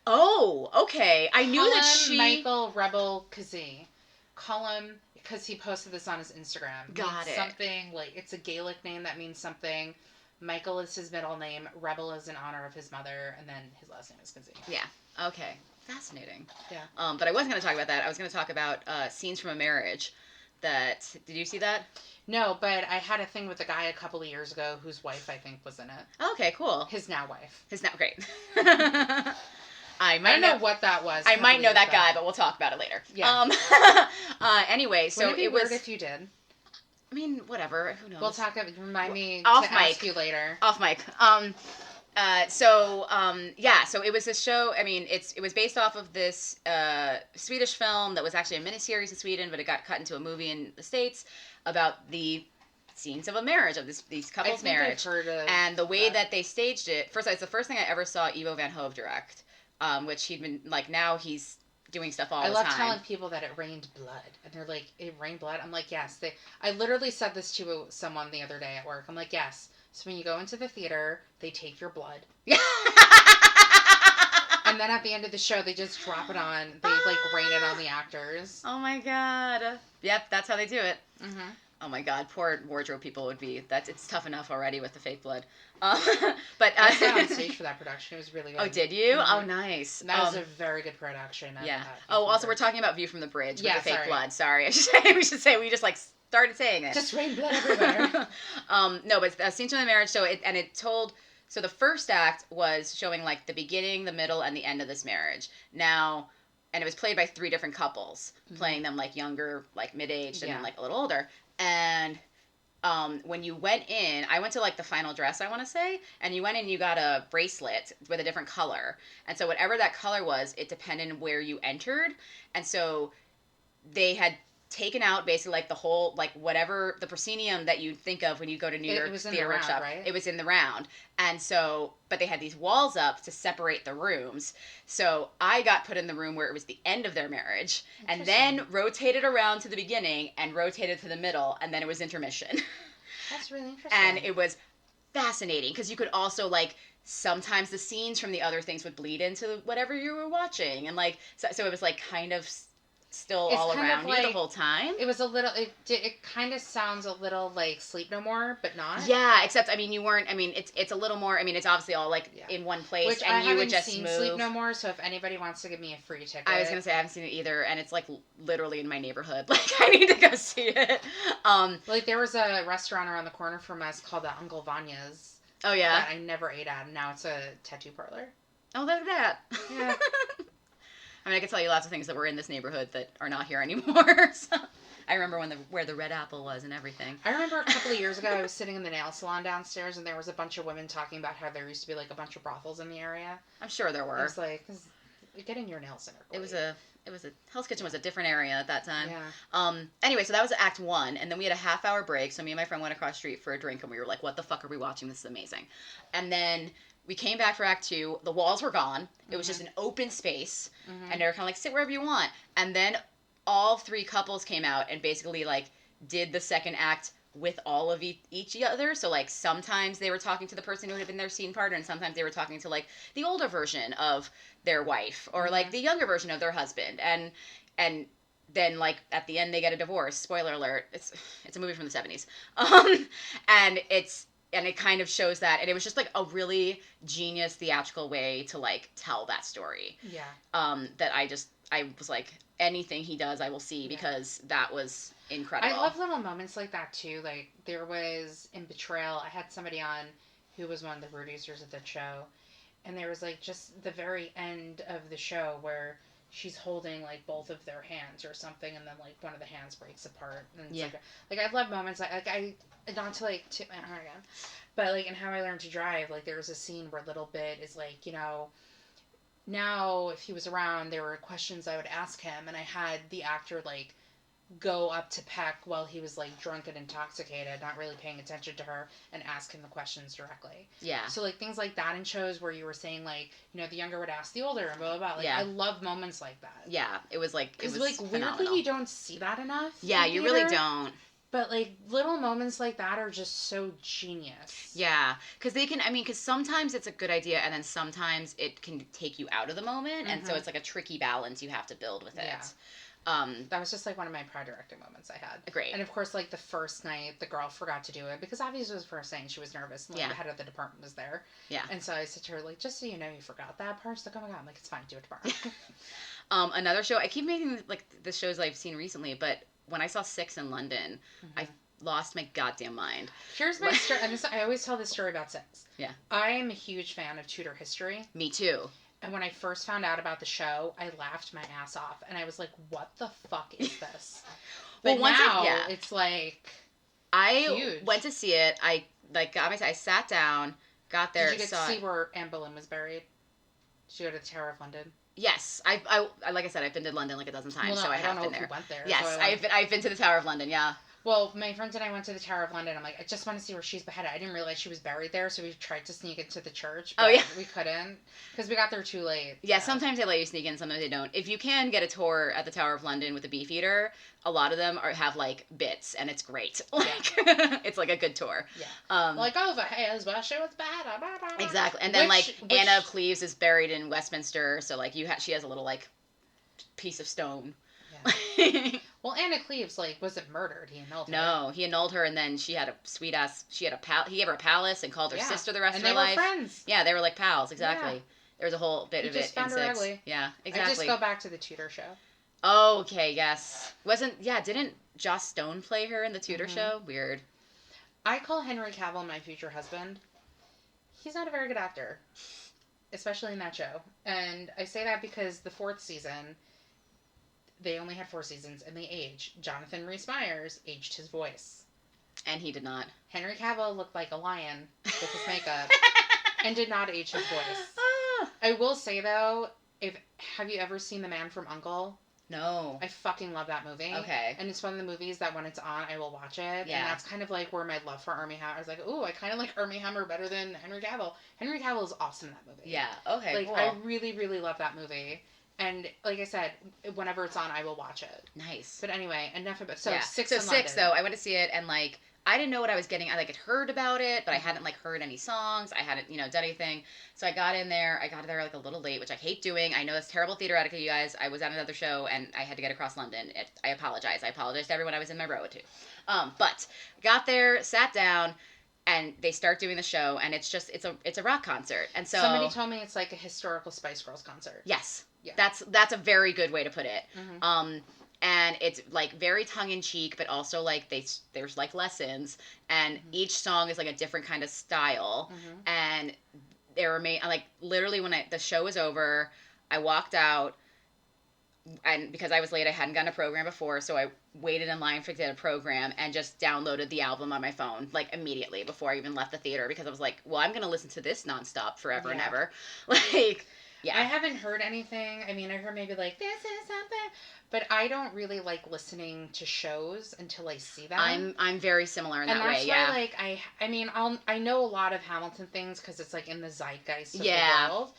Oh, okay. I knew that she... Michael Rebel Kazee. Call him, because he posted this on his Instagram. Got it. Something, like, it's a Gaelic name that means something. Michael is his middle name. Rebel is in honor of his mother. And then his last name is Kazee. Yeah. Okay. Fascinating. Yeah. But I wasn't going to talk about that. I was going to talk about Scenes from a Marriage. Did you see that? No, but I had a thing with a guy a couple of years ago whose wife, I think, was in it. Okay, cool. His now wife. Great. I don't know what that was. I might know that guy, but we'll talk about it later. Yeah. Anyway, so Wouldn't it be was. weird if you did? I mean, whatever. Who knows? We'll talk. Remind me off to mic. Ask you later. Off mic. So it was this show. I mean, it was based off of this Swedish film that was actually a miniseries in Sweden, but it got cut into a movie in the States about the scenes of a marriage, of these couples' marriage. And the way that they staged it, it's the first thing I ever saw Ivo Van Hove direct, which he'd been, like, now he's doing stuff all the time. I love telling people that it rained blood, and they're like, it rained blood? I'm like, yes. I literally said this to someone the other day at work. I'm like, yes. So when you go into the theater, they take your blood. And then at the end of the show, they just drop it on. They, like, rain it on the actors. Oh, my God. Yep, that's how they do it. Mm-hmm. Oh, my God. Poor wardrobe people would be... It's tough enough already with the fake blood. But I sat on stage for that production. It was really good. Oh, did you? Mm-hmm. Oh, nice. That was a very good production. Yeah. Oh, also, we're talking about View from the Bridge with the fake sorry. blood. Sorry. We should say we just, like, started saying it. Just rain blood everywhere. No, but Scenes from the Marriage, it told... So the first act was showing, like, the beginning, the middle, and the end of this marriage. Now... And it was played by 3 different couples, playing them, like, younger, like, mid-aged, and then, like, a little older. And when you went in, I went to, like, the final dress, I want to say, and you went in, you got a bracelet with a different color. And so whatever that color was, it depended on where you entered. And so they had taken out basically, like, the whole, like, whatever, the proscenium that you think of when you go to New York Theater Workshop. Right? It was in the round. And so, but they had these walls up to separate the rooms. So I got put in the room where it was the end of their marriage, and then rotated around to the beginning and rotated to the middle, and then it was intermission. That's really interesting. And it was fascinating because you could also, like, sometimes the scenes from the other things would bleed into whatever you were watching. And, like, so it was, like, kind of still all around you the whole time. It was a little, it kind of sounds a little like Sleep No More, but not. Yeah, except, I mean, you weren't, I mean, it's a little more, I mean, it's obviously all, like, in one place. Which and you would just seen move. Sleep No More, so if anybody wants to give me a free ticket. I was going to say, I haven't seen it either, and it's, like, literally in my neighborhood. Like, I need to go see it. Like, there was a restaurant around the corner from us called Uncle Vanya's. Oh, yeah? That I never ate at, and now it's a tattoo parlor. Oh, look at that. Yeah. I mean, I could tell you lots of things that were in this neighborhood that are not here anymore. So, I remember where the Red Apple was and everything. I remember a couple of years ago, I was sitting in the nail salon downstairs, and there was a bunch of women talking about how there used to be, like, a bunch of brothels in the area. I'm sure there were. I was like, get in your nail center. It was a Hell's Kitchen was a different area at that time. Yeah. Anyway, so that was Act 1, and then we had a half-hour break, so me and my friend went across the street for a drink, and we were like, what the fuck are we watching? This is amazing. And then we came back for Act 2. The walls were gone. It was just an open space, and they were kind of like, sit wherever you want. And then all 3 couples came out and basically, like, did the second act with all of each other. So, like, sometimes they were talking to the person who had been their scene partner, and sometimes they were talking to, like, the older version of their wife, or, like, the younger version of their husband. And then, like, at the end, they get a divorce. Spoiler alert. It's a movie from the 70s. And it kind of shows that, and it was just, like, a really genius theatrical way to, like, tell that story. Yeah. That I was like, anything he does, I will see, because that was incredible. I love little moments like that, too. Like, there was, in Betrayal, I had somebody on who was one of the producers of the show, and there was, like, just the very end of the show where she's holding like both of their hands or something, and then like one of the hands breaks apart. And it's Yeah. like I love moments like I not to like tip my horn again, but like in How I Learned to Drive, like there's a scene where Little Bit is like, you know, now if he was around, there were questions I would ask him, and I had the actor like go up to Peck while he was like drunk and intoxicated, not really paying attention to her, and ask him the questions directly. Yeah. So like things like that in shows where you were saying like, you know, the younger would ask the older and blah blah blah. Like Yeah. I love moments like that. Yeah, it was like phenomenal. Weirdly you don't see that enough. Yeah, you really don't. But like little moments like that are just so genius. Yeah, because sometimes it's a good idea, and then sometimes it can take you out of the moment, and so it's like a tricky balance you have to build with it. Yeah. That was just like one of my proud directing moments I had. Great. And of course, like the first night, the girl forgot to do it because obviously it was the first night and she was nervous. And, like, the head of the department was there. Yeah. And so I said to her, like, just so you know, you forgot that part. She's like, oh my god. I'm like, it's fine. Do it tomorrow. Another show, I keep making like the shows I've seen recently, but when I saw Six in London, I lost my goddamn mind. Here's my story. I always tell this story about Six. Yeah. I am a huge fan of Tudor history. Me too. And when I first found out about the show, I laughed my ass off. And I was like, what the fuck is this? But now, it's like, I went to see it. I sat down, got there, Did you get to see where Anne Boleyn was buried? Did you go to the Tower of London? Yes. I like I said, I've been to London like a dozen times, so I have been there. You went there. Yes, so I've been to the Tower of London, yeah. Well, my friends and I went to the Tower of London. I'm like, I just want to see where she's beheaded. I didn't realize she was buried there, so we tried to sneak into the church, but we couldn't because we got there too late. Yeah, sometimes they let you sneak in, sometimes they don't. If you can get a tour at the Tower of London with the Beefeater, a lot of them have like bits, and it's great. Like it's like a good tour. Yeah. Like over here's where she was beheaded. Exactly, and then Anna of Cleves is buried in Westminster, so like she has a little like piece of stone. Yeah. Well, Anna Cleves, like, wasn't murdered. He annulled her. No, he annulled her, and then she had a sweet ass. He gave her a palace and called her sister the rest of her life. And they were friends. Yeah, they were like pals. Exactly. Yeah. There was a whole bit of it just found in her Six. ugly. Yeah, exactly. I just go back to the Tudor show. Oh, okay, yes. Didn't Joss Stone play her in the Tudor show? Weird. I call Henry Cavill my future husband. He's not a very good actor, especially in that show. And I say that because the 4th season, they only had 4 seasons, and they aged. Jonathan Rhys-Meyers aged his voice. And he did not. Henry Cavill looked like a lion with his makeup and did not age his voice. I will say, though, have you ever seen The Man from U.N.C.L.E.? No. I fucking love that movie. Okay. And it's one of the movies that when it's on, I will watch it. Yeah. And that's kind of like where my love for Armie Hammer, I was like, ooh, I kind of like Armie Hammer better than Henry Cavill. Henry Cavill is awesome in that movie. Yeah, okay, like, cool. I really, really love that movie. And like I said, whenever it's on, I will watch it. Nice. But anyway, enough about Six. So Six, though, I went to see it, and like I didn't know what I was getting. I like had heard about it, but I hadn't like heard any songs. I hadn't done anything. So I got in there. I got there like a little late, which I hate doing. I know that's terrible theater etiquette, you guys. I was at another show and I had to get across London. I apologize. I apologize to everyone I was in my row to. But got there, sat down, and they start doing the show, and it's a rock concert. And so somebody told me it's like a historical Spice Girls concert. Yes. Yeah. That's a very good way to put it. Mm-hmm. And it's like very tongue in cheek, but also like there's like lessons, and each song is like a different kind of style. And there were like literally when the show was over, I walked out, and because I was late, I hadn't gotten a program before, so I waited in line to get a program and just downloaded the album on my phone like immediately before I even left the theater, because I was like, well, I'm gonna listen to this nonstop forever and ever. Like, yeah. I haven't heard anything. I mean, I heard maybe like this is something, but I don't really like listening to shows until I see them. I'm very similar in that way. And that's why, like, I mean, I know a lot of Hamilton things because it's like in the zeitgeist of the world,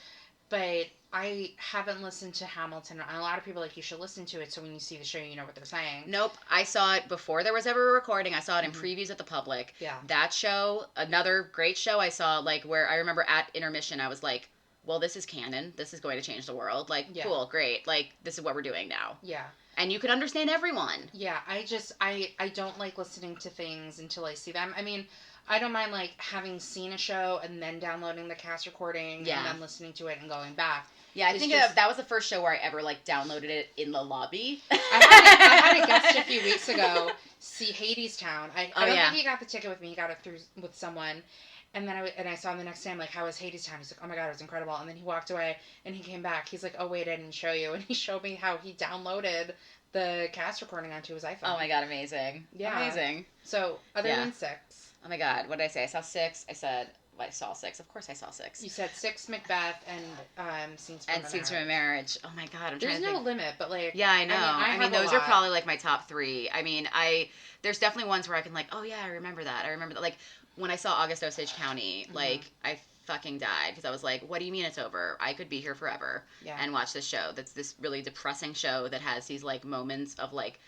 but I haven't listened to Hamilton. And a lot of people are like, you should listen to it so when you see the show, you know what they're saying. Nope. I saw it before there was ever a recording. I saw it in previews at the Public. Yeah. That show, another great show I saw, like, where I remember at intermission, I was like, well, this is canon. This is going to change the world. Like, cool, great. Like, this is what we're doing now. Yeah. And you can understand everyone. Yeah, I don't like listening to things until I see them. I mean, I don't mind, like, having seen a show and then downloading the cast recording and then listening to it and going back. Yeah, I think that was the first show where I ever, like, downloaded it in the lobby. I had a guest a few weeks ago see Hadestown. I don't think he got the ticket with me. He got it with someone. And then I saw him the next day. I'm like, how was Hades Town? He's like, oh my God, it was incredible. And then he walked away and he came back. He's like, oh wait, I didn't show you. And he showed me how he downloaded the cast recording onto his iPhone. Oh my God, amazing. Yeah. Amazing. So, other than 6. Oh my God, what did I say? I saw 6. I said, well, I saw 6. Of course I saw 6. You said 6 Macbeth and Scenes from a Marriage. Oh my God, I'm trying to think. There's no limit, but like... Yeah, I know. I mean those are probably like my top 3. I mean, there's definitely ones where I can like, oh yeah, I remember that. Like, when I saw August Osage County, like, I fucking died because I was like, what do you mean it's over? I could be here forever and watch this show. That's this really depressing show that has these like moments of like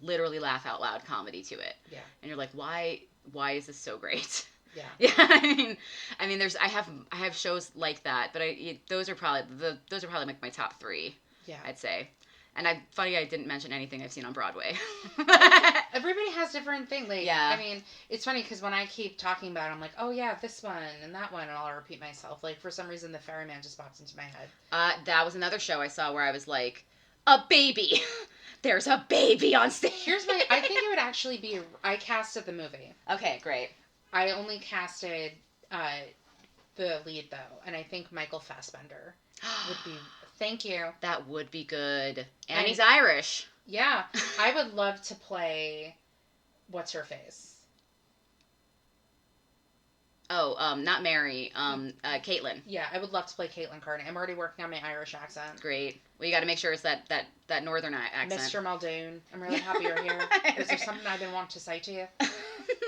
literally laugh out loud comedy to it. Yeah. And you're like, why is this so great? Yeah. Yeah. I mean, I have shows like that, but those are probably like my top 3. Yeah. I'd say. And funny I didn't mention anything I've seen on Broadway. Everybody has different things. Like, yeah. I mean, it's funny because when I keep talking about it, I'm like, oh yeah, this one and that one, and I'll repeat myself. Like, for some reason, The Ferryman just pops into my head. That was another show I saw where I was like, a baby. There's a baby on stage. I think it would actually be, I casted the movie. Okay, great. I only casted the lead, though, and I think Michael Fassbender would be... Thank you. That would be good. And he's Irish. Yeah. I would love to play... What's her face? Oh, not Mary. Caitlin. Yeah, I would love to play Caitlin Carney. I'm already working on my Irish accent. Great. Well, you got to make sure it's that northern accent. Mr. Muldoon. I'm really happy you're here. Is there something I've been wanting to say to you?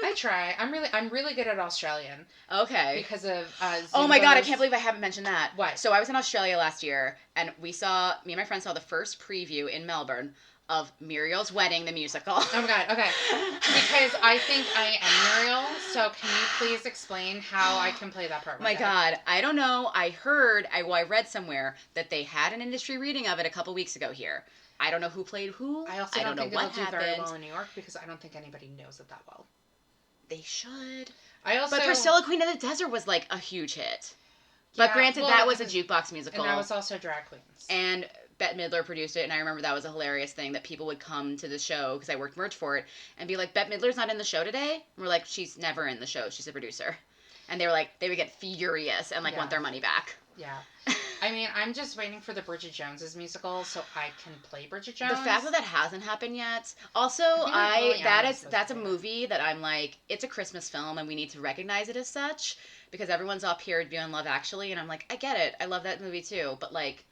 I try. I'm really good at Australian. Okay. Because of oh my God, I can't believe I haven't mentioned that. What? So I was in Australia last year, and me and my friend saw the first preview in Melbourne of Muriel's Wedding, the musical. Oh my God, okay. Because I think I am Muriel, so can you please explain how I can play that part? My God, I don't know. I read somewhere that they had an industry reading of it a couple weeks ago here. I don't know who played who. I also don't think it'll do very well in New York because I don't think anybody knows it that well. They should. But Priscilla, Queen of the Desert was like a huge hit. Yeah, but granted, that was a jukebox musical. And that was also Drag Queens. And Bette Midler produced it, and I remember that was a hilarious thing that people would come to the show, because I worked merch for it, and be like, Bette Midler's not in the show today? And we're like, she's never in the show, she's a producer. And they were like, they would get furious and want their money back. Yeah. I mean, I'm just waiting for the Bridget Jones's musical so I can play Bridget Jones. The fact that hasn't happened yet. Also, that's a movie that I'm like, it's a Christmas film and we need to recognize it as such, because everyone's up here doing Love Actually, and I'm like, I get it. I love that movie too, but like,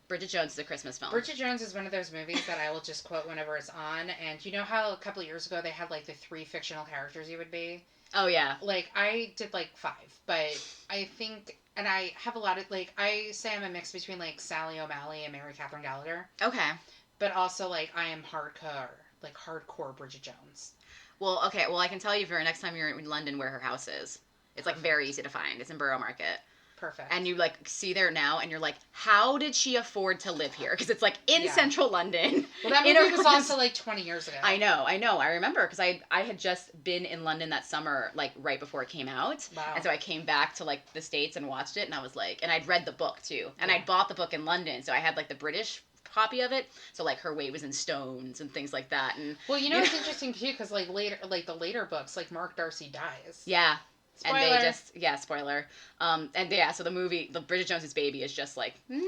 Bridget Jones is a Christmas film. Bridget Jones is one of those movies that I will just quote whenever it's on. And you know how a couple of years ago they had like the 3 fictional characters you would be? Oh, yeah. Like, I did like 5, but I think, and I have a lot of, like, I say I'm a mix between like Sally O'Malley and Mary Catherine Gallagher. Okay. But also, like, I am hardcore Bridget Jones. Well, okay, I can tell you next time you're in London where her house is. It's like very easy to find. It's in Borough Market. Perfect. And you like see there now, and you're like, how did she afford to live here? Because it's like in central London. Well, that movie was also like 20 years ago. I know. I remember because I had just been in London that summer, like right before it came out. Wow. And so I came back to like the States and watched it, and I was like, and I'd read the book too, and I'd bought the book in London, so I had like the British copy of it, so like her weight was in stones and things like that. And well, it's interesting too because like the later books, like Mark Darcy dies. Yeah. Spoiler. And they just, spoiler. So the movie, the Bridget Jones's Baby is just like, nah.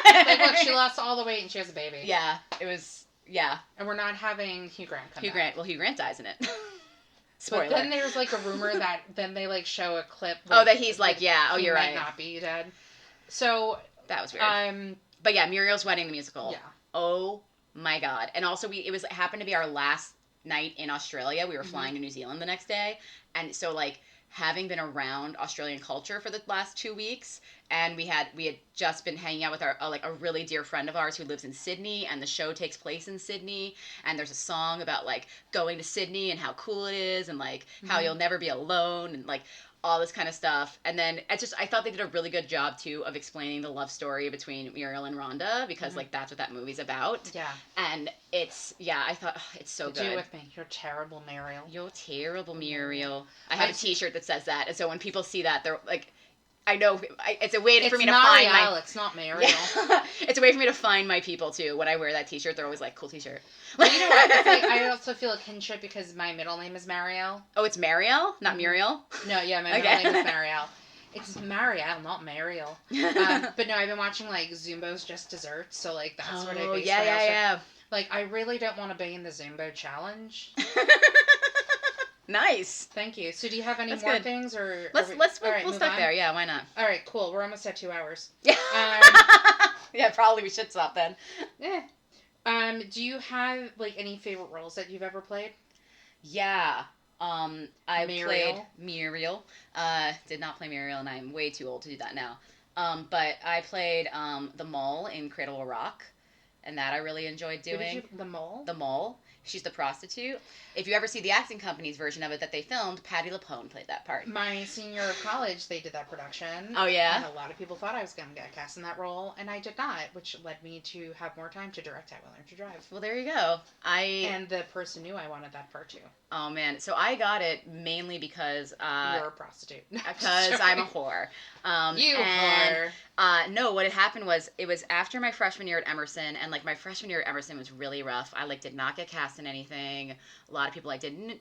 Like, look, she lost all the weight and she has a baby. Yeah, it was, yeah. And we're not having Hugh Grant come back. Hugh Grant dies in it. Spoiler. But then there's like a rumor that then they like show a clip. That he's like, you're right. He might not be dead. So. That was weird. But yeah, Muriel's Wedding, the musical. Yeah. Oh my God. And also it happened to be our last night in Australia. We were flying to New Zealand the next day. And so like, having been around Australian culture for the last 2 weeks, and we had just been hanging out with our a really dear friend of ours who lives in Sydney, and the show takes place in Sydney, and there's a song about like going to Sydney and how cool it is, and like how you'll never be alone, and like all this kind of stuff. And then I thought they did a really good job too of explaining the love story between Muriel and Rhonda, because like that's what that movie's about. Yeah. And I thought it's so good. Do it with me. You're terrible, Muriel. You're terrible, Muriel. I have a T-shirt that says that, and so when people see that, they're like, I know. It's a way for me to not find Marielle, my... It's not Marielle. Yeah. It's a way for me to find my people, too. When I wear that t-shirt, they're always like, cool t-shirt. But you know what? I also feel a kinship because my middle name is Marielle. Oh, it's Marielle? Not Muriel? No, yeah, my middle name is Marielle. It's Marielle, not Mariel. But no, I've been watching, like, Zumbo's Just Desserts, so, like, that's what I base my outfit. Yeah. Like, I really don't want to be in the Zumbo challenge. Nice. Thank you. So do you have any That's more good. things, or... We'll stop there. Yeah, why not? All right, cool. We're almost at 2 hours. Yeah. Yeah, probably we should stop then. Yeah. Do you have, like, any favorite roles that you've ever played? Yeah. I Muriel. played Muriel. Did not play Muriel, and I'm way too old to do that now. But I played the mole in Cradle of Rock, and that I really enjoyed doing. The mole? The mole. She's the prostitute. If you ever see the acting company's version of it that they filmed, Patti LuPone played that part. My senior year of college, they did that production. Oh, yeah? And a lot of people thought I was going to get cast in that role, and I did not, which led me to have more time to direct How I Learned to Drive. Well, there you go. And the person knew I wanted that part, too. Oh, man. So I got it mainly because... You're a prostitute. Because I'm a whore. Whore. No, what had happened was, it was after my freshman year at Emerson, and, like, my freshman year at Emerson was really rough. I, like, did not get cast in anything. A lot of people I didn't,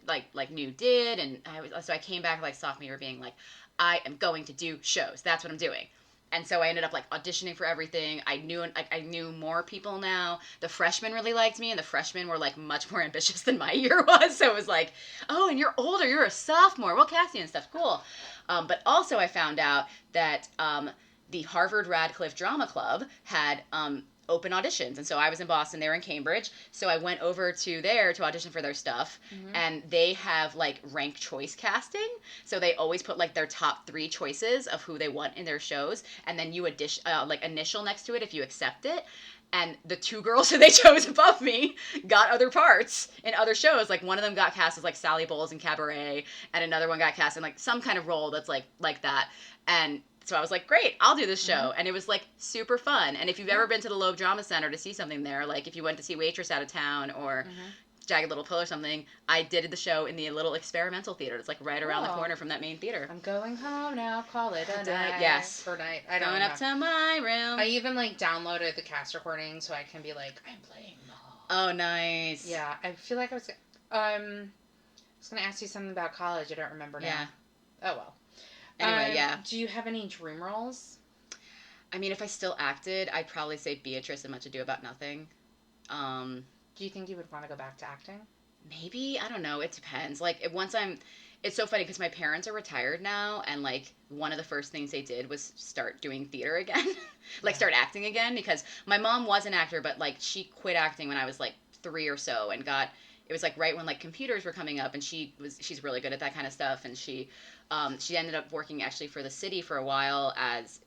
knew did, and so I came back, like, sophomore year being like, I am going to do shows. That's what I'm doing. And so I ended up, like, auditioning for everything. I knew more people now. The freshmen really liked me, and the freshmen were, like, much more ambitious than my year was. So it was like, oh, and you're older. You're a sophomore. We'll cast you and stuff. Cool. But also I found out that the Harvard Radcliffe Drama Club had open auditions. And so I was in Boston, they were in Cambridge. So I went over to there to audition for their stuff. Mm-hmm. And they have, like, ranked choice casting. So they always put, like, their top 3 choices of who they want in their shows. And then you initial next to it if you accept it. And the 2 girls who they chose above me got other parts in other shows. Like, one of them got cast as, like, Sally Bowles in Cabaret. And another one got cast in, like, some kind of role that's, like that. And so I was like, great, I'll do this show. Mm-hmm. And it was, like, super fun. And if you've ever been to the Loeb Drama Center to see something there, like, if you went to see Waitress out of town or Jagged Little Pill or something, I did the show in the little experimental theater. It's, like, right around the corner from that main theater. I'm going home now, call it a night. Yes. Or night. I don't know. Going up to my room. I even, like, downloaded the cast recording so I can be like, I'm playing Mall. Oh, nice. Yeah, I feel like I was going to ask you something about college. I don't remember now. Yeah. Oh, well. Anyway, yeah. Do you have any dream roles? I mean, if I still acted, I'd probably say Beatrice in Much Ado About Nothing. Do you think you would want to go back to acting? Maybe. I don't know. It depends. Like, it's so funny because my parents are retired now, and, like, one of the first things they did was start doing theater again. Start acting again, because my mom was an actor, but, like, she quit acting when I was, like, 3 or so and it was, like, right when, like, computers were coming up, and she's really good at that kind of stuff, and she ended up working actually for the city for a while as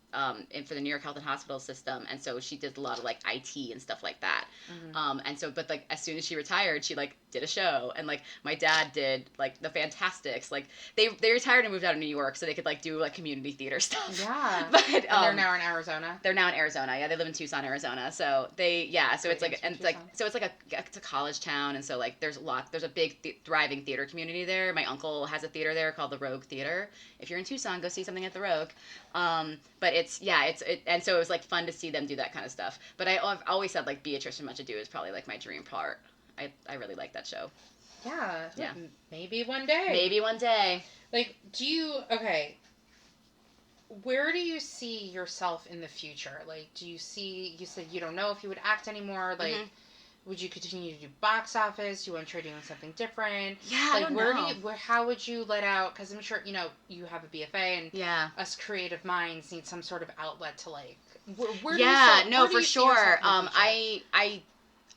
for the New York Health and Hospital System, and so she did a lot of, like, IT and stuff like that. Mm-hmm. And so, but, like, as soon as she retired, she, like, did a show, and, like, my dad did, like, the Fantastics. Like, they retired and moved out of New York so they could, like, do, like, community theater stuff. Yeah. But and they're now in Arizona. They're now in Arizona. Yeah, they live in Tucson, Arizona. So so it's like, and it's like, so it's like it's a college town, and so, like, there's a big thriving theater community there. My uncle has a theater there called the Rogue Theater. If you're in Tucson, go see something at the Rogue. But and so it was, like, fun to see them do that kind of stuff. But I've always said, like, Beatrice from Much Ado is probably, like, my dream part. I really like that show. Yeah. Maybe one day. Maybe one day. Like, where do you see yourself in the future? Like, you said you don't know if you would act anymore. Like, would you continue to do box office? Do you want to try doing something different? Yeah, like, I don't know. How would you let out? Because I'm sure, you have a BFA, and us creative minds need some sort of outlet to, like, where for sure.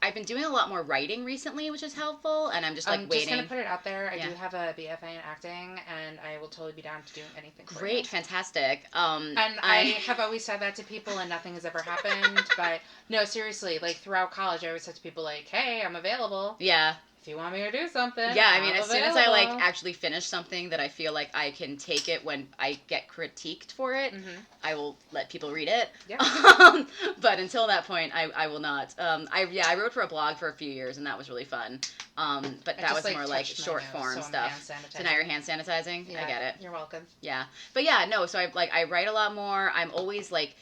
I've been doing a lot more writing recently, which is helpful, and I'm just, like, waiting. I'm just going to put it out there. I do have a BFA in acting, and I will totally be down to do anything for you. Great, fantastic. And I have always said that to people, and nothing has ever happened, but no, seriously, like, throughout college, I always said to people, like, hey, I'm available. Yeah. if you want me to do something, yeah, I mean, I'm as soon as I like available. actually finish something that I feel like I can take it when I get critiqued for it, I will let people read it. Yeah. But until that point, I will not. I wrote for a blog for a few years, and that was really fun. But that was more like short form stuff. So now you're hand sanitizing. Yeah, I get it. You're welcome. Yeah, but yeah, no. So I write a lot more. I'm always like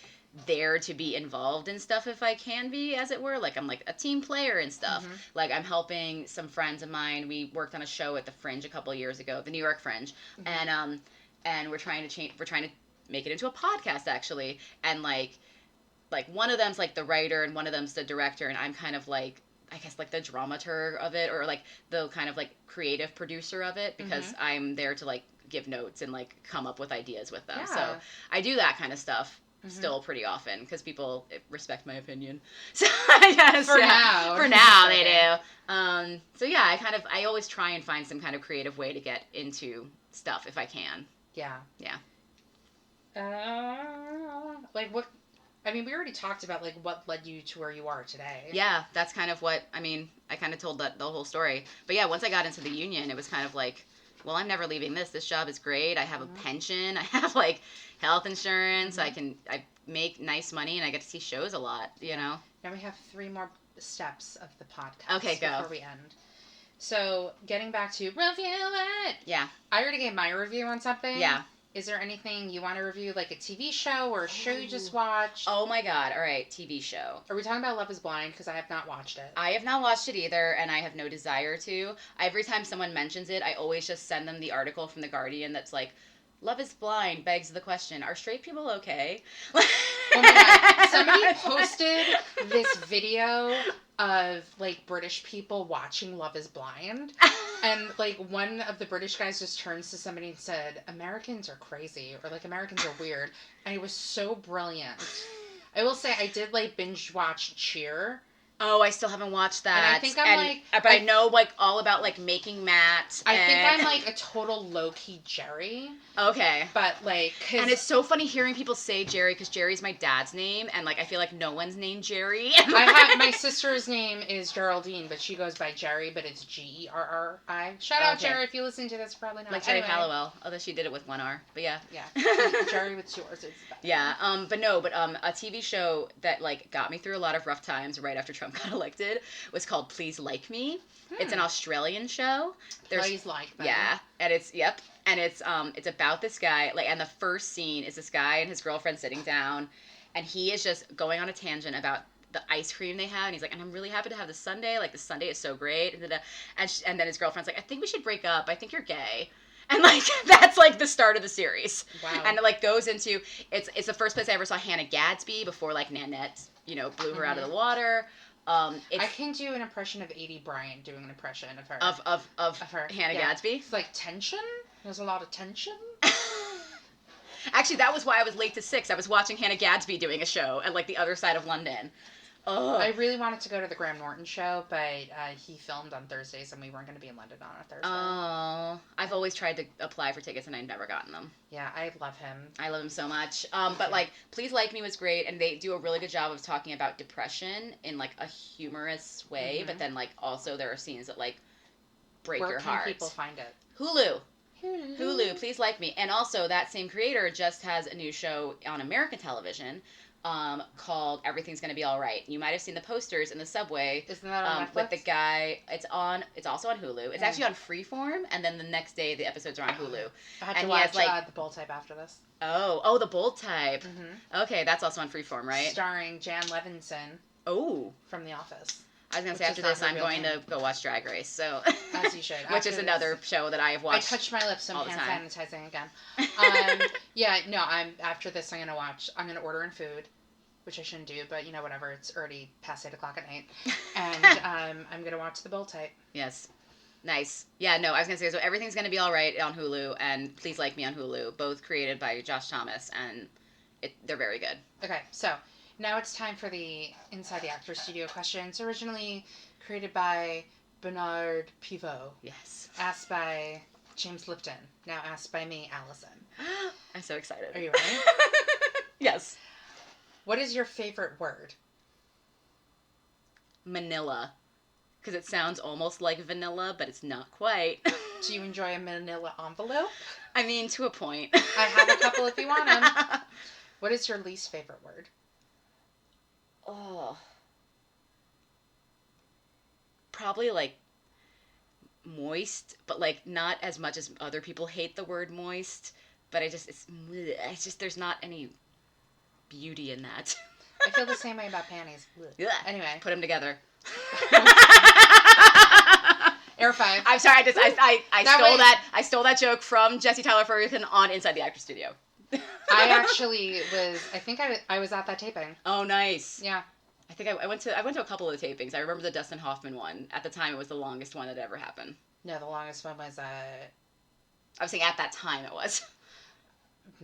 there to be involved in stuff if I can be, as it were. Like I'm like a team player and stuff. Like I'm helping some friends of mine. We worked on a show at the Fringe a couple of years ago, the New York Fringe, and we're trying to change. We're trying to make it into a podcast actually, and like one of them's like the writer and one of them's the director, and I'm kind of like, I guess like the dramaturg of it, or like the kind of like creative producer of it, because I'm there to like give notes and like come up with ideas with them. So I do that kind of stuff still pretty often because people respect my opinion. So I guess for now they do. So yeah, I always try and find some kind of creative way to get into stuff if I can. Yeah. Yeah. Like what? I mean, we already talked about like what led you to where you are today. Yeah, that's kind of what I mean. I kind of told the whole story. But yeah, once I got into the union, it was kind of like, well, I'm never leaving this. This job is great. I have a pension. I have like health insurance. I make nice money, and I get to see shows a lot. You know. Now we have 3 more steps of the podcast. Okay, go before we end. So getting back to review it. Yeah. I already gave my review on something. Yeah. Is there anything you want to review, like a TV show or a show you just watched? Oh my god, alright, TV show. Are we talking about Love is Blind? Because I have not watched it. I have not watched it either, and I have no desire to. Every time someone mentions it, I always just send them the article from The Guardian that's like, Love is Blind begs the question, are straight people okay? Oh my god, somebody posted this video of, like, British people watching Love is Blind. And, like, one of the British guys just turns to somebody and said, Americans are crazy, or, like, Americans are weird. And it was so brilliant. I will say, I did, like, binge watch Cheer. Oh, I still haven't watched that. And I think but I know, like, all about, like, making Matt. I think I'm, like, a total low-key Jerry. Okay. But, like, and it's so funny hearing people say Jerry, because Jerry's my dad's name, and, like, I feel like no one's named Jerry. My sister's name is Geraldine, but she goes by Jerry, but it's Gerri. Shout out, Jerry, if you listen to this, probably not. Like Jerry Halliwell, although she did it with 1 R, but yeah. Yeah. Jerry with 2 R's. Yeah, a TV show that, like, got me through a lot of rough times right after Trump got elected was called Please Like Me. It's an Australian show. Please Like Me. Yeah, and it's about this guy, like, and the first scene is this guy and his girlfriend sitting down, and he is just going on a tangent about the ice cream they have, and he's like, and I'm really happy to have this sundae, like, the sundae is so great, and then his girlfriend's like, I think we should break up, I think you're gay. And, like, that's, like, the start of the series. Wow. And it, like, goes into, it's the first place I ever saw Hannah Gadsby before, like, Nanette, blew her out of the water. I can do an impression of Adie Bryant doing an impression of her. Of her. Hannah Gadsby? It's like tension. There's a lot of tension. Actually, that was why I was late to 6. I was watching Hannah Gadsby doing a show at, like, the other side of London. Ugh. I really wanted to go to the Graham Norton show, but he filmed on Thursdays, and we weren't going to be in London on a Thursday. Oh, I've always tried to apply for tickets, and I've never gotten them. Yeah, I love him. I love him so much. But, like, Please Like Me was great, and they do a really good job of talking about depression in, like, a humorous way, but then, like, also there are scenes that, like, break your heart. Where can people find it? Hulu, Please Like Me. And also, that same creator just has a new show on American television called Everything's Gonna Be Alright. You might have seen the posters in the subway. Isn't that on Netflix? With the guy. It's also on Hulu. It's actually on Freeform, and then the next day the episodes are on Hulu. I have to watch The Bold Type after this. Oh, The Bold Type. Mm-hmm. Okay, that's also on Freeform, right? Starring Jan Levinson. Oh. From The Office. I was going to say, after this, I'm going to go watch Drag Race, so. As you should. Which is another show that I have watched. I touched my lips, so I'm hand sanitizing again. After this, I'm going to order in food, which I shouldn't do, but, whatever. It's already past 8 o'clock at night. And I'm going to watch The Bold Type. Yes. Nice. Yeah, no, I was going to say, so Everything's Going to Be Alright on Hulu, and Please Like Me on Hulu, both created by Josh Thomas, and they're very good. Okay, so now it's time for the Inside the Actors Studio questions, originally created by Bernard Pivot. Yes. Asked by James Lipton. Now asked by me, Allison. I'm so excited. Are you ready? Yes. What is your favorite word? Manila. because it sounds almost like vanilla, but it's not quite. Do you enjoy a manila envelope? I mean, to a point. I have a couple if you want them. What is your least favorite word? Oh. Probably, like, moist, but, like, not as much as other people hate the word moist. But it's just, there's not any beauty in that. I feel the same way about panties. Anyway. Put them together. Air 5. I'm sorry, I stole that joke from Jesse Tyler Ferguson on Inside the Actors Studio. I think I was at that taping. Oh, nice. Yeah. I think I went to a couple of the tapings. I remember the Dustin Hoffman one. At the time, it was the longest one that ever happened. No, the longest one was I was saying at that time it was.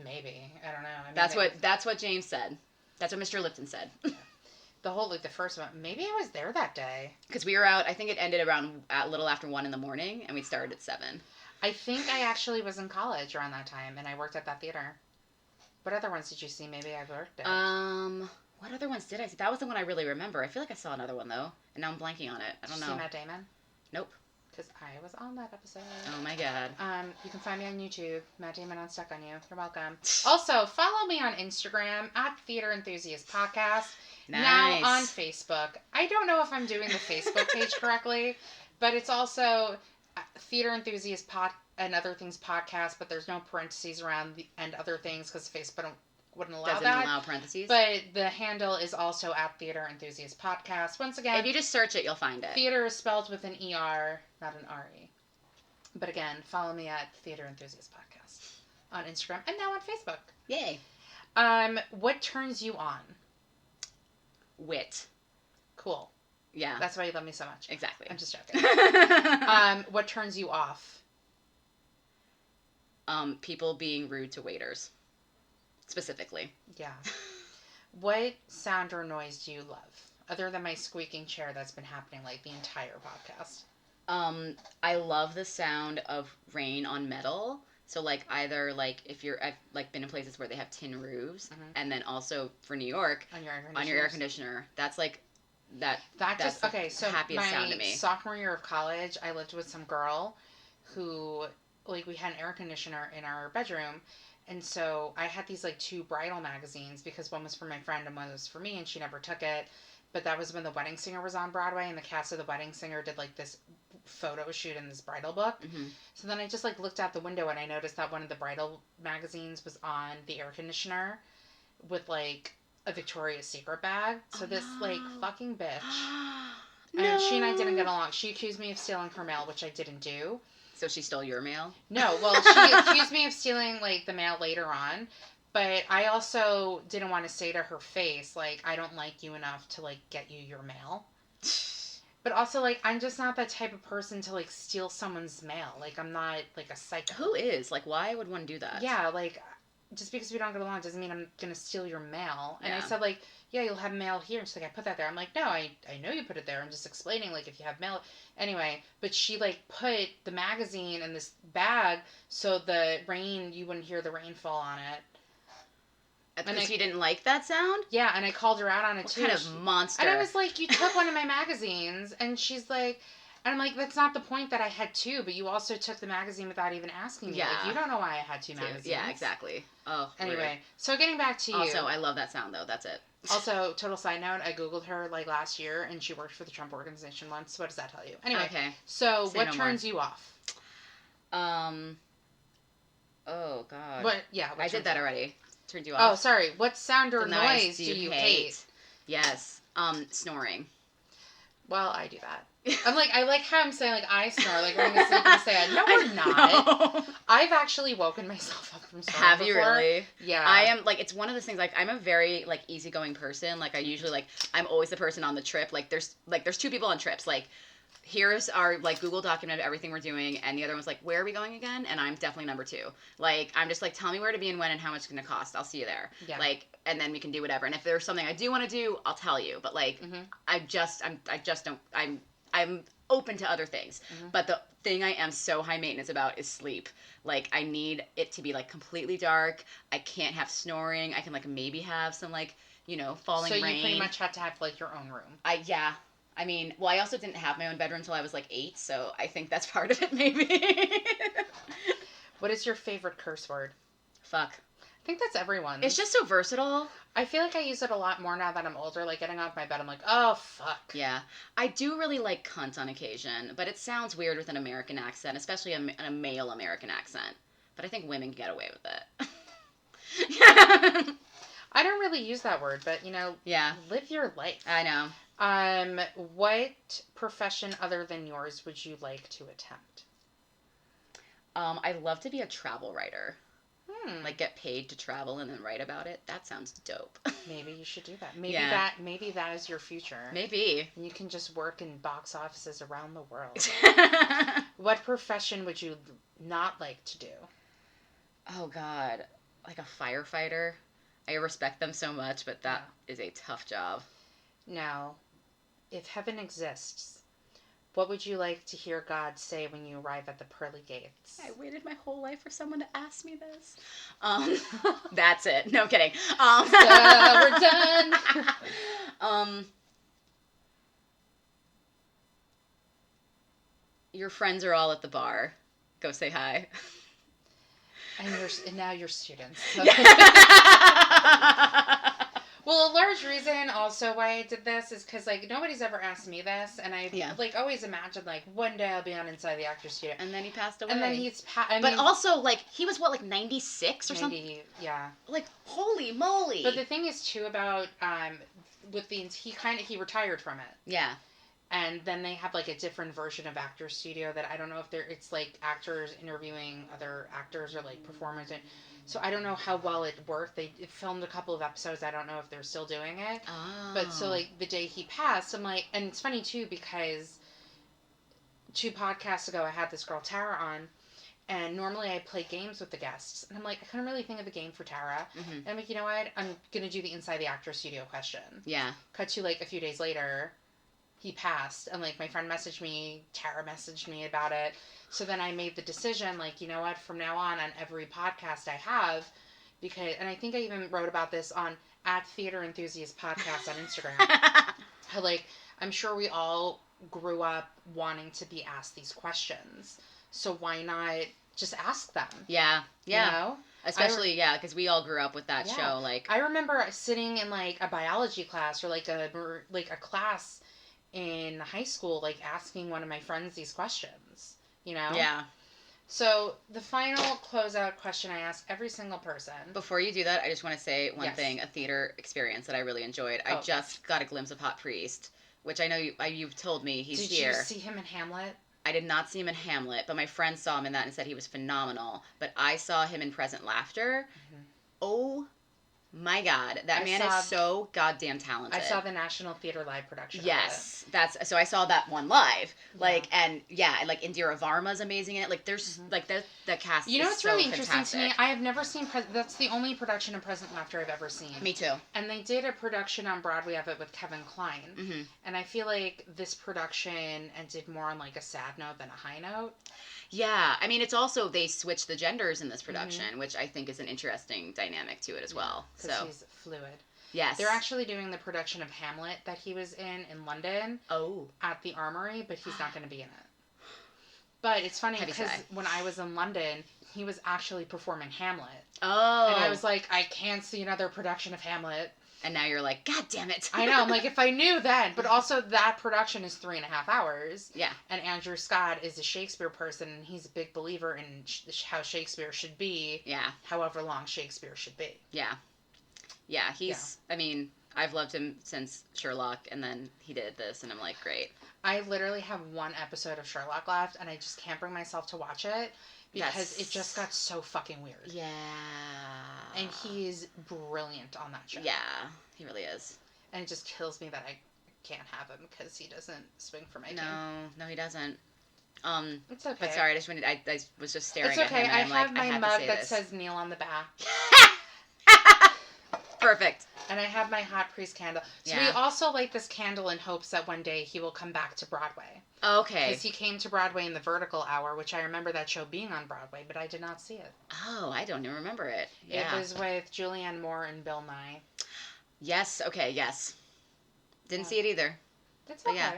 Maybe. I don't know. I mean, that's what James said. That's what Mr. Lipton said. The whole, like, the first one. Maybe I was there that day. Because we were out, I think it ended around a little after 1 a.m, and we started at 7. I think I actually was in college around that time, and I worked at that theater. What other ones did you see? Maybe I worked at. What other ones did I see? That was the one I really remember. I feel like I saw another one, though, and now I'm blanking on it. I don't know. Did you see Matt Damon? Nope. Because I was on that episode. Oh, my God. You can find me on YouTube, Matt Damon on Stuck on You. You're welcome. Also, follow me on Instagram, at Theater Enthusiast Podcast. Nice. Now on Facebook. I don't know if I'm doing the Facebook page correctly, but it's also Theater Enthusiast and Other Things Podcast, but there's no parentheses around the and other things because Facebook wouldn't allow Doesn't that. allow parentheses. But the handle is also at Theater Enthusiast Podcast. Once again, if you just search it, you'll find it. Theater is spelled with an ER, not an RE. But again, follow me at Theater Enthusiast Podcast on Instagram and now on Facebook. Yay. What turns you on? Wit. Cool. Yeah. That's why you love me so much. Exactly. I'm just joking. What turns you off? People being rude to waiters. Specifically. Yeah. What sound or noise do you love? Other than my squeaking chair that's been happening like the entire podcast. I love the sound of rain on metal. So, like, either, like, I've, like, been in places where they have tin roofs, and then also for New York, on your air conditioner. That's, like, that's the happiest sound to me. Sophomore year of college, I lived with some girl who, like, we had an air conditioner in our bedroom, and so I had these, like, 2 bridal magazines, because one was for my friend and one was for me, and she never took it. But that was when The Wedding Singer was on Broadway, and the cast of The Wedding Singer did, like, this photo shoot in this bridal book. Mm-hmm. So then I just, like, looked out the window, and I noticed that one of the bridal magazines was on the air conditioner with, like, a Victoria's Secret bag. So this, like, fucking bitch. And she and I didn't get along. She accused me of stealing her mail, which I didn't do. So she stole your mail? No, well, she accused me of stealing, like, the mail later on. But I also didn't want to say to her face, like, I don't like you enough to, like, get you your mail. But also, like, I'm just not that type of person to, like, steal someone's mail. Like, I'm not, like, a psycho. Who is? Like, why would one do that? Yeah, like, just because we don't get along doesn't mean I'm going to steal your mail. And I said, like, yeah, you'll have mail here. And she's like, I put that there. I'm like, no, I know you put it there. I'm just explaining, like, if you have mail. Anyway, but she, like, put the magazine in this bag so the rain, you wouldn't hear the rain fall on it. Because you didn't like that sound? Yeah, and I called her out on it, what too. What kind of monster? And I was like, you took one of my magazines. And she's like, and I'm like, that's not the point that I had 2, but you also took the magazine without even asking me. Yeah. Like, you don't know why I had 2 magazines. Yeah, exactly. Oh, anyway, weird. So getting back to you. Also, I love that sound, though. That's it. Also, total side note, I Googled her, like, last year, and she worked for the Trump Organization once. What does that tell you? Anyway. Okay. So, what turns you off? Oh, God. What? Yeah. I did that already. Turned you off. Oh, sorry. What sound or noise do you hate? Yes. Snoring. Well, I do that. I like how I'm saying, like, I snore, like, we're going to sleep and say, no, we're not. I've actually woken myself up from snoring Have you before. really? Yeah. I am, like, it's one of those things, like, I'm a very, like, easygoing person. Like, I usually, like, I'm always the person on the trip. Like, there's 2 people on trips. Like, here's our, like, Google document of everything we're doing, and the other one's like, where are we going again? And I'm definitely number 2. Like, I'm just like, tell me where to be and when and how much it's going to cost. I'll see you there. Yeah. Like, and then we can do whatever. And if there's something I do want to do, I'll tell you. But, like, I'm open to other things. Mm-hmm. But the thing I am so high maintenance about is sleep. Like, I need it to be, like, completely dark. I can't have snoring. I can, like, maybe have some, like, falling rain. So you pretty much have to have, like, your own room. I mean, well, I also didn't have my own bedroom until I was like 8, so I think that's part of it, maybe. What is your favorite curse word? Fuck. I think that's everyone's. It's just so versatile. I feel like I use it a lot more now that I'm older. Like, getting off my bed, I'm like, oh, fuck. Yeah. I do really like cunt on occasion, but it sounds weird with an American accent, especially a male American accent. But I think women can get away with it. I don't really use that word, but, Yeah. live your life. I know. What profession other than yours would you like to attempt? I'd love to be a travel writer. Like, get paid to travel and then write about it. That sounds dope. maybe you should do that. Maybe that is your future. Maybe. And you can just work in box offices around the world. What profession would you not like to do? Oh, God. Like a firefighter. I respect them so much, but that is a tough job. Now, if heaven exists, what would you like to hear God say when you arrive at the pearly gates? I waited my whole life for someone to ask me this. That's it. No kidding. We're done. Your friends are all at the bar. Go say hi. And now you're students. Well, a large reason also why I did this is because, nobody's ever asked me this, and I, always imagined, one day I'll be on Inside the Actors Studio. And then he passed away. And then he's But also, he was, 96 or something? Yeah. Holy moly. But the thing is, too, about, he retired from it. Yeah. And then they have, a different version of Actors Studio that I don't know if it's, actors interviewing other actors or, performers. So I don't know how well it worked. They filmed a couple of episodes. I don't know if they're still doing it. Oh. But so, the day he passed, I'm like... And it's funny, too, because 2 podcasts ago, I had this girl, Tara, on. And normally I play games with the guests. And I'm like, I couldn't really think of a game for Tara. Mm-hmm. And I'm like, you know what? I'm going to do the Inside the Actors Studio question. Yeah. Cut to, a few days later... he passed, and my friend messaged me, Tara messaged me about it. So then I made the decision, you know what, from now on every podcast I have, and I think I even wrote about this on @Theater Enthusiast podcast on Instagram. I'm sure we all grew up wanting to be asked these questions, so why not just ask them? Yeah. You know? Especially, because we all grew up with that show. I remember sitting in a biology class or a class in high school, asking one of my friends these questions, Yeah. So, the final closeout question I ask every single person. Before you do that, I just want to say one thing, a theater experience that I really enjoyed. I just got a glimpse of Hot Priest, which I know you've told me he's here. Did you see him in Hamlet? I did not see him in Hamlet, but my friend saw him in that and said he was phenomenal. But I saw him in Present Laughter. Mm-hmm. Oh my God, that man is so goddamn talented. I saw the National Theater live production. Yes, so I saw that one live. Indira Varma's amazing in it. There's the cast. You know what's so really fantastic. interesting to me? I have never seen. That's the only production of Present Laughter I've ever seen. Me too. And they did a production on Broadway of it with Kevin Kline. Mm-hmm. And I feel like this production ended more on a sad note than a high note. Yeah, I mean, it's also, they switched the genders in this production, which I think is an interesting dynamic to it as well. Because he's fluid. Yes. They're actually doing the production of Hamlet that he was in London. Oh. At the Armory, but he's not going to be in it. But it's funny because when I was in London, he was actually performing Hamlet. Oh. And I was like, I can't see another production of Hamlet. And now you're like, God damn it. I know. I'm like, if I knew then. But also, that production is 3.5 hours. Yeah. And Andrew Scott is a Shakespeare person, and he's a big believer in how Shakespeare should be. Yeah. However long Shakespeare should be. Yeah. Yeah, I mean, I've loved him since Sherlock, and then he did this, and I'm like, great. I literally have one episode of Sherlock left, and I just can't bring myself to watch it. Because it just got so fucking weird. Yeah. And he's brilliant on that show. Yeah, he really is. And it just kills me that I can't have him because he doesn't swing for my team. No, he doesn't. It's okay. But sorry, I was just staring at him. It's okay. And I have my mug that says Neil on the back. Perfect. And I have my Hot Priest candle. So we also light this candle in hopes that one day he will come back to Broadway. Okay. Because he came to Broadway in the Vertical Hour, which I remember that show being on Broadway, but I did not see it. Oh, I don't even remember it. Yeah. It was with Julianne Moore and Bill Nye. Yes. Okay. Yes. Didn't see it either. It's But okay. yeah.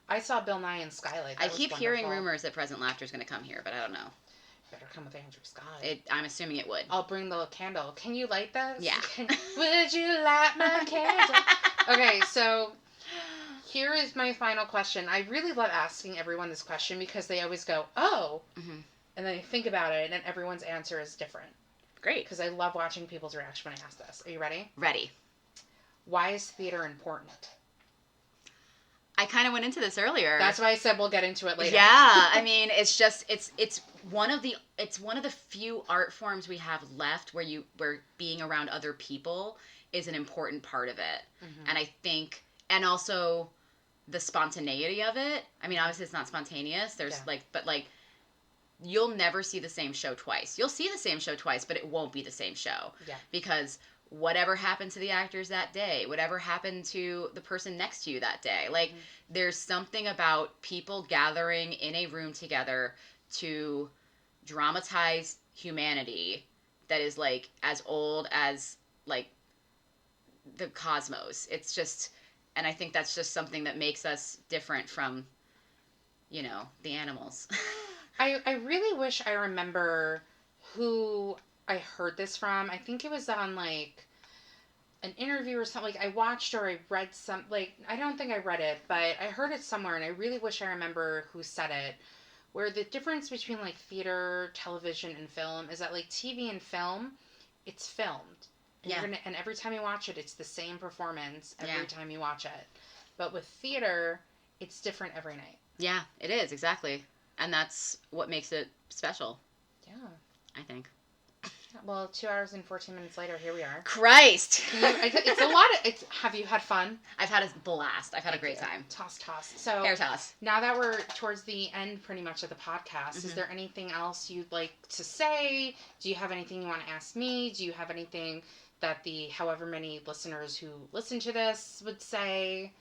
I saw Bill Nye and Skylight. I keep hearing rumors that Present Laughter is going to come here, but I don't know. Better come with Andrew Scott. I'm assuming it would. I'll bring the candle. Can you light this? Yeah. Would you light my candle? Okay, so here is my final question. I really love asking everyone this question because they always go, oh, mm-hmm. and then they think about it, and everyone's answer is different. Great. Because I love watching people's reaction when I ask this. Are you ready? Ready. Why is theater important? I kind of went into this earlier. That's why I said we'll get into it later. Yeah, I mean, it's one of the few art forms we have left where being around other people is an important part of it. Mm-hmm. And I think, and also the spontaneity of it. I mean, obviously it's not spontaneous. There's but you'll never see the same show twice. You'll see the same show twice, but it won't be the same show. Yeah. Because whatever happened to the actors that day, whatever happened to the person next to you that day. Like, mm-hmm. There's something about people gathering in a room together to dramatize humanity that is, like, as old as, like, the cosmos. It's just, and I think that's just something that makes us different from, the animals. I really wish I remember who I heard this from. I think it was on, like, an interview or something. Like, I watched or I read some, like, I don't think I read it, but I heard it somewhere, and I really wish I remember who said it, where the difference between, like, theater, television, and film is that, like, TV and film, it's filmed. And and every time you watch it, it's the same performance every time you watch it. But with theater, it's different every night. Yeah, it is, exactly. And that's what makes it special. Yeah. I think. Well, 2 hours and 14 minutes later, here we are. Christ! It's a lot of... have you had fun? I've had a blast. I've had a great time. Toss. So, hair toss. Now that we're towards the end, pretty much, of the podcast, mm-hmm. is there anything else you'd like to say? Do you have anything you want to ask me? Do you have anything that the however many listeners who listen to this would say?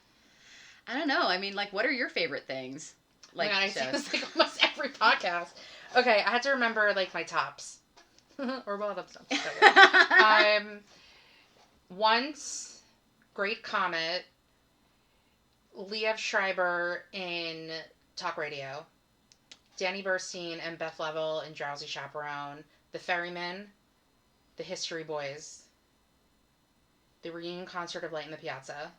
I don't know. I mean, like, what are your favorite things? Like, I say this like almost every podcast. Okay, I had to remember, like, my tops. Or bottom stuff. Once, Great Comet, Liev Schreiber in Talk Radio, Danny Burstein and Beth Level in Drowsy Chaperone, The Ferryman, The History Boys, the reunion concert of Light in the Piazza.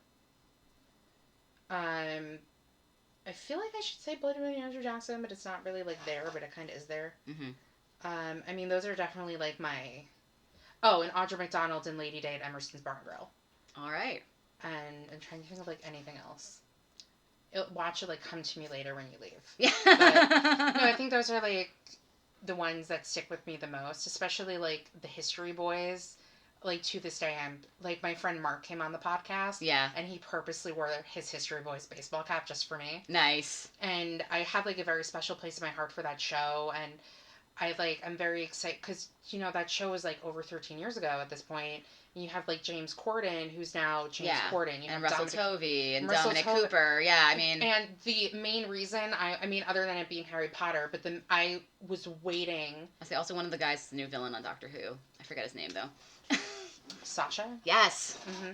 I feel like I should say Bloody Mary and Andrew Jackson, but it's not really, like, there, but it kind of is there. Mm-hmm. I mean, those are definitely, like, my... Oh, and Audra McDonald and Lady Day at Emerson's Bar and Grill. All right. And I'm trying to think of, like, anything else. Watch it, like, come to me later when you leave. Yeah. No, I think those are, like, the ones that stick with me the most, especially, like, the History Boys. Like, to this day, like, my friend Mark came on the podcast. Yeah. And he purposely wore his History Boys baseball cap just for me. Nice. And I have, like, a very special place in my heart for that show, and... I'm very excited, because, that show was, like, over 13 years ago at this point, and you have, like, James Corden, who's now James Corden. You and have Russell Tovey, and Dominic Cooper, I mean... And the main reason, I mean, other than it being Harry Potter, but I was waiting... I say also one of the guys is the new villain on Doctor Who. I forget his name, though. Sasha? Yes. Mm-hmm.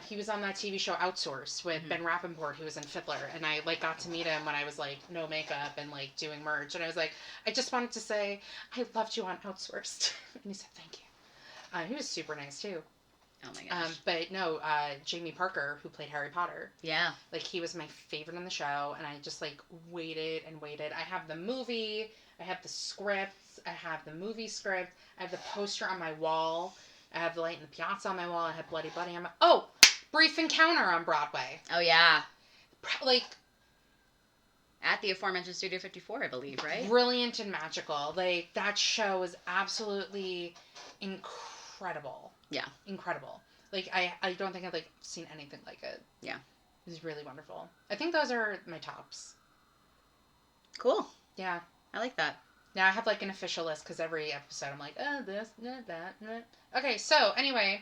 He was on that TV show Outsource with mm-hmm. Ben Rappaport, who was in Fiddler, and I, like, got to meet him when I was, like, no makeup and, like, doing merch, and I was like, I just wanted to say, I loved you on Outsourced. And he said, thank you. He was super nice, too. Oh, my gosh. But, no, Jamie Parker, who played Harry Potter. Yeah. Like, he was my favorite on the show, and I just, like, waited and waited. I have the movie, I have the scripts, I have the movie script, I have the poster on my wall, I have the Light in the Piazza on my wall. I have Bloody Buddy on my... Oh! Brief Encounter on Broadway. Oh, yeah. Like... At the aforementioned Studio 54, I believe, right? Brilliant and magical. Like, that show was absolutely incredible. Yeah. Incredible. Like, I don't think I've, like, seen anything like it. Yeah. It was really wonderful. I think those are my tops. Cool. Yeah. I like that. Now I have, like, an official list, because every episode I'm like, this, that. Okay, so, anyway,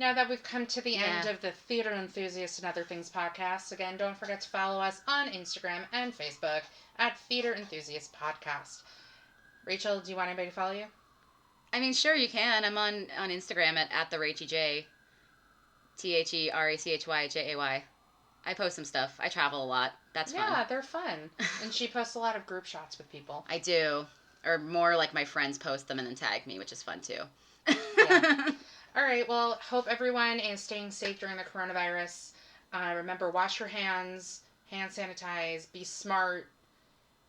now that we've come to the end of the Theater Enthusiast and Other Things podcast, again, don't forget to follow us on Instagram and Facebook at Theater Enthusiast Podcast. Rachel, do you want anybody to follow you? I mean, sure, you can. I'm on Instagram at the Rachy J. TheRachyJay. I post some stuff. I travel a lot. That's fun. Yeah, they're fun. And she posts a lot of group shots with people. I do. Or more like my friends post them and then tag me, which is fun too. Yeah. All right. Well, hope everyone is staying safe during the coronavirus. Remember, wash your hands, hand sanitize, be smart,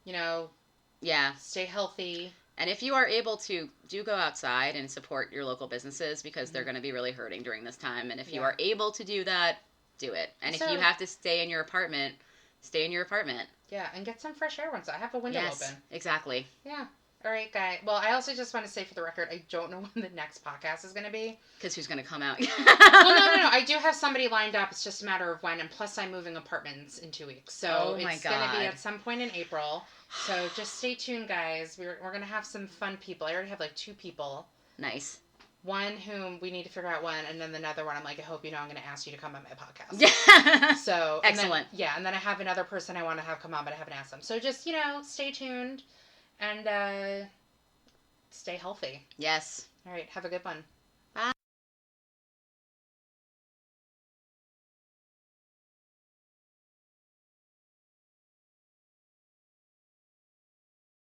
Yeah. stay healthy. And if you are able to, do go outside and support your local businesses because they're going to be really hurting during this time. And if you are able to do that, do it. And if you have to stay in your apartment, stay in your apartment. Yeah, and get some fresh air once I have a window open. Exactly. Yeah. All right, guys. Well, I also just want to say for the record, I don't know when the next podcast is going to be. Because who's going to come out? Well, no. I do have somebody lined up. It's just a matter of when. And plus, I'm moving apartments in 2 weeks. So it's going to be at some point in April. So just stay tuned, guys. We're going to have some fun people. I already have 2 people. Nice. One whom we need to figure out when, and then another one I'm like, I hope you know I'm going to ask you to come on my podcast. Yeah. So excellent. And then I have another person I want to have come on, but I haven't asked them. So just, stay tuned and stay healthy. Yes. All right. Have a good one.